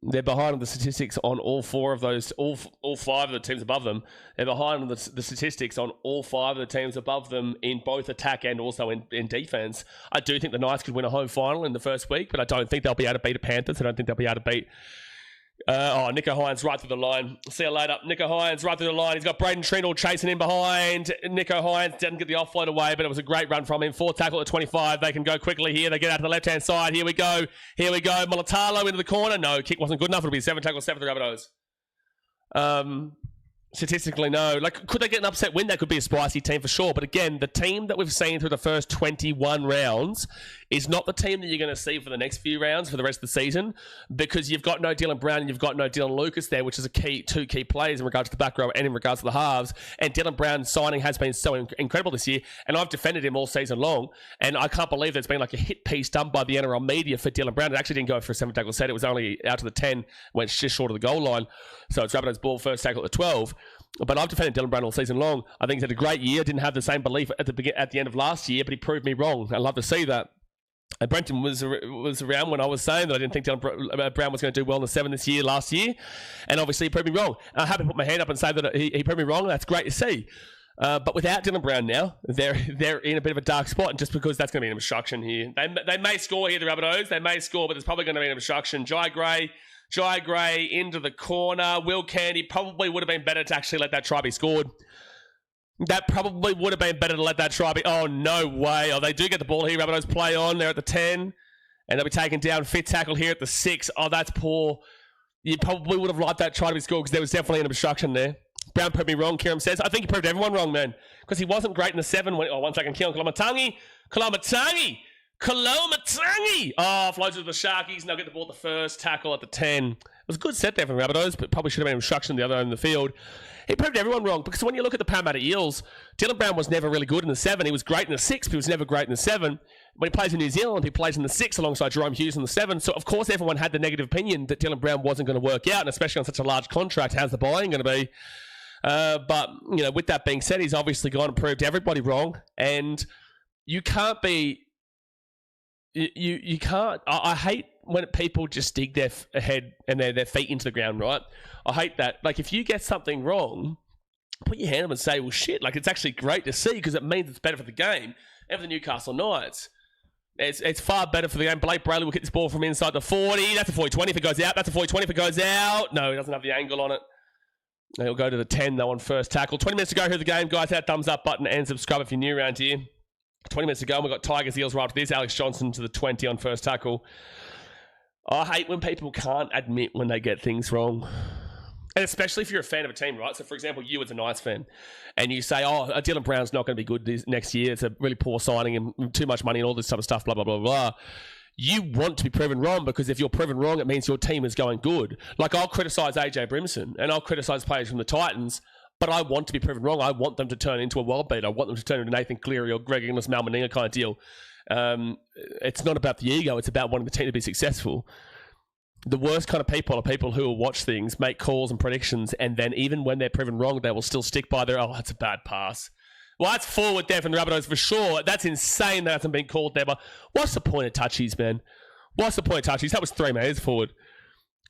They're behind on the statistics on all 4 of those, all 5 of the teams above them. They're behind on the statistics on all 5 of the teams above them in both attack and also in defense. I do think the Knights could win a home final in the first week, but I don't think they'll be able to beat the Panthers. I don't think they'll be able to beat... Nico Hines right through the line. See you later. Nico Hines right through the line. He's got Braden Trindle chasing in behind. Nico Hines didn't get the offload away, but it was a great run from him. 4 tackle at 25. They can go quickly here. They get out to the left-hand side. Here we go. Montalto into the corner. No, kick wasn't good enough. It'll be 7 tackle 7 for the Rabbitohs. Statistically, no. Like, could they get an upset win? That could be a spicy team for sure. But again, the team that we've seen through the first 21 rounds is not the team that you're going to see for the next few rounds for the rest of the season, because you've got no Dylan Brown and you've got no Dylan Lucas there, which is two key players in regards to the back row and in regards to the halves. And Dylan Brown's signing has been so incredible this year, and I've defended him all season long, and I can't believe there's been like a hit piece done by the NRL media for Dylan Brown. It actually didn't go for a 7 tackle set. It was only out to the 10, went just short of the goal line. So it's Rabbitohs ball, first tackle at the 12. But I've defended Dylan Brown all season long. I think he's had a great year. Didn't have the same belief at the end of last year, but he proved me wrong. I love to see that. And Brenton was around when I was saying that I didn't think Dylan Brown was going to do well in the 7 last year. And obviously he proved me wrong. I'm happy to put my hand up and say that he proved me wrong. That's great to see. But without Dylan Brown now, they're in a bit of a dark spot. And just because that's going to be an obstruction here. They may score here, the Rabbitohs. They may score, but there's probably going to be an obstruction. Jai Gray into the corner. Will Candy probably would have been better to actually let that try be scored. That probably would have been better to let that try be... Oh, no way. Oh, they do get the ball here. Rabbitohs play on. They're at the 10. And they'll be taken down. Fit tackle here at the 6. Oh, that's poor. You probably would have liked that try to be scored because there was definitely an obstruction there. Brown proved me wrong, Kieran says. I think he proved everyone wrong, man. Because he wasn't great in the 7. When, 1 second. Keon Koloamatangi. Oh, floats to the Sharkies, and they'll get the ball at the first tackle at the 10. It was a good set there from the Rabbitohs, but probably should have been an obstruction the other end of the field. He proved everyone wrong, because when you look at the Parramatta Eels, Dylan Brown was never really good in the 7. He was great in the 6, but he was never great in the 7. When he plays in New Zealand, he plays in the 6 alongside Jerome Hughes in the 7. So, of course, everyone had the negative opinion that Dylan Brown wasn't going to work out, and especially on such a large contract, how's the buying going to be? But, you know, with that being said, he's obviously gone and proved everybody wrong, and you can't be... You can't... I hate when people just dig their head and their feet into the ground, right? I hate that. Like, if you get something wrong, put your hand up and say, well, shit, like, it's actually great to see because it means it's better for the game and for the Newcastle Knights. It's far better for the game. Blake Brayley will hit this ball from inside the 40. That's a 40-20 if it goes out. That's a 40-20 if it goes out. No, he doesn't have the angle on it. He'll go to the 10, though, on first tackle. 20 minutes to go here the game, guys. That thumbs up button and subscribe if you're new around here. 20 minutes to go, and we've got Tigers Eels right after this. Alex Johnson to the 20 on first tackle. I hate when people can't admit when they get things wrong. And especially if you're a fan of a team, right? So, for example, you as a Knights fan, and you say, oh, Dylan Brown's not going to be good next year. It's a really poor signing and too much money and all this type of stuff, blah, blah, blah, blah. You want to be proven wrong because if you're proven wrong, it means your team is going good. Like, I'll criticise AJ Brimson and I'll criticise players from the Titans, but I want to be proven wrong. I want them to turn into a world beater. I want them to turn into Nathan Cleary or Greg Inglis, Mal Meninga kind of deal. It's not about the ego. It's about wanting the team to be successful. The worst kind of people are people who will watch things, make calls and predictions, and then even when they're proven wrong, they will still stick by their, oh, that's a bad pass. Well, that's forward there from the Rabbitohs for sure. That's insane that hasn't been called there. But what's the point of touchies, man? What's the point of touchies? That was 3 metres forward.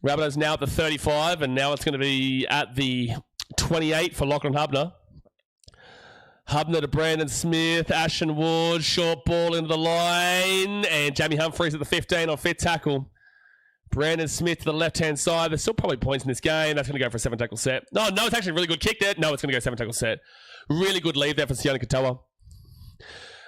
Rabbitohs now at the 35, and now it's going to be at the 28 for Lachlan Hubner. Hubner to Brandon Smith, Ashton Ward, short ball into the line, and Jamie Humphries at the 15 on fit tackle. Brandon Smith to the left-hand side. There's still probably points in this game. That's going to go for a 7 tackle set. No, it's actually a really good kick there. No, it's going to go 7 tackle set. Really good lead there for Sione Katoa.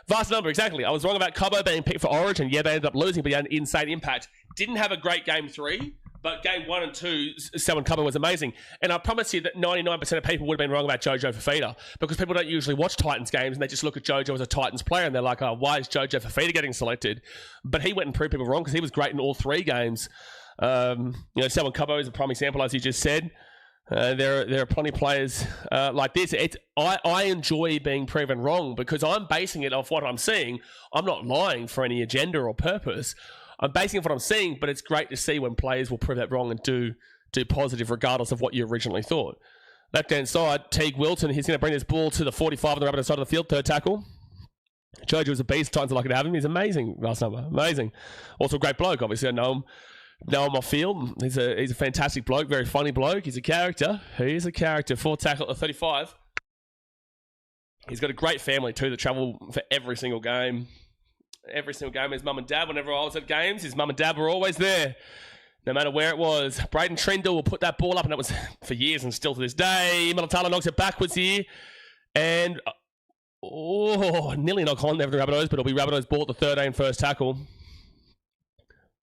Vast number, exactly. I was wrong about Cobbo being picked for Origin. Yeah, they ended up losing, but he had an insane impact. Didn't have a great game 3, But game 1 and 2, Selwyn Cupboard was amazing. And I promise you that 99% of people would have been wrong about Jojo Fafita because people don't usually watch Titans games and they just look at Jojo as a Titans player and they're like, oh, why is Jojo Fafita getting selected? But he went and proved people wrong because he was great in all 3 games. Selwyn Cupboard is a prime example, as you just said. There are plenty of players like this. I enjoy being proven wrong because I'm basing it off what I'm seeing. I'm not lying for any agenda or purpose. I'm basing it off what I'm seeing, but it's great to see when players will prove that wrong and do positive regardless of what you originally thought. Left-hand side, Teague Wilton. He's going to bring this ball to the 45 on the Rabbitohs side of the field, third tackle. Jojo was a beast. Titans are lucky to have him. He's amazing. Last number. Amazing. Also a great bloke, obviously. I know him off field. He's a fantastic bloke, very funny bloke. He's a character. He's a character. Fourth tackle at 35. He's got a great family too that travel for every single game. Every single game. His mum and dad, whenever I was at games, his mum and dad were always there, no matter where it was. Braden Trindle will put that ball up, and that was for years and still to this day. Mulatalo knocks it backwards here. And, nearly knock on there for the Rabbitohs, but it'll be Rabbitohs ball at the 13 first tackle.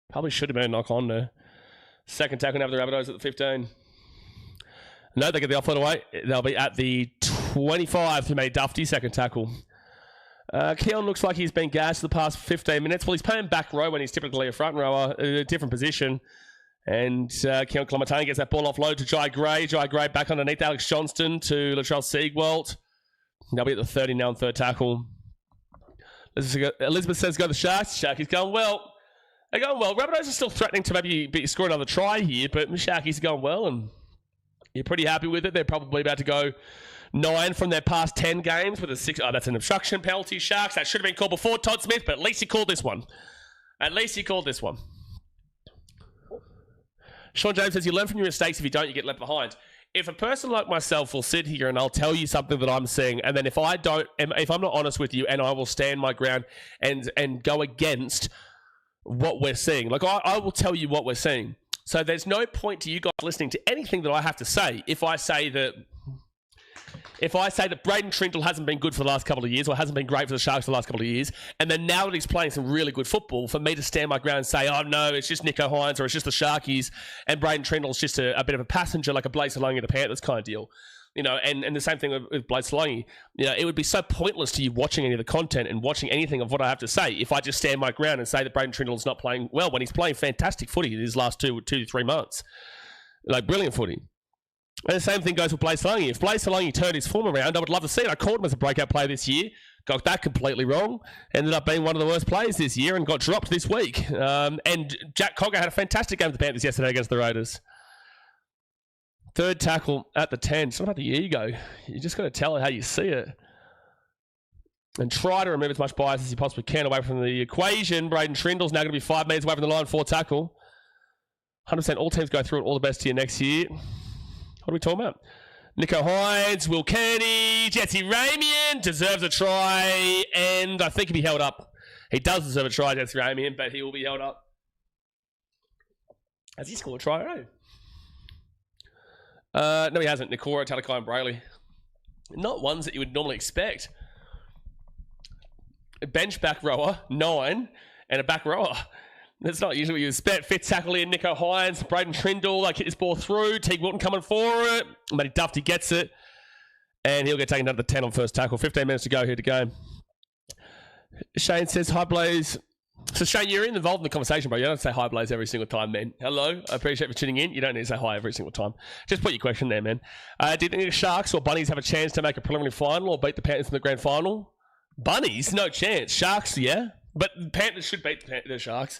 Probably should have been a knock on there. Second tackle now for the Rabbitohs at the 15. No, they get the offload away. They'll be at the 25 to make Dufty, second tackle. Keon looks like he's been gassed the past 15 minutes. Well, he's playing back row when he's typically a front rower, a different position. And Keon Clementine gets that ball offload to Jai Gray. Jai Gray back underneath Alex Johnston to Latrell Siegwalt. They'll be at the 30 now on third tackle. Elizabeth says go the Sharks. Sharkies going well. They're going well. Rabbitohs are still threatening to maybe score another try here, but the Sharkies are going well, and you're pretty happy with it. They're probably about to go 9 from their past 10 games with a 6. Oh, that's an obstruction penalty. Sharks, that should have been called before Todd Smith, but at least he called this one. Sean James says, you learn from your mistakes. If you don't, you get left behind. If a person like myself will sit here and I'll tell you something that I'm seeing, and then if I'm not honest with you, and I will stand my ground and go against what we're seeing. Like, I will tell you what we're seeing. So there's no point to you guys listening to anything that I have to say if I say that Braden Trindle hasn't been good for the last couple of years or hasn't been great for the Sharks for the last couple of years, and then now that he's playing some really good football, for me to stand my ground and say, oh no, it's just Nicho Hynes or it's just the Sharkies and Braden Trindle's just a bit of a passenger, like a Blake Salongi in the Panthers kind of deal. You know, and the same thing with Blake Salongi. You know, it would be so pointless to you watching any of the content and watching anything of what I have to say if I just stand my ground and say that Braden Trindle is not playing well when he's playing fantastic footy in his last 2 to 3 months. Like, brilliant footy. And the same thing goes with Blake Salongi. If Blake Salongi turned his form around, I would love to see it. I called him as a breakout player this year. Got that completely wrong. Ended up being one of the worst players this year and got dropped this week. And Jack Cogger had a fantastic game with the Panthers yesterday against the Raiders. Third tackle at the 10. It's not about the ego. You just got to tell it how you see it. And try to remove as much bias as you possibly can away from the equation. Braden Trindle's now going to be 5 metres away from the line, 4 tackle. 100% all teams go through it. All the best to you next year. What are we talking about? Nicho Hynes, Will Kearney, Jesse Ramian deserves a try, and I think he'll be held up. He does deserve a try, Jesse Ramian, but he will be held up. Has he scored a try already? No, he hasn't. Nikora, Talakai, and Brayley. Not ones that you would normally expect. A bench back rower, 9, and a back rower. That's not usually what you expect. Fifth tackle in, Nicho Hynes, Braden Trindle, hit this ball through. Teague Wilton coming for it. Matty Dufty gets it. And he'll get taken down to the 10 on first tackle. 15 minutes to go here to game. Shane says, hi, Blaze. So, Shane, you're involved in the conversation, bro. You don't say hi, Blaze, every single time, man. Hello. I appreciate you tuning in. You don't need to say hi every single time. Just put your question there, man. Do you think the Sharks or Bunnies have a chance to make a preliminary final or beat the Panthers in the grand final? Bunnies? No chance. Sharks, yeah. But the Panthers should beat the Sharks.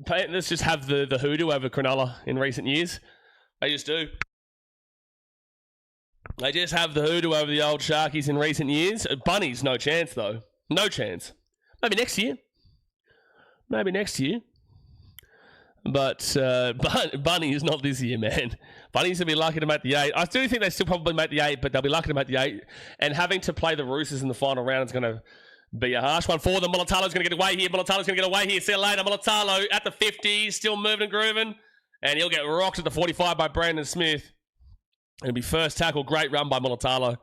Panthers just have the hoodoo over Cronulla in recent years. They just do. They just have the hoodoo over the old Sharkies in recent years. Bunnies, no chance, though. No chance. Maybe next year. But Bunnies not this year, man. Bunnies will be lucky to make the 8. I do think they still probably make the 8, but they'll be lucky to make the 8. And having to play the Roosters in the final round is going to be a harsh one for them. Mulatalo's going to get away here. See you later. Mulatalo at the 50, still moving and grooving. And he'll get rocked at the 45 by Brandon Smith. It'll be first tackle. Great run by Mulatalo.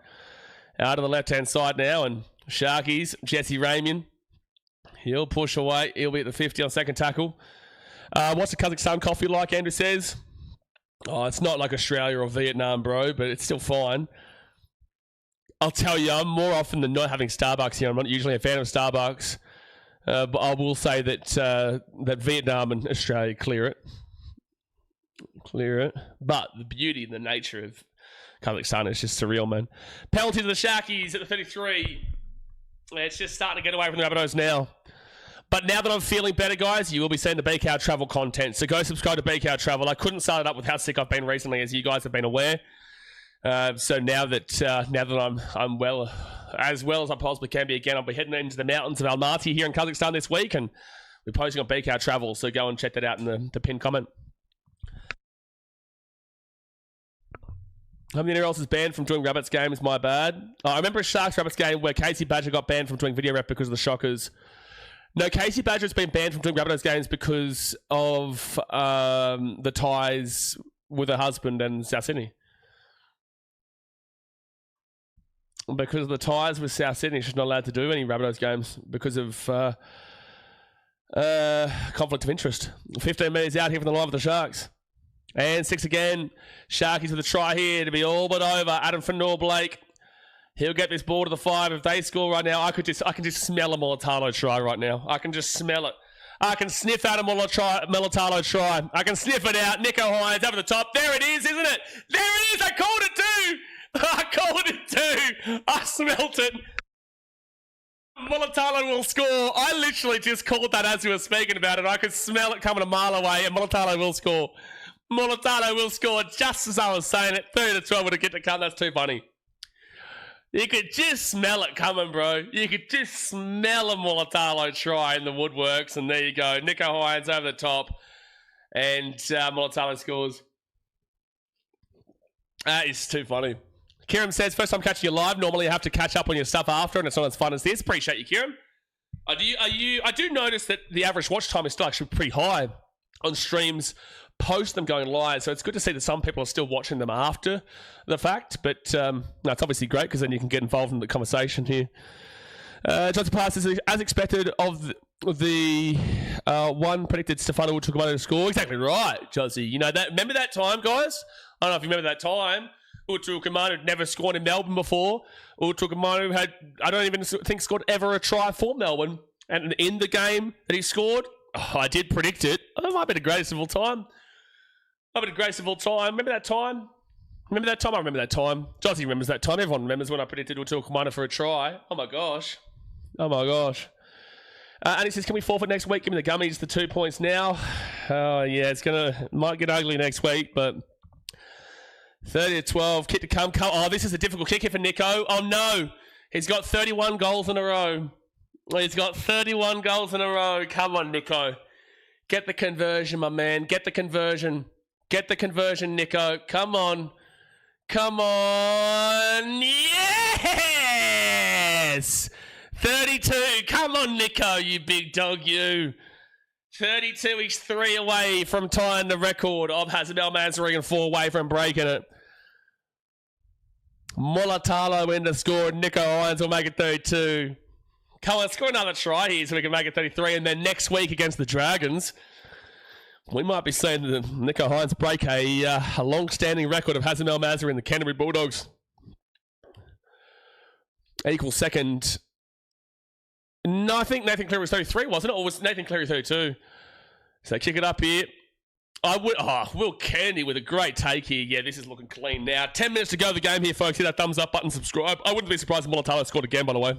Out on the left-hand side now. And Sharkies, Jesse Ramian. He'll push away. He'll be at the 50 on second tackle. What's the Kazakhstan coffee like, Andrew says? Oh, it's not like Australia or Vietnam, bro, but it's still fine. I'll tell you, I'm more often than not having Starbucks here. I'm not usually a fan of Starbucks. But I will say that that Vietnam and Australia clear it. But the beauty and the nature of Kazakhstan is just surreal, man. Penalty to the Sharkies at the 33. It's just starting to get away from the Rabbitohs now. But now that I'm feeling better, guys, you will be seeing the BKR Travel content. So go subscribe to BKR Travel. I couldn't start it up with how sick I've been recently, as you guys have been aware. So now that I'm well as I possibly can be again, I'll be heading into the mountains of Almaty here in Kazakhstan this week, and we're posting on BKR Travel. So go and check that out in the pinned comment. How many else is banned from doing Rabbits games? My bad. I remember a Sharks Rabbits game where Casey Badger got banned from doing video rep because of the Shockers. No, Casey Badger has been banned from doing Rabbitohs games because of the ties with her husband and South Sydney. Because of the ties with South Sydney, she's not allowed to do any Rabbitohs games because of conflict of interest. 15 metres out here from the line of the Sharks. And 6 again. Sharkies with a try here to be all but over. Adam Fanor-Blake. He'll get this ball to the 5. If they score right now, I can just smell a Molitalo try right now. I can just smell it. I can sniff out a Molitalo try. I can sniff it out. Nico Hines over the top. There it is, isn't it? There it is. I called it too. I called it too. I smelt it. Molitalo will score. I literally just called that as we were speaking about it. I could smell it coming a mile away, and Molitalo will score. Molitalo will score just as I was saying it. 30-12 would have get to come. That's too funny. You could just smell it coming, bro. You could just smell a Molitalo try in the woodworks, and there you go. Nico Hines over the top, and Molitalo scores. That is too funny. Kieran says, first time catching you live. Normally you have to catch up on your stuff after, and it's not as fun as this. Appreciate you, Kieran. I do notice that the average watch time is still actually pretty high on streams post them going live, so it's good to see that some people are still watching them after the fact, but no, it's obviously great because then you can get involved in the conversation here. Johnson Pass is as expected of the one predicted Stefano Utukamanu to score. Exactly right, Josie. You know that. Remember that time, guys? I don't know if you remember that time. Utukamanu had never scored in Melbourne before. Utukamanu had, I don't even think, scored ever a try for Melbourne. And in the game that he scored, I did predict it. It might be the greatest of all time. Remember that time? I remember that time. Josie remembers that time. Everyone remembers when I predicted Utukamanu for a try. Oh my gosh. And he says, can we forfeit next week? Give me the gummies, the 2 points now. Oh yeah, might get ugly next week, but 30-12, kick to come. Oh, this is a difficult kick here for Nico. Oh no, he's got 31 goals in a row. Come on, Nico. Get the conversion, my man. Get the conversion, Nico. Come on. Yes! 32. Come on, Nico, you big dog, you. 32. He's 3 away from tying the record of Hazem El Masri and 4 away from breaking it. Molitalo in to score. Nico Hines will make it 32. Come on, score another try here so we can make it 33. And then next week against the Dragons, we might be seeing Nico Hines break a long-standing record of Hazem El Masri and the Canterbury Bulldogs. Equal second. No, I think Nathan Cleary was 33, wasn't it? Or was Nathan Cleary 32? So kick it up here. Will Kennedy with a great take here. Yeah, this is looking clean now. 10 minutes to go of the game here, folks. Hit that thumbs up button, subscribe. I wouldn't be surprised if Molitalo scored again, by the way.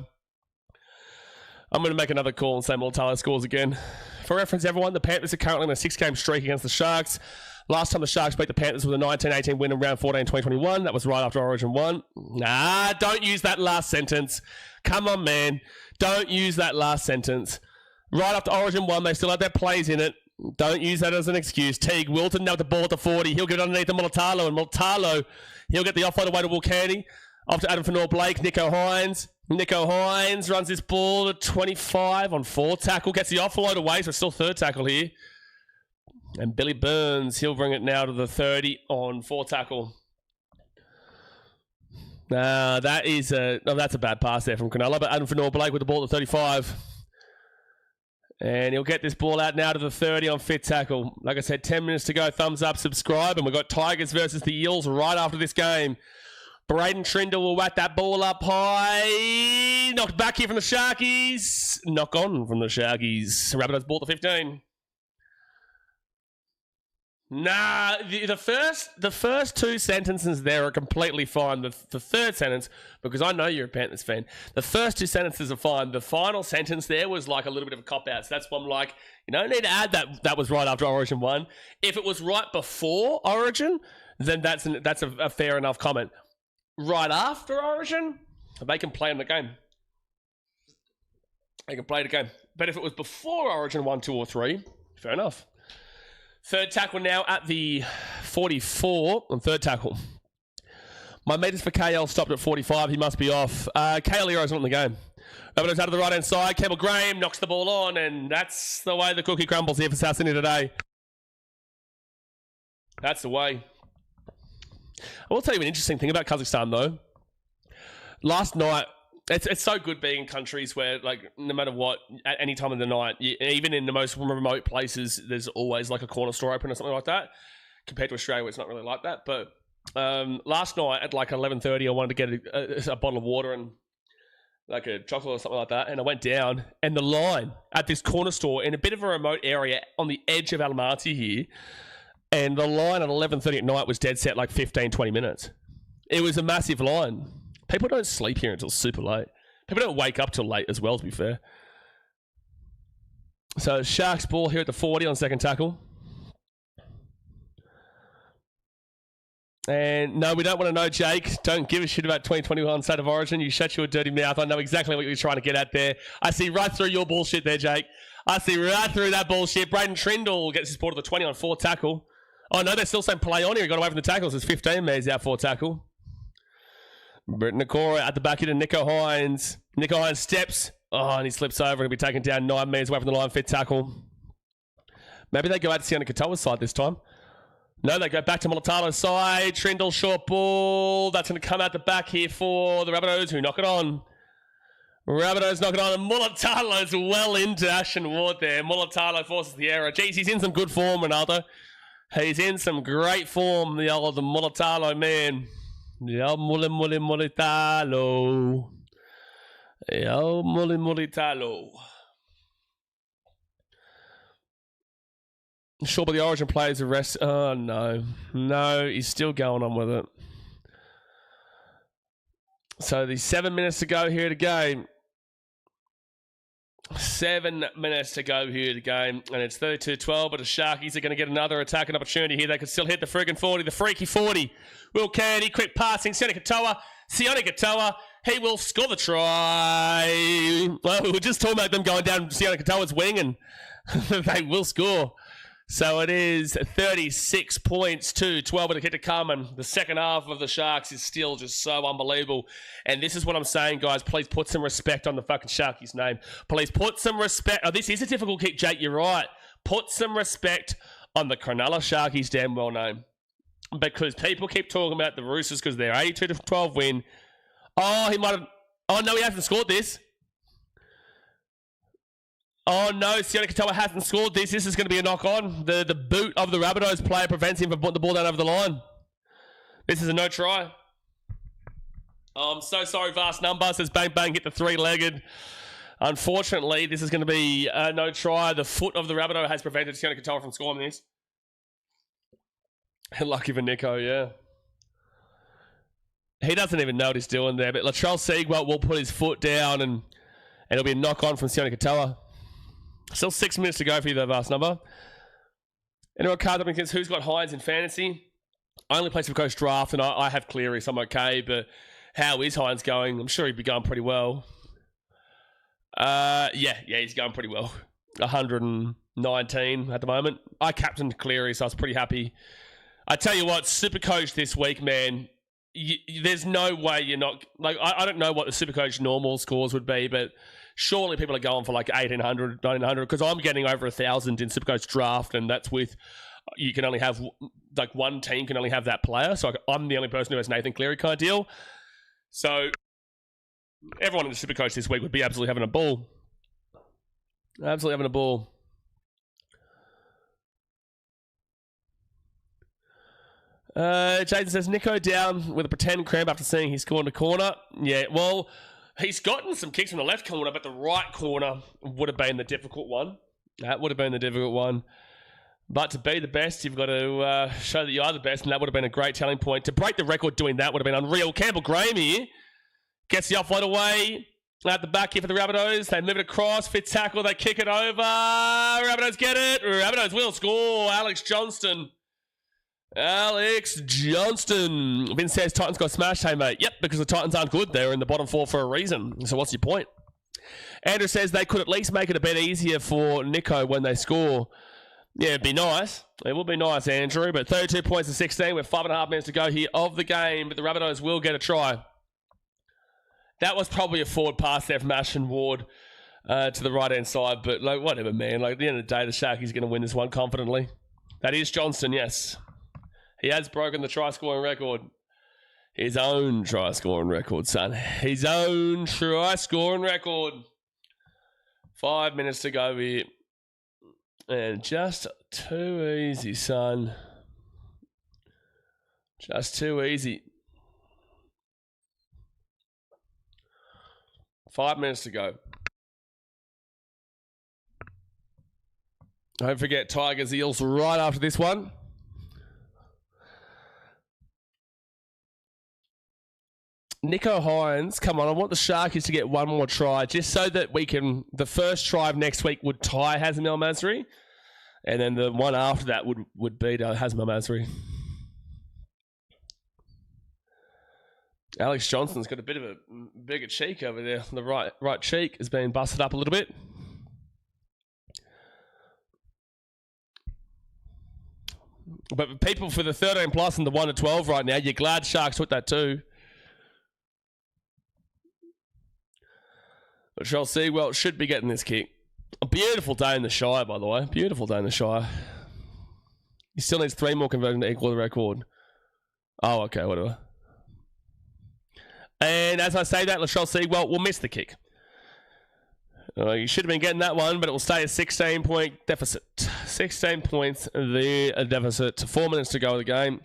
I'm going to make another call and say Molitalo scores again. For reference, everyone, the Panthers are currently on a 6-game streak against the Sharks. Last time the Sharks beat the Panthers was a 19-18 win in round 14 2021. That was right after Origin 1. Nah, don't use that last sentence. Come on, man. Don't use that last sentence. Right after Origin 1, they still had their plays in it. Don't use that as an excuse. Teague Wilton now with the ball at the 40. He'll get it underneath the Molitalo, and Molitalo, he'll get the offload away to Will Candy. Off to Adam Fanor-Blake, Nico Hines. Nico Hines runs this ball to 25 on 4 tackle. Gets the offload away, so it's still 3rd tackle here. And Billy Burns, he'll bring it now to the 30 on 4 tackle. That's a bad pass there from Cronulla. But Adam Fanor-Blake with the ball at 35. And he'll get this ball out now to the 30 on fit tackle. Like I said, 10 minutes to go. Thumbs up, subscribe. And we've got Tigers versus the Eels right after this game. Braden Trindle will whack that ball up high. Knocked back here from the Sharkies. Knock on from the Sharkies. Rabbitohs ball to 15. Nah, the first two sentences there are completely fine. The third sentence, because I know you're a Panthers fan, the first two sentences are fine. The final sentence there was like a little bit of a cop-out. So that's why I'm like, you don't need to add that was right after Origin 1. If it was right before Origin, then that's a fair enough comment. Right after Origin, they can play in the game. They can play the game. But if it was before Origin 1, 2, or 3, fair enough. Third tackle now at the 44 on third tackle. My meters for KL stopped at 45. He must be off. KL Hero's not in the game. Rabbitohs out of the right-hand side. Campbell Graham knocks the ball on, and that's the way the cookie crumbles here for South Sydney today. That's the way. I will tell you an interesting thing about Kazakhstan, though. Last night, it's so good being in countries where, like, no matter what, at any time of the night, even in the most remote places, there's always, like, a corner store open or something like that. Compared to Australia, where it's not really like that. But last night at, like, 11:30, I wanted to get a bottle of water and, like, a chocolate or something like that. And I went down, and the line at this corner store in a bit of a remote area on the edge of Almaty here, and the line at 11:30 at night was dead set, like, 15, 20 minutes. It was a massive line. People don't sleep here until super late. People don't wake up till late as well, to be fair. So, Sharks ball here at the 40 on second tackle. And no, we don't want to know, Jake. Don't give a shit about 2021 State of Origin. You shut your dirty mouth. I know exactly what you're trying to get at there. I see right through your bullshit there, Jake. I see right through that bullshit. Braden Trindle gets his ball to the 20 on fourth tackle. Oh, no, they're still saying play on here. He got away from the tackles. It's 15 metres out fourth tackle. Brett Nakora at the back here to Nico Hines. Nico Hines steps. Oh, and he slips over and he'll be taken down 9 metres away from the line. Fit tackle. Maybe they go out to Sione Katoa's side this time. No, they go back to Mulatalo's side. Trindle, short ball. That's going to come out the back here for the Rabbitohs, who knock it on. Rabbitohs knock it on, and Mulatalo's well into Ashton Ward there. Mulatalo forces the error. Jeez, he's in some good form, Ronaldo. He's in some great form, the old Mulatalo man. Yo, Mulitalo. Yo, Mulitalo. Sure, but the Origin players arrest. Oh, no. No, he's still going on with it. So, the 7 minutes to go here to game. 7 minutes to go here to game. And it's 32-12, but the Sharkies are going to get another attacking opportunity here. They could still hit the friggin' 40, the freaky 40. Will Candy, quick passing. Sione Katoa. He will score the try. Well, we were just talking about them going down Sione Katoa's wing, and they will score. So it is 36 points to 12 with a kick to come, and the second half of the Sharks is still just so unbelievable. And this is what I'm saying, guys. Please put some respect on the fucking Sharkies' name. Please put some respect. Oh, this is a difficult kick, Jake. You're right. Put some respect on the Cronulla Sharkies' damn well name. Because people keep talking about the Roosters because they're 82-12 win. Oh, he might have... Oh, no, he hasn't scored this. Oh no, Sione Katoa hasn't scored this. This is going to be a knock-on. The boot of the Rabbitohs player prevents him from putting the ball down over the line. This is a no try. Oh, I'm so sorry, vast number. Says bang bang, hit the three-legged. Unfortunately, this is going to be a no try. The foot of the Rabbitoh has prevented Sione Katoa from scoring this. Lucky for Nico, yeah. He doesn't even know what he's doing there, but Latrell Siegwalt will put his foot down and it'll be a knock-on from Sione Katoa. Still 6 minutes to go for you, though, vast number. Anyone card up against who's got Hines in fantasy? I only play some coach draft, and I have Cleary, so I'm okay. But how is Hines going? I'm sure he'd be going pretty well. Yeah, he's going pretty well. 119 at the moment. I captained Cleary, so I was pretty happy. I tell you what, Supercoach this week, man. There's no way you're not... Like, I don't know what the Supercoach normal scores would be, but... Surely people are going for like 1,800, 1,900, because I'm getting over 1,000 in Supercoach draft, and that's with, you can only have, like one team can only have that player, so I'm the only person who has Nathan Cleary kind of deal. So everyone in the Supercoach this week would be absolutely having a ball. Absolutely having a ball. Jason says, Nico down with a pretend cramp after seeing he scored in the corner. Yeah, well, he's gotten some kicks in the left corner, but the right corner would have been the difficult one. That would have been the difficult one. But to be the best, you've got to show that you are the best, and that would have been a great telling point. To break the record doing that would have been unreal. Campbell Graham here gets the offload away. At the back here for the Rabbitohs. They move it across. Fit tackle. They kick it over. Rabbitohs get it. Rabbitohs will score. Alex Johnston. Vince says Titans got smashed. Hey, mate. Yep, because the Titans aren't good. They're in the bottom four for a reason. So what's your point? Andrew says they could at least make it a bit easier for Nico when they score. Yeah, it'd be nice. It would be nice, Andrew. But 32 points to 16 with 5.5 minutes to go here of the game. But the Rabbitohs will get a try. That was probably a forward pass there from Ashton Ward to the right-hand side. But, like, whatever, man. Like, at the end of the day, the Sharkies are going to win this one confidently. That is Johnston, yes. He has broken the try-scoring record. His own try-scoring record, son. His own try-scoring record. 5 minutes to go here. And just too easy, son. Just too easy. 5 minutes to go. Don't forget Tigers Eels right after this one. Nico Hines, come on, I want the Sharkies to get one more try just so that we can, the first try of next week would tie Hazem El Masri, and then the one after that would beat Hazem El Masri. Alex Johnston's got a bit of a bigger cheek over there. The right cheek has been busted up a little bit. But people for the 13 plus and the 1 to 12 right now, you're glad Sharks took that too. But Charles Seawell should be getting this kick. A beautiful day in the Shire, by the way. Beautiful day in the Shire. He still needs 3 more conversions to equal the record. Oh, okay, whatever. And as I say that, Latrell Seawell will miss the kick. You should have been getting that one, but it will stay a 16-point deficit. 16 points, the deficit. 4 minutes to go of the game.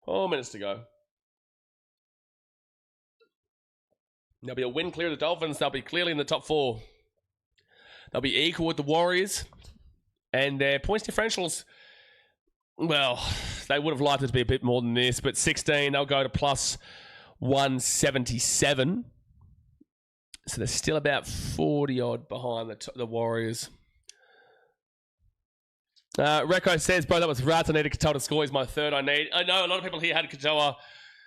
4 minutes to go. There'll be a win clear of the Dolphins. They'll be clearly in the top 4. They'll be equal with the Warriors. And their points differentials, well, they would have liked it to be a bit more than this, but 16, they'll go to plus 177. So they're still about 40-odd behind the Warriors. Recco says, bro, that was rats. I needed Katoa to score. He's my third I need. I know a lot of people here had Katoa,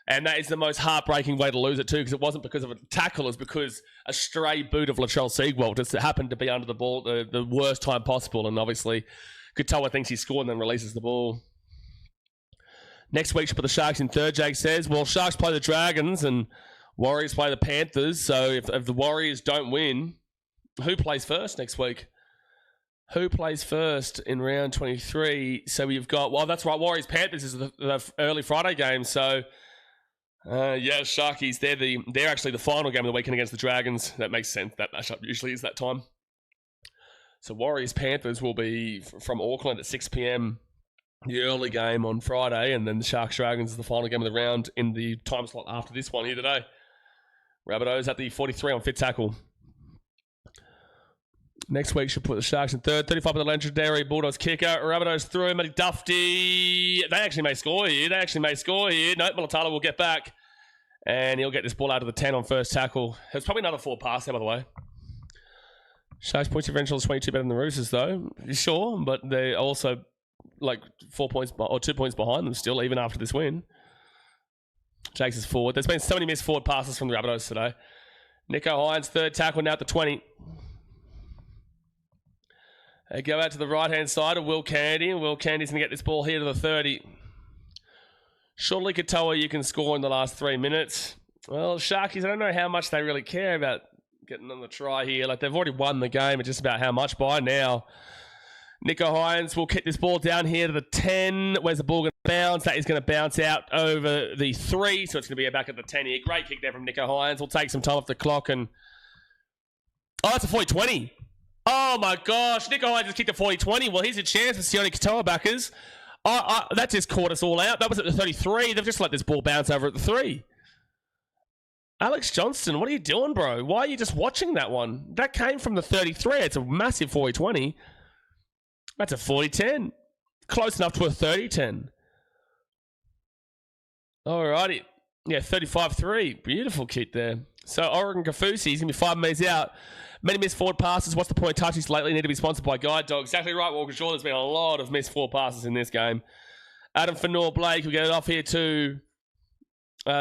and that is the most heartbreaking way to lose it too, because it wasn't because of a tackle. It was because a stray boot of Latrell Seawell just happened to be under the ball at the worst time possible, and obviously Katoa thinks he scored and then releases the ball. Next week, should put the Sharks in third, Jake says. Well, Sharks play the Dragons and Warriors play the Panthers. So if the Warriors don't win, who plays first next week? Who plays first in round 23? So we've got, well, that's right, Warriors-Panthers is the early Friday game. So, yeah, Sharkies, they're actually the final game of the weekend against the Dragons. That makes sense. That matchup usually is that time. So Warriors-Panthers will be from Auckland at 6 p.m. the early game on Friday, and then the Sharks-Dragons is the final game of the round in the time slot after this one here today. Rabbitohs at the 43 on fit tackle. Next week, should put the Sharks in third. 35 for the legendary Bulldogs kicker. Rabbitohs through. Matty Dufty. They actually may score here. Nope, Mulatalo will get back, and he'll get this ball out of the 10 on first tackle. There's probably another 4 pass there, by the way. Sharks points differential is 22 better than the Roosters, though. Sure, but they're also like 4 points or 2 points behind them still, even after this win. Jakes is forward. There's been so many missed forward passes from the Rabbitohs today. Nico Hines, third tackle now at the 20. They go out to the right-hand side of Will Candy, and Will Candy's going to get this ball here to the 30. Surely Katoa, you can score in the last 3 minutes. Well, Sharkies, I don't know how much they really care about getting on the try here. Like, they've already won the game. It's just about how much by now. Nico Hines will kick this ball down here to the 10. Where's the ball going to bounce? That is going to bounce out over the 3, so it's going to be back at the 10 here. Great kick there from Nico Hines. We'll take some time off the clock and... Oh, that's a 40-20. Oh my gosh, Nico Hynes just kicked a 40-20. Well, here's a chance for Sione Katoa backers. That just caught us all out. That was at the 33. They've just let this ball bounce over at the 3. Alex Johnston, what are you doing, bro? Why are you just watching that one? That came from the 33. It's a massive 40-20. That's a 40-10. Close enough to a 30-10. Alrighty. Yeah, 35-3. Beautiful kick there. So Oregon Kafusi, he's going to be 5 metres out. Many missed forward passes. What's the point? Touches lately need to be sponsored by Guide Dog. Exactly right, Walker Shaw. There's been a lot of missed forward passes in this game. Adam Fanor-Blake will get it off here to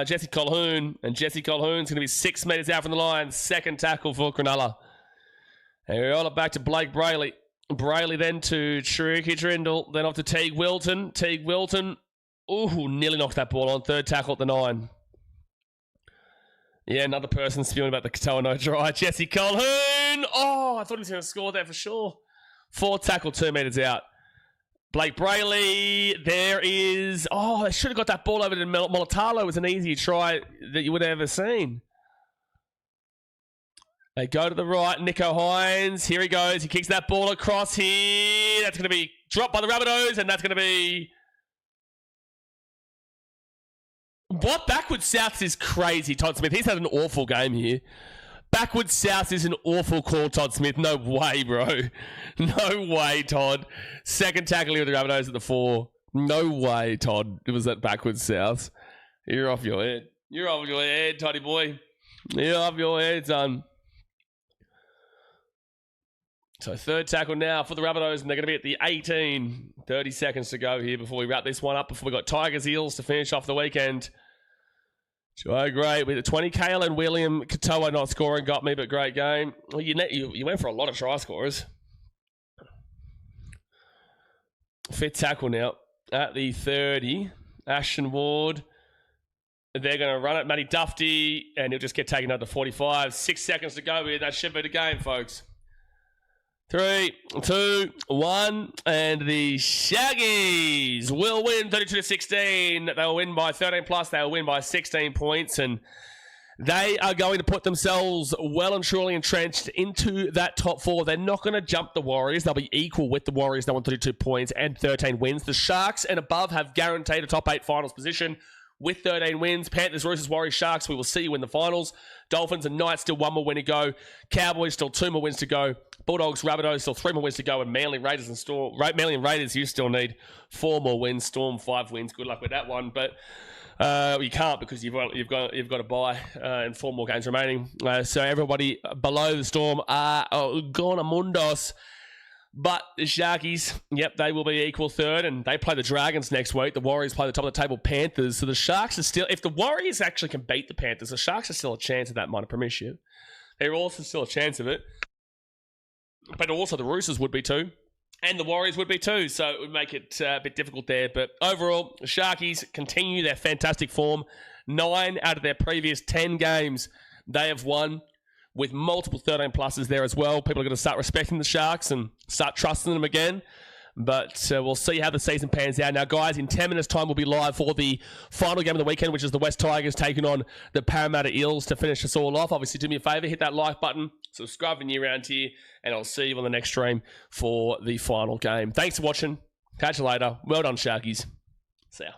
Jesse Colhoun. And Jesse Colhoun's going to be 6 metres out from the line. Second tackle for Cronulla. And we roll it back to Blake Brayley. Brayley then to Tricky Trindle. Then off to Teague Wilton. Teague Wilton. Ooh, nearly knocked that ball on. Third tackle at the 9. Yeah, another person spewing about the Katoa no try. Jesse Colhoun. Oh, I thought he was going to score there for sure. 4th tackle, 2 metres out. Blake Brayley. There is... Oh, they should have got that ball over to Molitalo. It was an easier try that you would have ever seen. They go to the right. Nico Hynes. Here he goes. He kicks that ball across here. That's going to be dropped by the Rabbitohs, and that's going to be... What? Backwards South is crazy, Todd Smith. He's had an awful game here. Backwards South is an awful call, Todd Smith. No way, bro. No way, Todd. Second tackle here with the Rabbitohs at the 4. No way, Todd. It was that backwards South. You're off your head. You're off your head, Toddy boy. You're off your head, son. So third tackle now for the Rabbitohs, and they're going to be at the 18. 30 seconds to go here before we wrap this one up, before we got Tigers Eels to finish off the weekend. So great. With the 20, Kalen William Katoa not scoring got me, but great game. Well, you went for a lot of try scorers. Fifth tackle now at the 30. Ashton Ward. They're going to run it. Matty Duffy, and he'll just get taken out to 45. 6 seconds to go here. That should be the game, folks. 3, 2, 1, and the Shaggies will win 32-16. They'll win by 13 plus. They'll win by 16 points, and they are going to put themselves well and truly entrenched into that top 4. They're not going to jump the Warriors. They'll be equal with the Warriors. They want 32 points and 13 wins. The Sharks and above have guaranteed a top 8 finals position with 13 wins. Panthers, Roosters, Warriors, Sharks, we will see you in the finals. Dolphins and Knights still 1 more win to go. Cowboys still 2 more wins to go. Bulldogs, Rabbitohs still 3 more wins to go. And Manly, Raiders and Storm. Manly and Raiders, you still need 4 more wins. Storm 5 wins. Good luck with that one, but you can't because you've got to buy and 4 more games remaining. So everybody below the Storm are gone mundos. But the Sharkies, yep, they will be equal third, and they play the Dragons next week. The Warriors play the top of the table Panthers. So the Sharks are still, if the Warriors actually can beat the Panthers, the Sharks are still a chance of that minor premiership. They're also still a chance of it. But also the Roosters would be too, and the Warriors would be too. So it would make it a bit difficult there. But overall, the Sharkies continue their fantastic form. 9 out of their previous 10 games, they have won, with multiple 13 pluses there as well. People are going to start respecting the Sharks and start trusting them again. But we'll see how the season pans out. Now, guys, in 10 minutes' time, we'll be live for the final game of the weekend, which is the West Tigers taking on the Parramatta Eels to finish us all off. Obviously, do me a favour, hit that like button, subscribe if you're new around here, and I'll see you on the next stream for the final game. Thanks for watching. Catch you later. Well done, Sharkies. See ya.